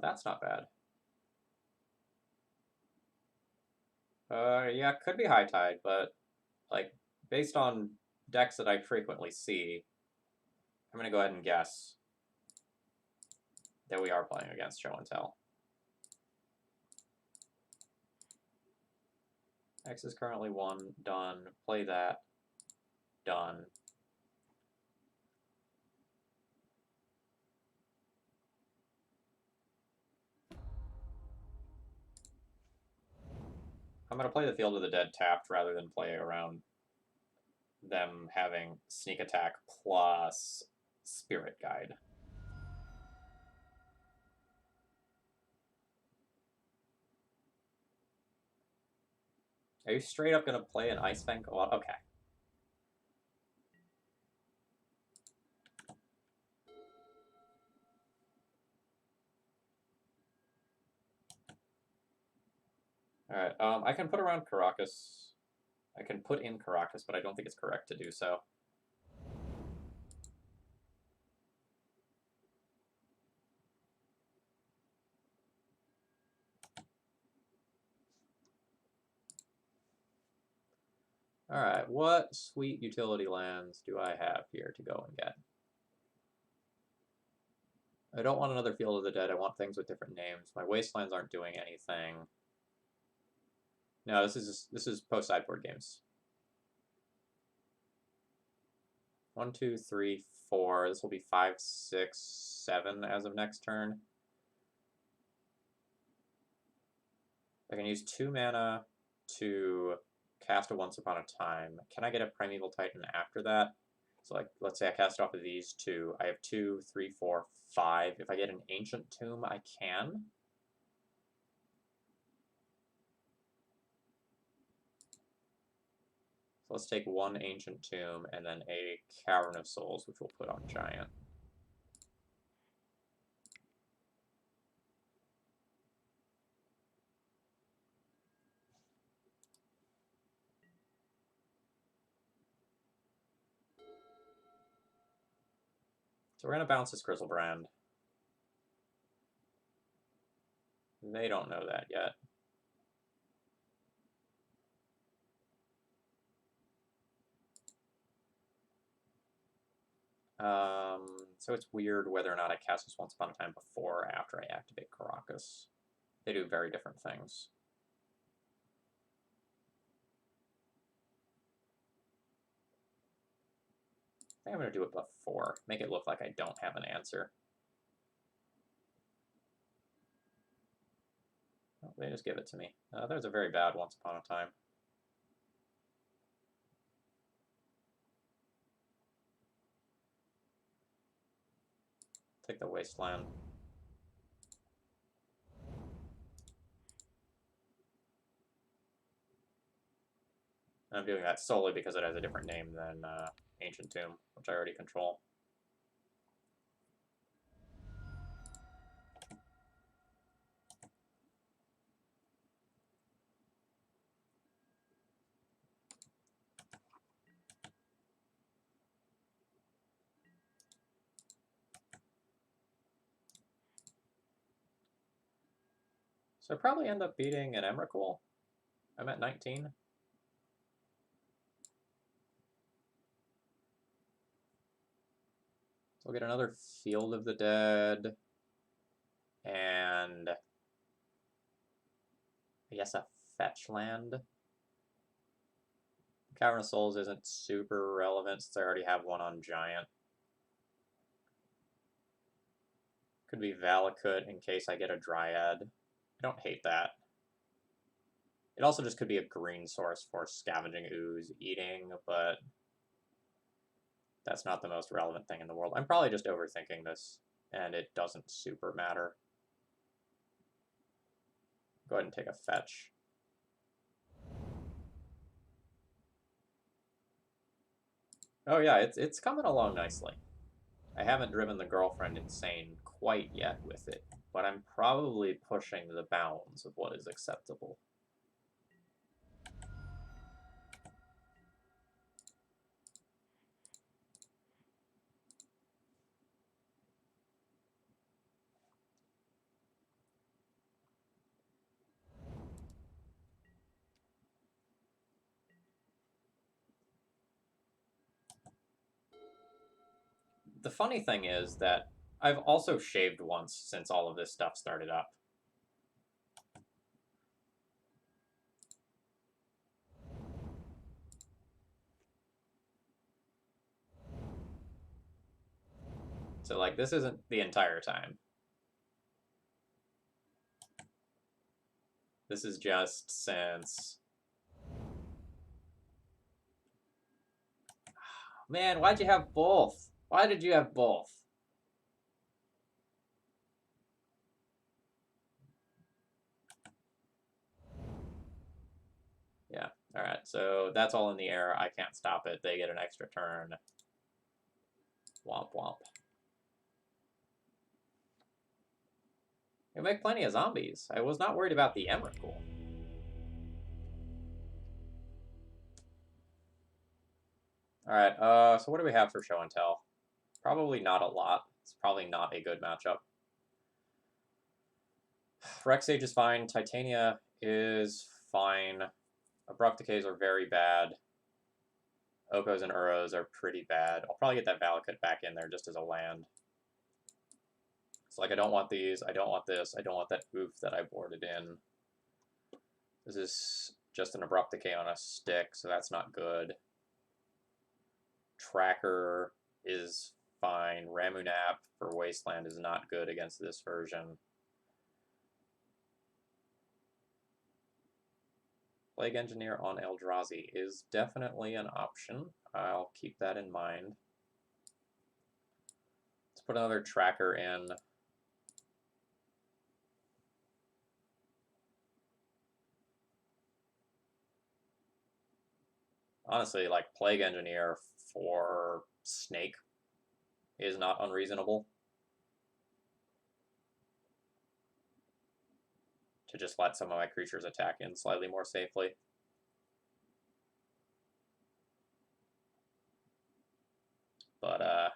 S1: That's not bad. Yeah, could be High Tide, but, like, based on decks that I frequently see, I'm going to go ahead and guess that we are playing against show and tell. X is currently 1, done. Play that, done. I'm going to play the Field of the Dead tapped rather than play around them having Sneak Attack plus Spirit Guide. Are you straight up going to play an Ice Fang? Oh, okay. Alright, I can put around Caracas. I can put in Caracas, but I don't think it's correct to do so. Alright, what sweet utility lands do I have here to go and get? I don't want another Field of the Dead. I want things with different names. My Wastelands aren't doing anything. No, this is post-sideboard games. 1, 2, 3, 4. This will be 5, 6, 7 as of next turn. I can use 2 mana to cast a Once Upon a Time. Can I get a Primeval Titan after that? So, like, let's say I cast off of these 2. I have 2, 3, 4, 5. If I get an Ancient Tomb, I can. So let's take 1 Ancient Tomb and then a Cavern of Souls, which we'll put on Giant. So we're going to bounce this Griselbrand. They don't know that yet. So it's weird whether or not I cast this Once Upon a Time before or after I activate Caracas. They do very different things. I think I'm going to do it before. Make it look like I don't have an answer. Oh, they just give it to me. That was a very bad Once Upon a Time. Take the Wasteland. I'm doing that solely because it has a different name than Ancient Tomb, which I already control. So I probably end up beating an Emrakul. I'm at 19. So we'll get another Field of the Dead. And I guess a fetch land. Cavern of Souls isn't super relevant since I already have one on Giant. Could be Valakut in case I get a Dryad. I don't hate that. It also just could be a green source for Scavenging Ooze eating, but that's not the most relevant thing in the world. I'm probably just overthinking this, and it doesn't super matter. Go ahead and take a fetch. Oh yeah, it's coming along nicely. I haven't driven the girlfriend insane quite yet with it, but I'm probably pushing the bounds of what is acceptable. The funny thing is that I've also shaved once since all of this stuff started up. So, like, this isn't the entire time. This is just since... Man, why'd you have both? Why did you have both? Yeah, alright, so that's all in the air. I can't stop it. They get an extra turn. Womp womp. You make plenty of zombies. I was not worried about the Emrakul. Alright, so what do we have for show and tell? Probably not a lot. It's probably not a good matchup. Rex Age is fine. Titania is fine. Abrupt Decays are very bad. Okos and Uros are pretty bad. I'll probably get that Valakut back in there just as a land. It's like, I don't want these, I don't want this, I don't want that oof that I boarded in. This is just an Abrupt Decay on a stick, so that's not good. Tracker is fine. Ramunap for Wasteland is not good against this version. Plague Engineer on Eldrazi is definitely an option. I'll keep that in mind. Let's put another tracker in. Honestly, like, Plague Engineer for Snake is not unreasonable. To just let some of my creatures attack in slightly more safely. But,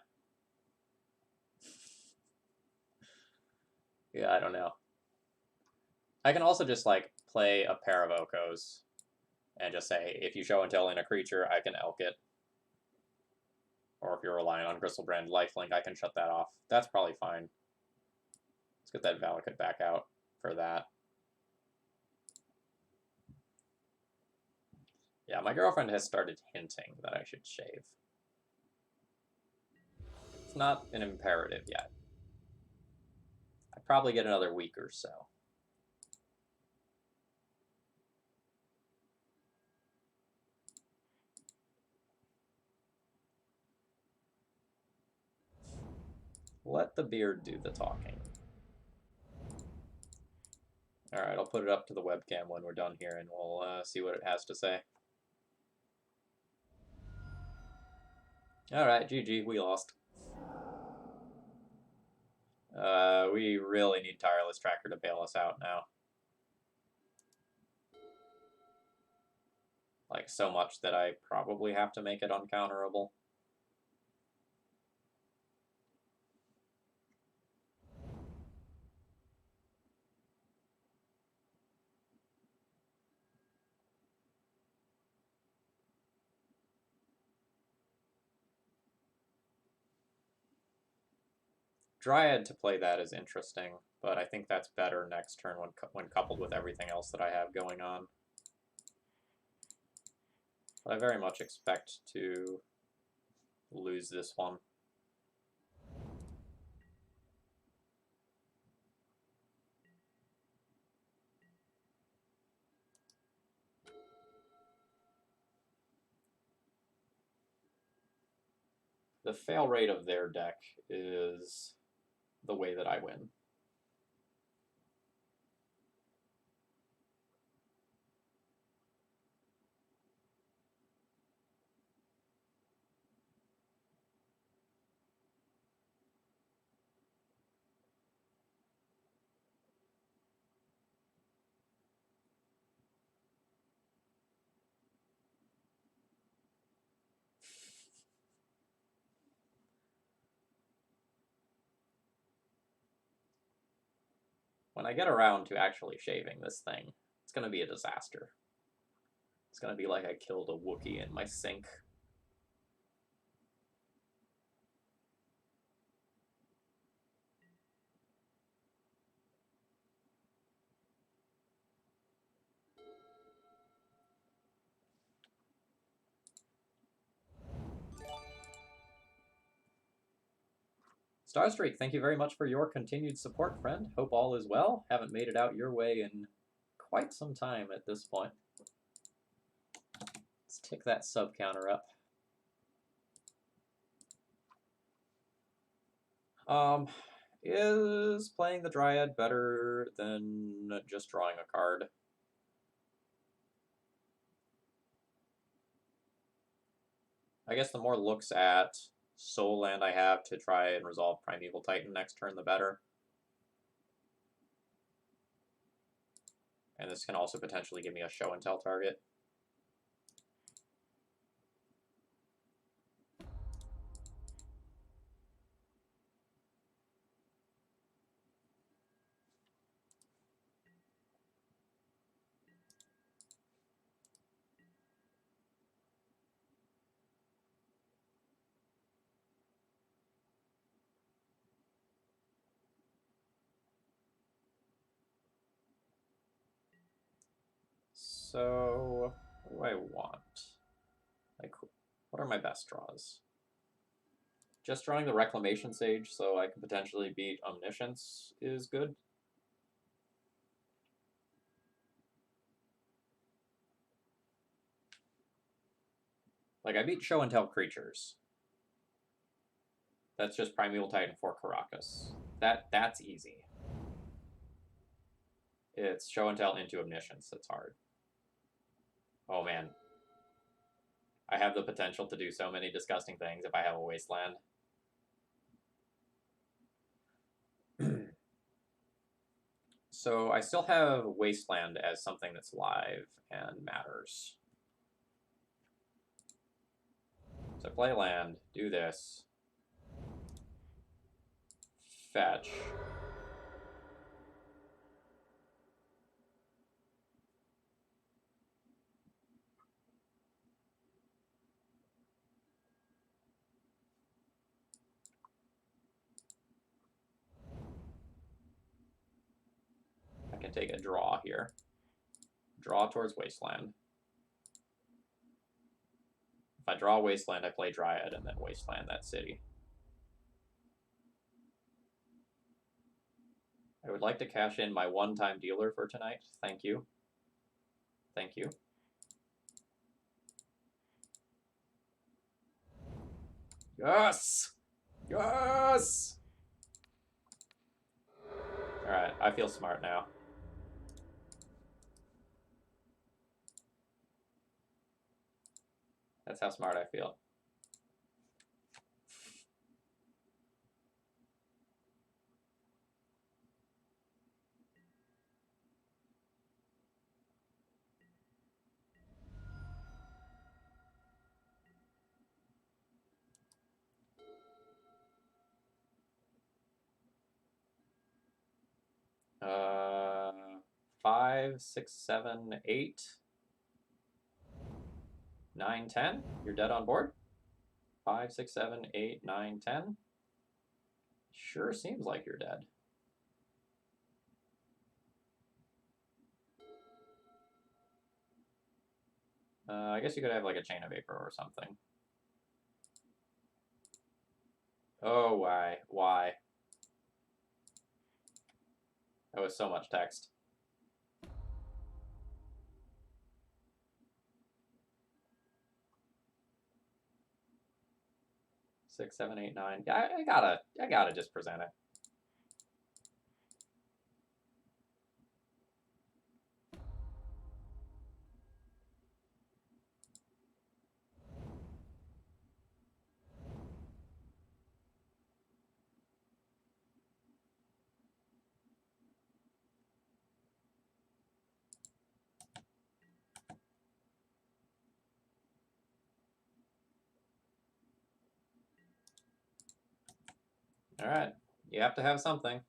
S1: yeah, I don't know. I can also just, like, play a pair of Okos and just say, if you show and tell in a creature, I can elk it. Or if you're relying on Gristlebrand Lifelink, I can shut that off. That's probably fine. Let's get that Valakut back out for that. Yeah, my girlfriend has started hinting that I should shave. It's not an imperative yet. I'd probably get another week or so. Let the beard do the talking. Alright, I'll put it up to the webcam when we're done here, and we'll see what it has to say. Alright, GG, we lost. We really need Tireless Tracker to bail us out now. Like, so much that I probably have to make it uncounterable. Dryad to play that is interesting, but I think that's better next turn when coupled with everything else that I have going on. But I very much expect to lose this one. The fail rate of their deck is the way that I win. When I get around to actually shaving this thing, it's going to be a disaster. It's going to be like I killed a Wookiee in my sink. Starstreak, thank you very much for your continued support, friend. Hope all is well. Haven't made it out your way in quite some time at this point. Let's tick that sub counter up. Is playing the Dryad better than just drawing a card? I guess the more looks at soul land I have to try and resolve Primeval Titan next turn, the better. And this can also potentially give me a show and tell target. So, what do I want? Like, what are my best draws? Just drawing the Reclamation Sage so I can potentially beat Omniscience is good. Like, I beat Show and Tell creatures. That's just Primeval Titan for Caracas. That's easy. It's Show and Tell into Omniscience that's hard. Oh man. I have the potential to do so many disgusting things if I have a Wasteland. So I still have Wasteland as something that's live and matters. So play land, do this. Fetch. I can take a draw here. Draw towards Wasteland. If I draw Wasteland, I play Dryad and then Wasteland that city. I would like to cash in my one-time dealer for tonight. Thank you. Thank you. Yes! Yes! I feel smart now. That's how smart I feel. Uh, 5, 6, 7, 8, 9, 10. You're dead on board? 5, 6, 7, 8, 9, 10. Sure seems like you're dead. I guess you could have like a chain of vapor or something. Oh, why? Why? That was so much text. 6, 7, 8, 9. Yeah, I gotta just present it. All right, you have to have something.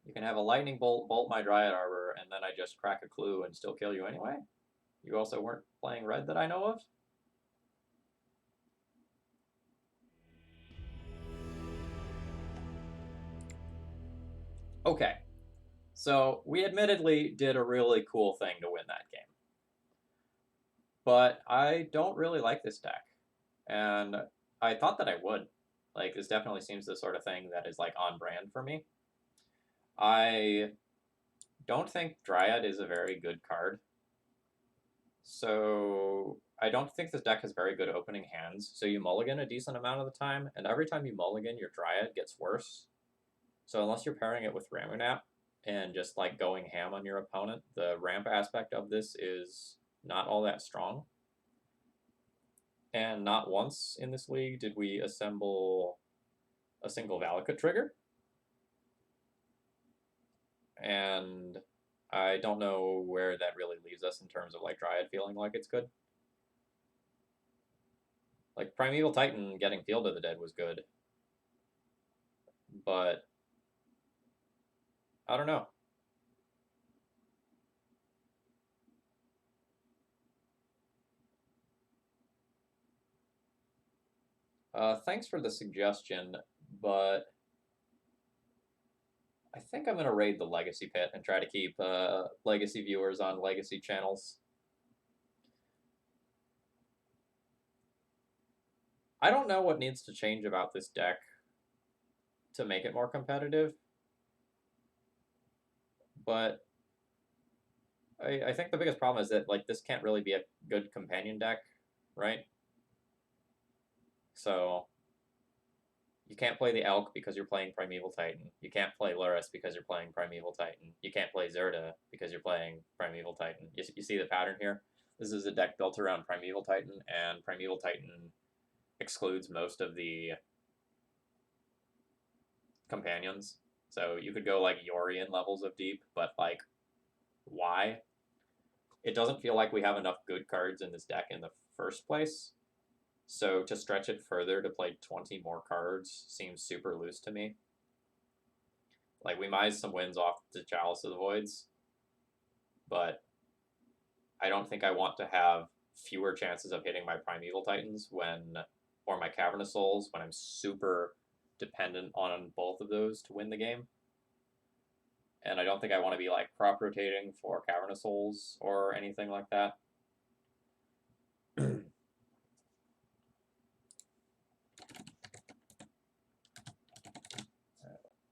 S1: You can have a lightning bolt, bolt my Dryad Arbor, and then I just crack a clue and still kill you anyway. You also weren't playing red that I know of? Okay, so we admittedly did a really cool thing to win that game. But I don't really like this deck. And I thought that I would. Like, this definitely seems the sort of thing that is, like, on brand for me. I don't think Dryad is a very good card. So I don't think this deck has very good opening hands. So you mulligan a decent amount of the time, and every time you mulligan, your Dryad gets worse. So unless you're pairing it with Ramunap and just like going ham on your opponent, the ramp aspect of this is not all that strong. And not once in this league did we assemble a single Valakut trigger. And I don't know where that really leaves us in terms of like Dryad feeling like it's good. Like Primeval Titan getting Field of the Dead was good. But I don't know. Thanks for the suggestion, but I think I'm going to raid the Legacy Pit and try to keep Legacy viewers on Legacy channels. I don't know what needs to change about this deck to make it more competitive, but I think the biggest problem is that like this can't really be a good companion deck, right? So you can't play the Elk because you're playing Primeval Titan. You can't play Lurrus because you're playing Primeval Titan. You can't play Zerda because you're playing Primeval Titan. You see the pattern here? This is a deck built around Primeval Titan, and Primeval Titan excludes most of the companions. So you could go like Yorian levels of deep, but like, why? It doesn't feel like we have enough good cards in this deck in the first place. So to stretch it further to play 20 more cards seems super loose to me. Like, we mize some wins off the Chalice of the Voids, but I don't think I want to have fewer chances of hitting my Primeval Titans or my Cavernous Souls when I'm super dependent on both of those to win the game. And I don't think I want to be like crop rotating for Cavernous Souls or anything like that.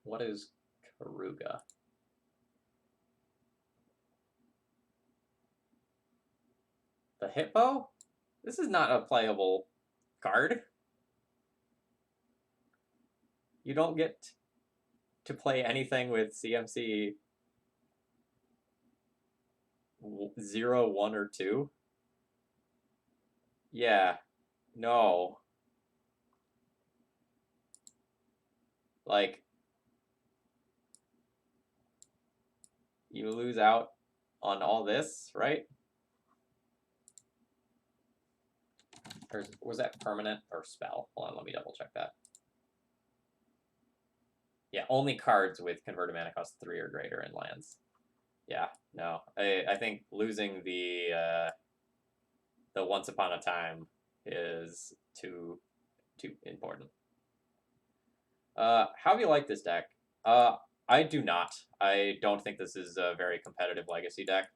S1: What is Karuga? The Hippo? This is not a playable card. You don't get to play anything with CMC 0, 1, or 2? Yeah, no. Like, you lose out on all this, right? Or was that permanent or spell? Hold on, let me double check that. Yeah, only cards with converted mana cost 3 or greater in lands. Yeah, no. I think losing the Once Upon a Time is too important. How do you like this deck? I do not. I don't think this is a very competitive Legacy deck.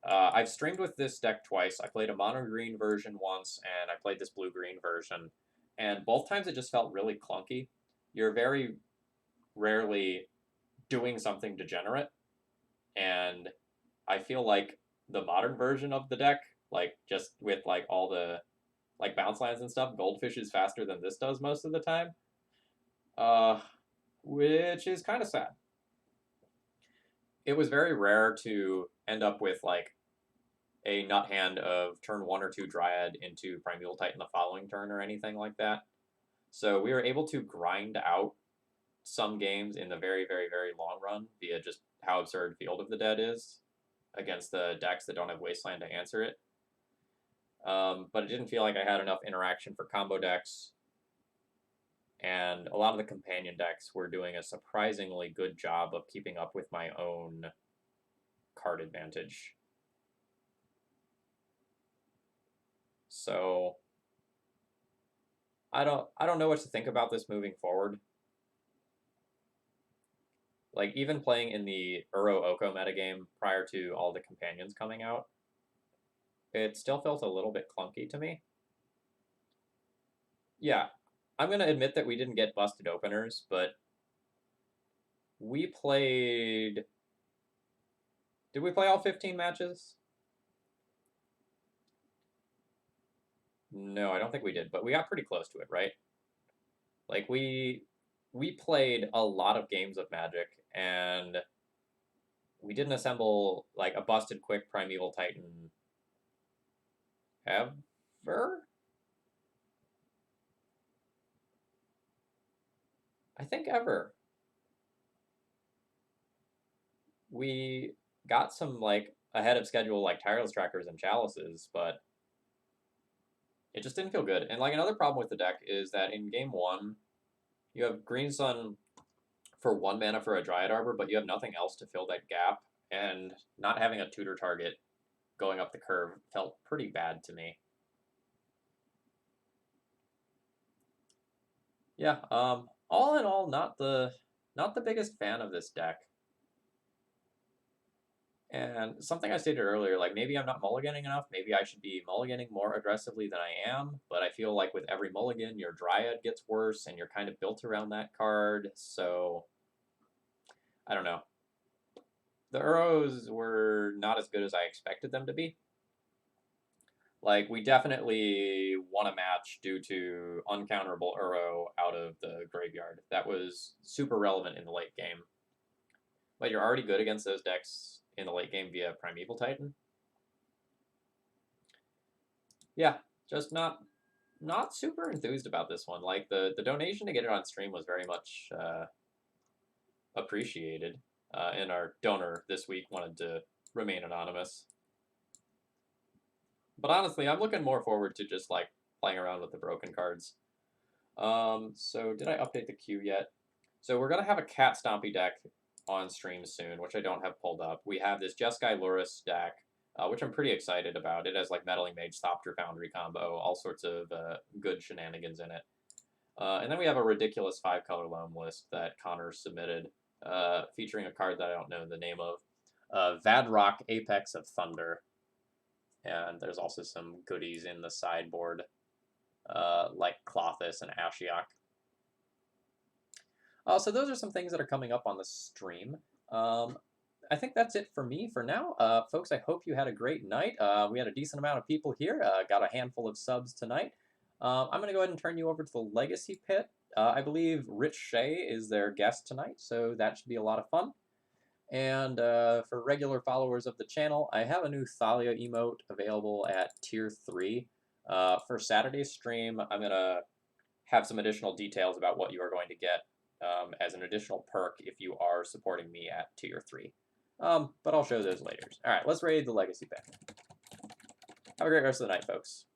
S1: I've streamed with this deck twice. I played a mono-green version once, and I played this blue-green version. And both times it just felt really clunky. You're very rarely doing something degenerate. And I feel like the modern version of the deck, like just with like all the like bounce lands and stuff, Goldfish is faster than this does most of the time. Which is kind of sad. It was very rare to end up with like a nut hand of turn 1 or 2 Dryad into Primeval Titan the following turn or anything like that. So we were able to grind out some games in the very, very, very long run via just how absurd Field of the Dead is against the decks that don't have Wasteland to answer it. But it didn't feel like I had enough interaction for combo decks. And a lot of the companion decks were doing a surprisingly good job of keeping up with my own card advantage. So I don't know what to think about this moving forward. Like, even playing in the Uro Oko metagame prior to all the companions coming out, it still felt a little bit clunky to me. Yeah, I'm going to admit that we didn't get busted openers, but we played... Did we play all 15 matches? No, I don't think we did, but we got pretty close to it, right? Like, we played a lot of games of Magic, and we didn't assemble, like, a busted quick Primeval Titan ever? I think ever. We got some, like, ahead of schedule, like, Tireless Trackers and Chalices, but it just didn't feel good. And, like, another problem with the deck is that in game 1, you have Green Sun for 1 mana for a Dryad Arbor, but you have nothing else to fill that gap, and not having a tutor target going up the curve felt pretty bad to me. Yeah, all in all, not the biggest fan of this deck. And something I stated earlier, like maybe I'm not mulliganing enough, maybe I should be mulliganing more aggressively than I am, but I feel like with every mulligan, your Dryad gets worse, and you're kind of built around that card, so I don't know. The Uros were not as good as I expected them to be. Like, we definitely won a match due to uncounterable Uro out of the graveyard. That was super relevant in the late game. But you're already good against those decks in the late game via Primeval Titan. Yeah, just not super enthused about this one. Like, the donation to get it on stream was very much appreciated. And our donor this week wanted to remain anonymous. But honestly, I'm looking more forward to just, like, playing around with the broken cards. So did I update the queue yet? So we're going to have a Cat Stompy deck on stream soon, which I don't have pulled up. We have this Jeskai Luris deck, which I'm pretty excited about. It has, like, Meddling Mage, Thopter Foundry combo, all sorts of good shenanigans in it. And then we have a ridiculous 5-color loam list that Connor submitted, featuring a card that I don't know the name of, Vadrock Apex of Thunder. And there's also some goodies in the sideboard, like Clothis and Ashiok. So those are some things that are coming up on the stream. I think that's it for me for now. Folks, I hope you had a great night. We had a decent amount of people here. Got a handful of subs tonight. I'm going to go ahead and turn you over to the Legacy Pit. I believe Rich Shea is their guest tonight, so that should be a lot of fun. And for regular followers of the channel, I have a new Thalia emote available at Tier 3. For Saturday's stream, I'm going to have some additional details about what you are going to get as an additional perk if you are supporting me at Tier 3. But I'll show those later. Alright, let's raid the Legacy pack. Have a great rest of the night, folks.